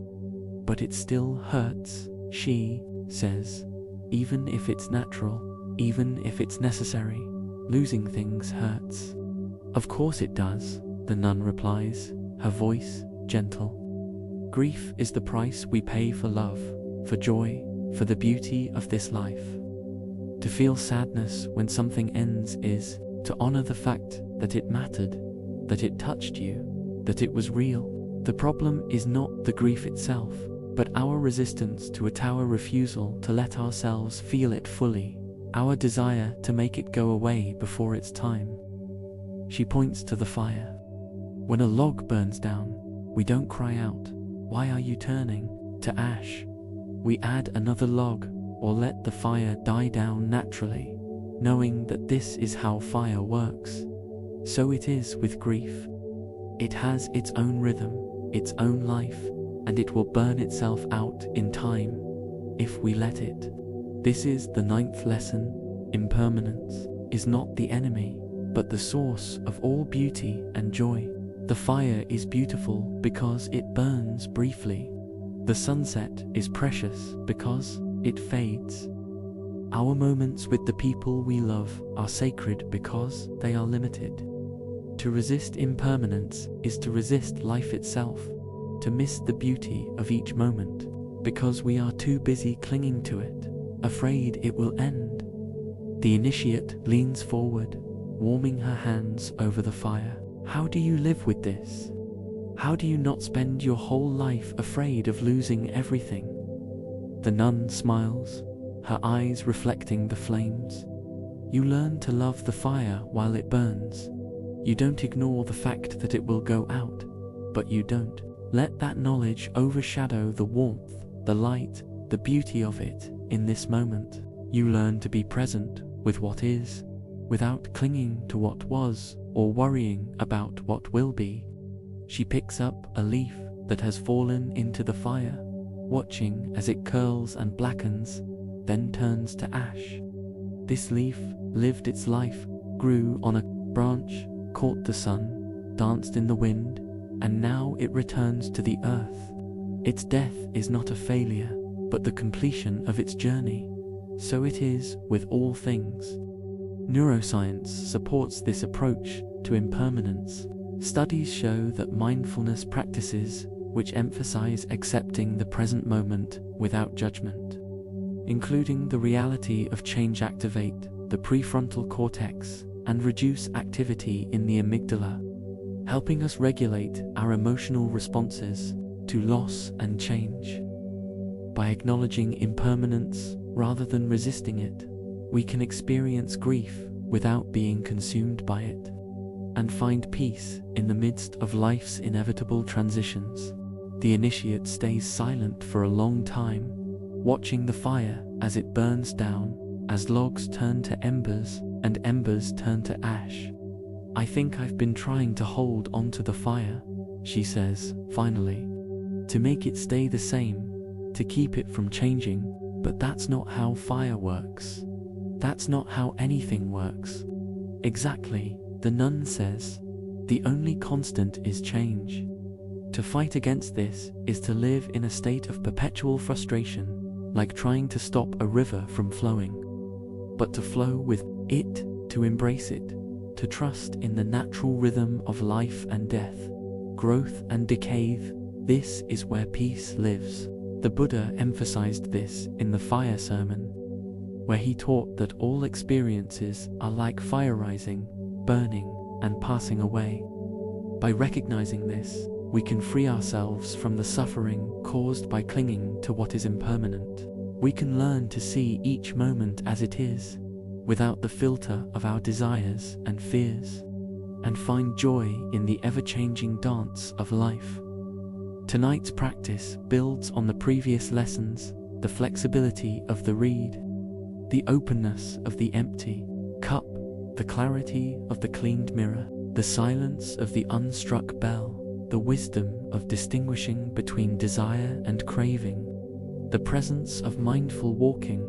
But it still hurts, she says, even if it's natural, even if it's necessary. Losing things hurts. Of course it does, the nun replies, her voice gentle. Grief is the price we pay for love, for joy, for the beauty of this life. To feel sadness when something ends is to honor the fact that it mattered, that it touched you, that it was real. The problem is not the grief itself, but our resistance to it, our refusal to let ourselves feel it fully, our desire to make it go away before its time. She points to the fire. When a log burns down, we don't cry out, "Why are you turning to ash?" We add another log, or let the fire die down naturally. knowing that this is how fire works. So it is with grief. It has its own rhythm, its own life, and it will burn itself out in time, if we let it. This is the 9th lesson. Impermanence is not the enemy, but the source of all beauty and joy. The fire is beautiful because it burns briefly. The sunset is precious because it fades. Our moments with the people we love are sacred because they are limited. To resist impermanence is to resist life itself, to miss the beauty of each moment, because we are too busy clinging to it, afraid it will end. The initiate leans forward, warming her hands over the fire. How do you live with this? How do you not spend your whole life afraid of losing everything? The nun smiles, her eyes reflecting the flames. You learn to love the fire while it burns. You don't ignore the fact that it will go out, but you don't let that knowledge overshadow the warmth, the light, the beauty of it in this moment. You learn to be present with what is, without clinging to what was or worrying about what will be. She picks up a leaf that has fallen into the fire, watching as it curls and blackens, then turns to ash. This leaf lived its life, grew on a branch, caught the sun, danced in the wind, and now it returns to the earth. Its death is not a failure, but the completion of its journey. So it is with all things. Neuroscience supports this approach to impermanence. Studies show that mindfulness practices, which emphasize accepting the present moment without judgment, including the reality of change, activate the prefrontal cortex and reduce activity in the amygdala, helping us regulate our emotional responses to loss and change. By acknowledging impermanence rather than resisting it, we can experience grief without being consumed by it, and find peace in the midst of life's inevitable transitions. The initiate stays silent for a long time, watching the fire as it burns down, as logs turn to embers and embers turn to ash. I think I've been trying to hold onto the fire, she says, finally, to make it stay the same, to keep it from changing, but that's not how fire works. That's not how anything works. Exactly, the nun says. The only constant is change. To fight against this is to live in a state of perpetual frustration, like trying to stop a river from flowing. But to flow with it, to embrace it, to trust in the natural rhythm of life and death, growth and decay, this is where peace lives. The Buddha emphasized this in the fire sermon, where he taught that all experiences are like fire, rising, burning, and passing away. By recognizing this, we can free ourselves from the suffering caused by clinging to what is impermanent. We can learn to see each moment as it is, without the filter of our desires and fears, and find joy in the ever-changing dance of life. Tonight's practice builds on the previous lessons, the flexibility of the reed, the openness of the empty cup, the clarity of the cleaned mirror, the silence of the unstruck bell, the wisdom of distinguishing between desire and craving, the presence of mindful walking,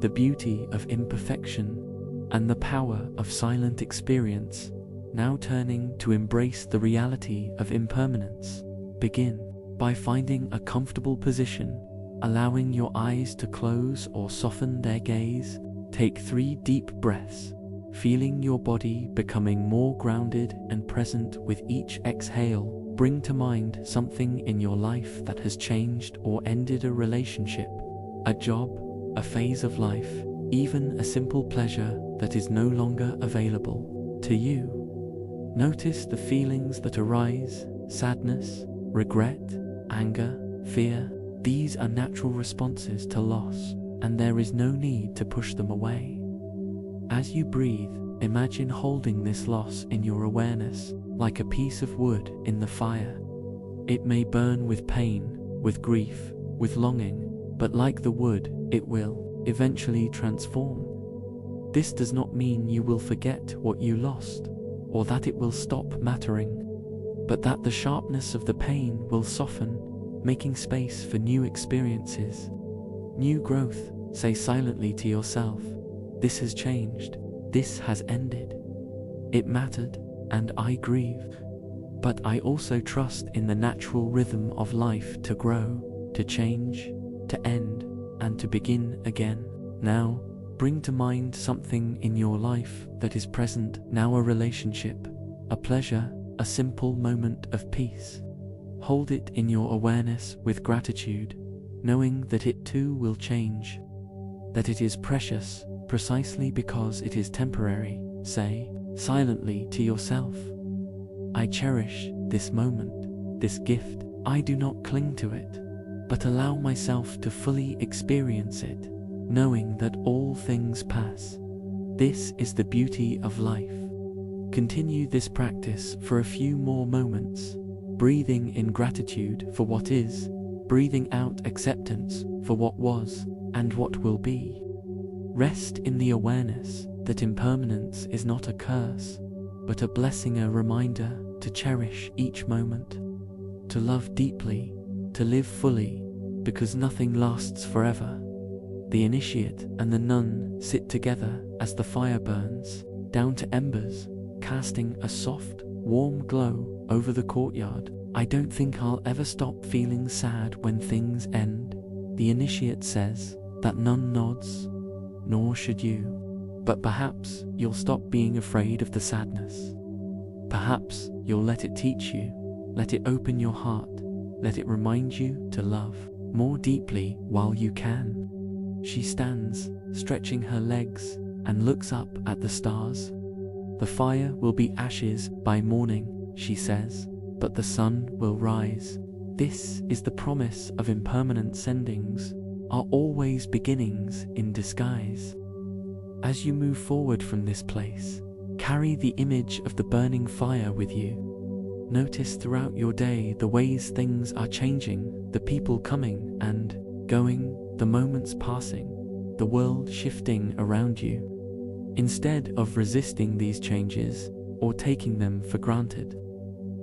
the beauty of imperfection, and the power of silent experience. Now turning to embrace the reality of impermanence. Begin by finding a comfortable position, allowing your eyes to close or soften their gaze. Take 3 deep breaths, feeling your body becoming more grounded and present with each exhale. Bring to mind something in your life that has changed or ended, a relationship, a job, a phase of life, even a simple pleasure that is no longer available to you. Notice the feelings that arise: sadness, regret, anger, fear. These are natural responses to loss, and there is no need to push them away. As you breathe, imagine holding this loss in your awareness, like a piece of wood in the fire. It may burn with pain, with grief, with longing, but like the wood, it will eventually transform. This does not mean you will forget what you lost, or that it will stop mattering, but that the sharpness of the pain will soften, making space for new experiences, new growth. Say silently to yourself, this has changed, this has ended. It mattered, and I grieve. But I also trust in the natural rhythm of life to grow, to change, to end, and to begin again. Now, bring to mind something in your life that is present now, a relationship, a pleasure, a simple moment of peace. Hold it in your awareness with gratitude, knowing that it too will change, that it is precious precisely because it is temporary. Say silently to yourself, I cherish this moment, this gift. I do not cling to it, but allow myself to fully experience it, knowing that all things pass. This is the beauty of life. Continue this practice for a few more moments, breathing in gratitude for what is, breathing out acceptance for what was and what will be. Rest in the awareness that impermanence is not a curse, but a blessing, a reminder to cherish each moment, to love deeply, to live fully, because nothing lasts forever. The initiate and the nun sit together as the fire burns down to embers, casting a soft, warm glow over the courtyard. I don't think I'll ever stop feeling sad when things end, the initiate says. That nun nods. Nor should you. But perhaps you'll stop being afraid of the sadness. Perhaps you'll let it teach you, let it open your heart, let it remind you to love more deeply while you can. She stands, stretching her legs, and looks up at the stars. The fire will be ashes by morning, she says, but the sun will rise. This is the promise of impermanent endings, are always beginnings in disguise. As you move forward from this place, carry the image of the burning fire with you. Notice throughout your day the ways things are changing, the people coming and going, the moments passing, the world shifting around you. Instead of resisting these changes or taking them for granted,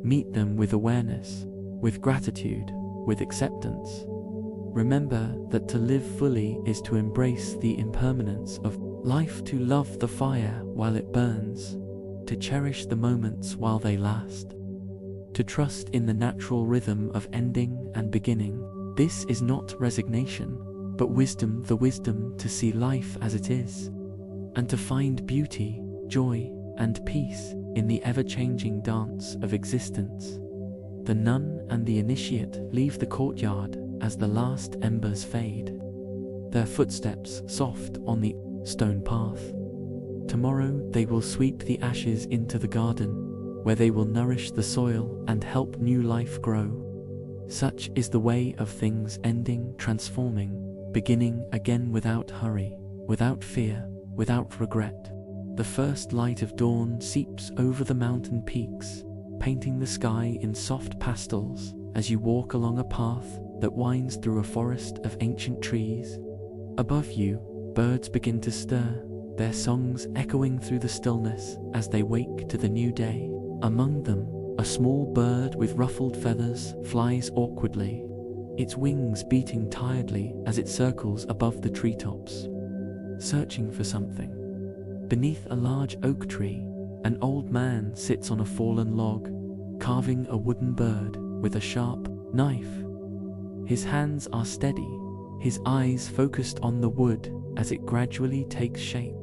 meet them with awareness, with gratitude, with acceptance. Remember that to live fully is to embrace the impermanence of life, to love the fire while it burns, to cherish the moments while they last, to trust in the natural rhythm of ending and beginning. This is not resignation, but wisdom, the wisdom to see life as it is, and to find beauty, joy, and peace in the ever-changing dance of existence. The nun and the initiate leave the courtyard as the last embers fade, their footsteps soft on the stone path. Tomorrow they will sweep the ashes into the garden, where they will nourish the soil and help new life grow. Such is the way of things, ending, transforming, beginning again without hurry, without fear, without regret. The first light of dawn seeps over the mountain peaks, painting the sky in soft pastels as you walk along a path that winds through a forest of ancient trees. Above you, birds begin to stir, their songs echoing through the stillness as they wake to the new day. Among them, a small bird with ruffled feathers flies awkwardly, its wings beating tiredly as it circles above the treetops, searching for something. Beneath a large oak tree, an old man sits on a fallen log, carving a wooden bird with a sharp knife. His hands are steady, his eyes focused on the wood as it gradually takes shape.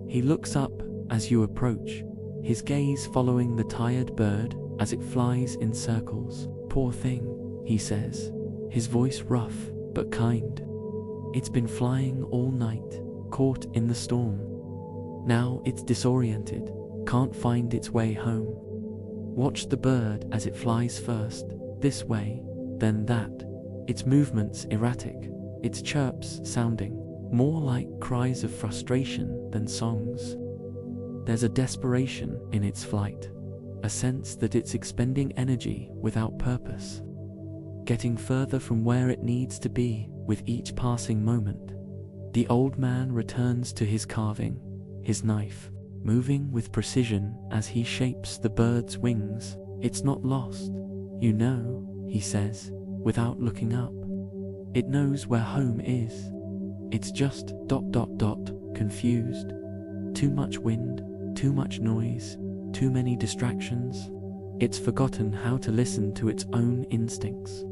He looks up as you approach, his gaze following the tired bird as it flies in circles. Poor thing, he says, his voice rough but kind. It's been flying all night, caught in the storm. Now it's disoriented, can't find its way home. Watch the bird as it flies first, this way, then that, its movements erratic, its chirps sounding more like cries of frustration than songs. There's a desperation in its flight, a sense that it's expending energy without purpose, getting further from where it needs to be with each passing moment. The old man returns to his carving, his knife moving with precision as he shapes the bird's wings. "It's not lost, you know," he says, without looking up. "It knows where home is. It's just ... confused. Too much wind, too much noise, too many distractions. It's forgotten how to listen to its own instincts."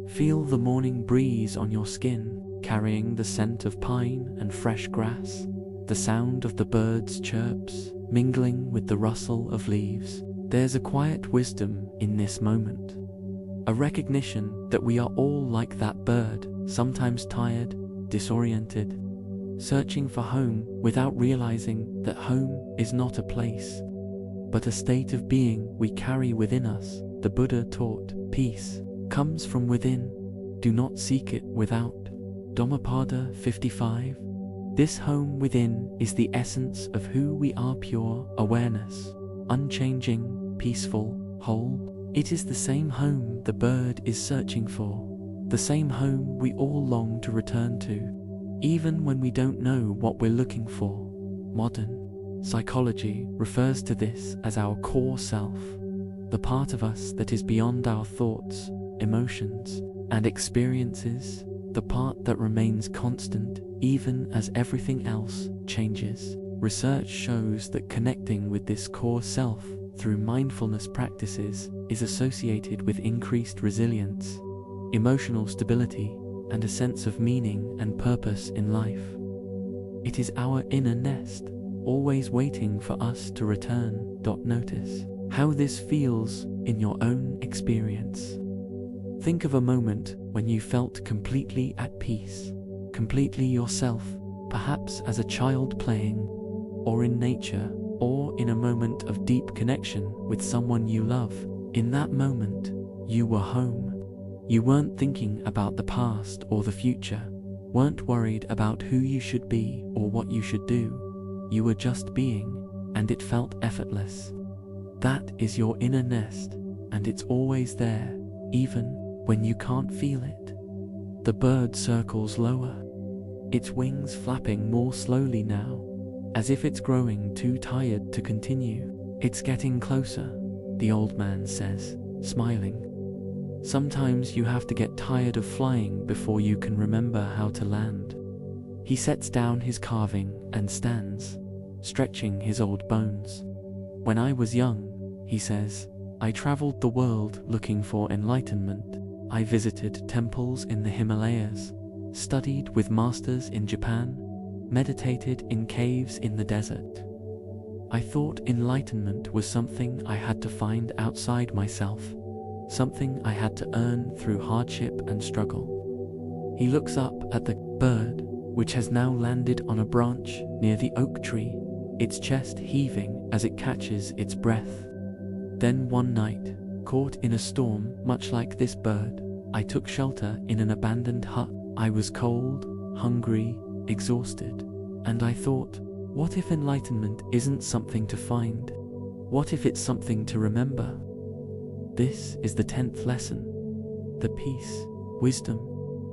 Feel the morning breeze on your skin, carrying the scent of pine and fresh grass, the sound of the birds' chirps, mingling with the rustle of leaves. There's a quiet wisdom in this moment, a recognition that we are all like that bird, sometimes tired, disoriented, searching for home without realizing that home is not a place, but a state of being we carry within us. The Buddha taught, "Peace comes from within. Do not seek it without." Dhammapada 55. This home within is the essence of who we are: pure awareness, unchanging, peaceful, whole. It is the same home the bird is searching for, the same home we all long to return to, even when we don't know what we're looking for. Modern psychology refers to this as our core self, the part of us that is beyond our thoughts, emotions, and experiences, the part that remains constant even as everything else changes. Research shows that connecting with this core self through mindfulness practices is associated with increased resilience, emotional stability, and a sense of meaning and purpose in life. It is our inner nest, always waiting for us to return. Notice how this feels in your own experience. Think of a moment when you felt completely at peace, completely yourself, perhaps as a child playing, or in nature, or in a moment of deep connection with someone you love. In that moment, you were home. You weren't thinking about the past or the future, weren't worried about who you should be or what you should do. You were just being, and it felt effortless. That is your inner nest, and it's always there, even when you can't feel it. The bird circles lower, its wings flapping more slowly now, as if it's growing too tired to continue. "It's getting closer," the old man says, smiling. "Sometimes you have to get tired of flying before you can remember how to land." He sets down his carving and stands, stretching his old bones. "When I was young," he says, "I traveled the world looking for enlightenment. I visited temples in the Himalayas, studied with masters in Japan, meditated in caves in the desert. I thought enlightenment was something I had to find outside myself, something I had to earn through hardship and struggle." He looks up at the bird, which has now landed on a branch near the oak tree, its chest heaving as it catches its breath. "Then one night, caught in a storm much like this bird, I took shelter in an abandoned hut. I was cold, hungry, exhausted, and I thought, what if enlightenment isn't something to find? What if it's something to remember?" This is the 10th lesson. The peace, wisdom,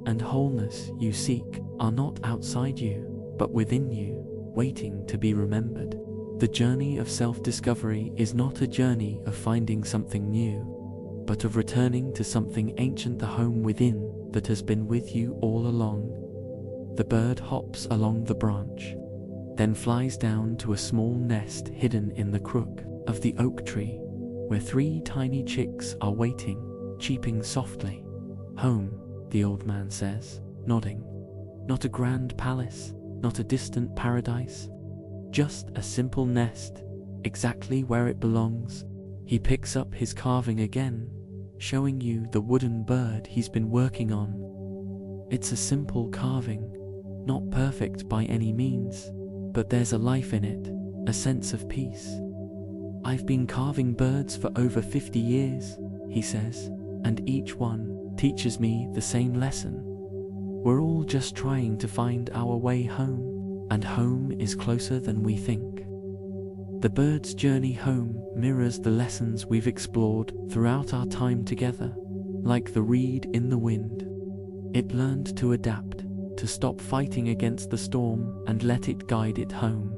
and wholeness you seek are not outside you, but within you, waiting to be remembered. The journey of self-discovery is not a journey of finding something new, but of returning to something ancient, the home within that has been with you all along. The bird hops along the branch, then flies down to a small nest hidden in the crook of the oak tree, where 3 tiny chicks are waiting, cheeping softly. "Home," the old man says, nodding. "Not a grand palace, not a distant paradise, just a simple nest, exactly where it belongs." He picks up his carving again, showing you the wooden bird he's been working on. It's a simple carving, not perfect by any means, but there's a life in it, a sense of peace. "I've been carving birds for over 50 years, he says, "and each one teaches me the same lesson. We're all just trying to find our way home, and home is closer than we think." The bird's journey home mirrors the lessons we've explored throughout our time together. Like the reed in the wind, it learned to adapt, to stop fighting against the storm and let it guide it home.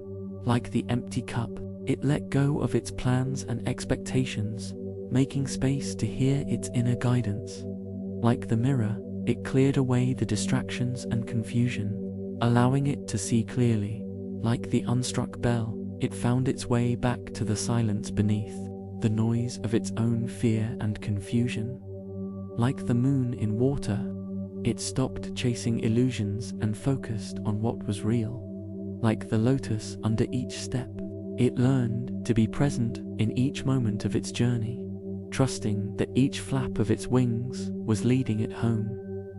Like the empty cup, it let go of its plans and expectations, making space to hear its inner guidance. Like the mirror, it cleared away the distractions and confusion, allowing it to see clearly. Like the unstruck bell, it found its way back to the silence beneath, the noise of its own fear and confusion. Like the moon in water, it stopped chasing illusions and focused on what was real. Like the lotus under each step, it learned to be present in each moment of its journey, trusting that each flap of its wings was leading it home.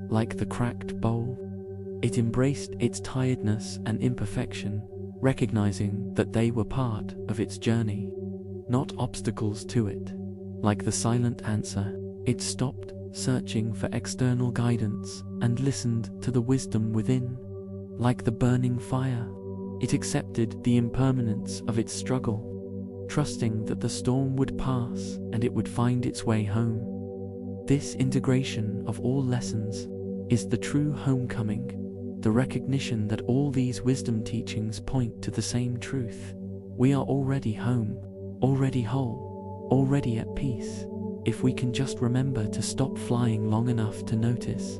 Like the cracked bowl, it embraced its tiredness and imperfection, recognizing that they were part of its journey, not obstacles to it. Like the silent answer, it stopped searching for external guidance and listened to the wisdom within. Like the burning fire, it accepted the impermanence of its struggle, trusting that the storm would pass and it would find its way home. This integration of all lessons is the true homecoming, the recognition that all these wisdom teachings point to the same truth. We are already home, already whole, already at peace, if we can just remember to stop flying long enough to notice.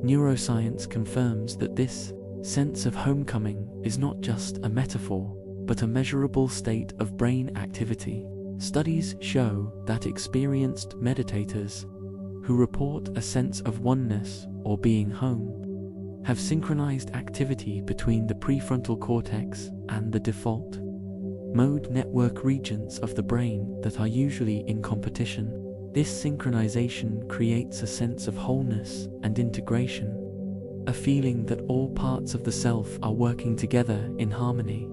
Neuroscience confirms that this sense of homecoming is not just a metaphor, but a measurable state of brain activity. Studies show that experienced meditators who report a sense of oneness or being home have synchronized activity between the prefrontal cortex and the default mode network regions of the brain that are usually in competition. This synchronization creates a sense of wholeness and integration, a feeling that all parts of the self are working together in harmony.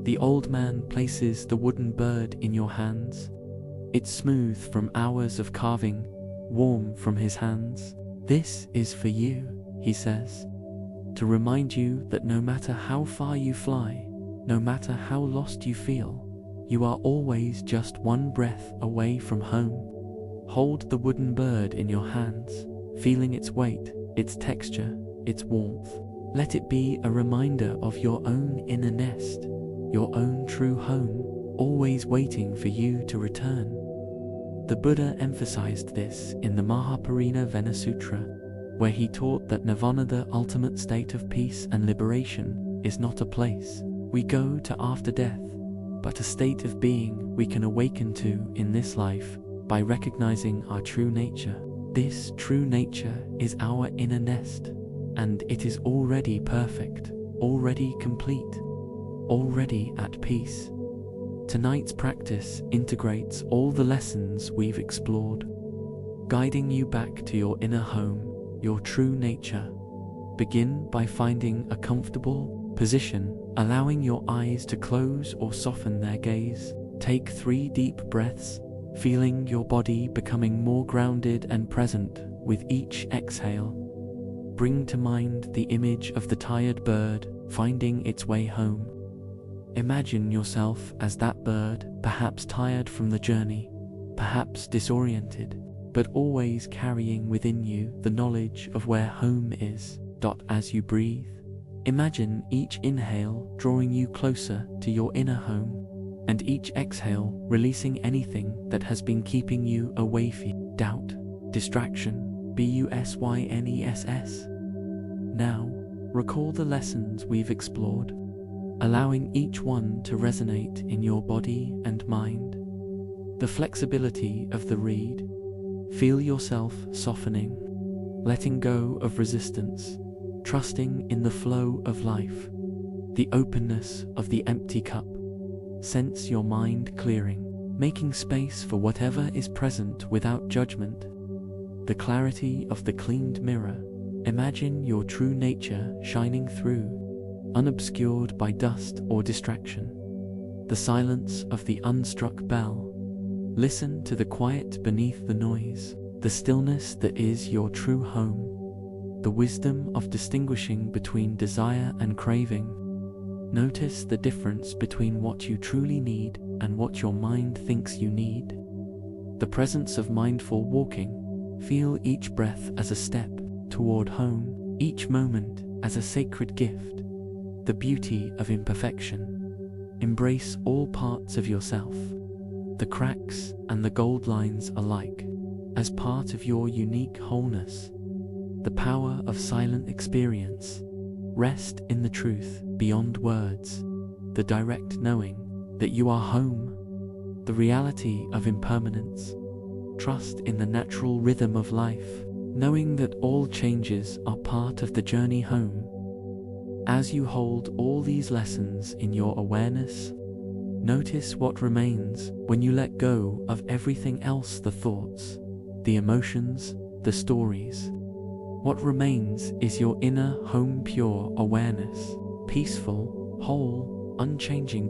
The old man places the wooden bird in your hands. It's smooth from hours of carving, warm from his hands. "This is for you," he says, to remind you that no matter how far you fly, no matter how lost you feel, you are always just one breath away from home. Hold the wooden bird in your hands, feeling its weight, its texture, its warmth. Let it be a reminder of your own inner nest, your own true home, always waiting for you to return. The Buddha emphasized this in the Mahaparina Vena Sutra, where he taught that nirvana, the ultimate state of peace and liberation, is not a place we go to after death, but a state of being we can awaken to in this life by recognizing our true nature. This true nature is our inner nest, and it is already perfect, already complete, already at peace. Tonight's practice integrates all the lessons we've explored, guiding you back to your inner home, your true nature. Begin by finding a comfortable position, allowing your eyes to close or soften their gaze. Take 3 deep breaths, feeling your body becoming more grounded and present with each exhale. Bring to mind the image of the tired bird finding its way home. Imagine yourself as that bird, perhaps tired from the journey, perhaps disoriented, but always carrying within you the knowledge of where home is. As you breathe, imagine each inhale drawing you closer to your inner home, and each exhale releasing anything that has been keeping you away from doubt, distraction, busyness. Now, recall the lessons we've explored, allowing each one to resonate in your body and mind. The flexibility of the reed. Feel yourself softening, letting go of resistance, trusting in the flow of life. The openness of the empty cup. Sense your mind clearing, making space for whatever is present without judgment. The clarity of the cleaned mirror. Imagine your true nature shining through, unobscured by dust or distraction. The silence of the unstruck bell. Listen to the quiet beneath the noise, the stillness that is your true home. The wisdom of distinguishing between desire and craving. Notice the difference between what you truly need and what your mind thinks you need. The presence of mindful walking. Feel each breath as a step toward home, each moment as a sacred gift. The beauty of imperfection. Embrace all parts of yourself, the cracks and the gold lines alike, as part of your unique wholeness. The power of silent experience. Rest in the truth beyond words, the direct knowing that you are home, the reality of impermanence. Trust in the natural rhythm of life, knowing that all changes are part of the journey home. As you hold all these lessons in your awareness, notice what remains when you let go of everything else, the thoughts, the emotions, the stories. What remains is your inner home, pure awareness, peaceful, whole, unchanging.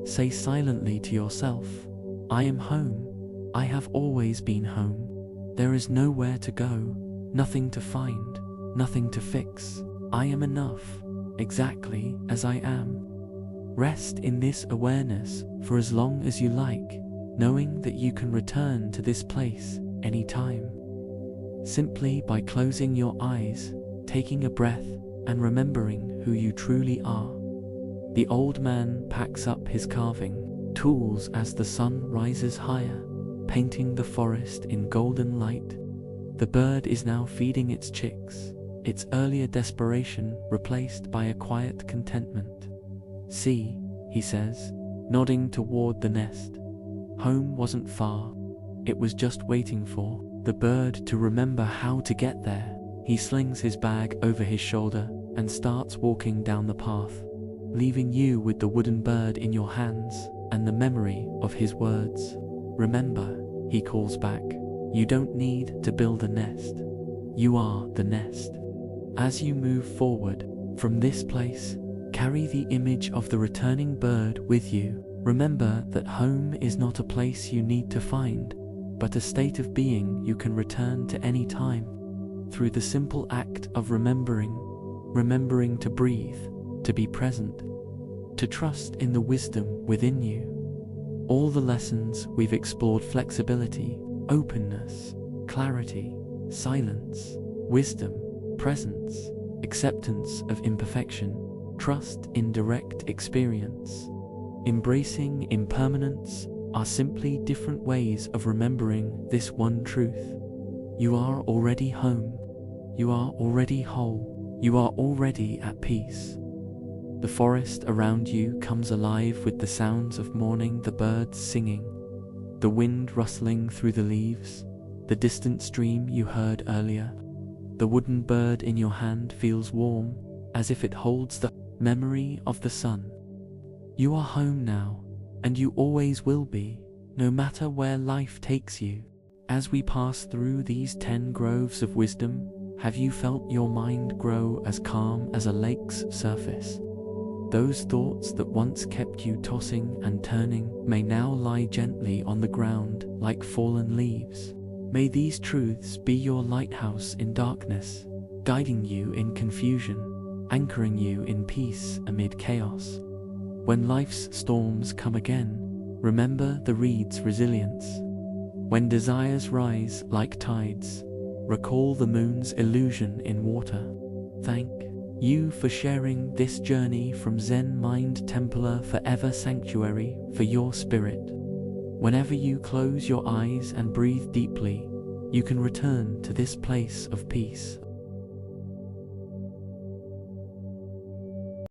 Say silently to yourself, I am home. I have always been home. There is nowhere to go, nothing to find, nothing to fix. I am enough, exactly as I am. Rest in this awareness for as long as you like, knowing that you can return to this place anytime. Simply by closing your eyes, taking a breath, and remembering who you truly are. The old man packs up his carving tools as the sun rises higher, painting the forest in golden light. The bird is now feeding its chicks, its earlier desperation replaced by a quiet contentment. See, he says, nodding toward the nest. Home wasn't far. It was just waiting for the bird to remember how to get there. He slings his bag over his shoulder and starts walking down the path, leaving you with the wooden bird in your hands and the memory of his words. Remember, he calls back, you don't need to build a nest. You are the nest. As you move forward from this place, carry the image of the returning bird with you. Remember that home is not a place you need to find, but a state of being you can return to any time, through the simple act of remembering to breathe, to be present, to trust in the wisdom within you. All the lessons we've explored: flexibility, openness, clarity, silence, wisdom, presence, acceptance of imperfection, trust in direct experience, embracing impermanence, are simply different ways of remembering this one truth. You are already home. You are already whole. You are already at peace. The forest around you comes alive with the sounds of morning, the birds singing, the wind rustling through the leaves, the distant stream you heard earlier. The wooden bird in your hand feels warm, as if it holds the memory of the sun. You are home now, and you always will be, no matter where life takes you. As we pass through these 10 groves of wisdom, have you felt your mind grow as calm as a lake's surface? Those thoughts that once kept you tossing and turning may now lie gently on the ground like fallen leaves. May these truths be your lighthouse in darkness, guiding you in confusion, anchoring you in peace amid chaos. When life's storms come again, remember the reed's resilience. When desires rise like tides, recall the moon's illusion in water. Thank you for sharing this journey from Zen Mind Temple, forever sanctuary for your spirit. Whenever you close your eyes and breathe deeply, you can return to this place of peace.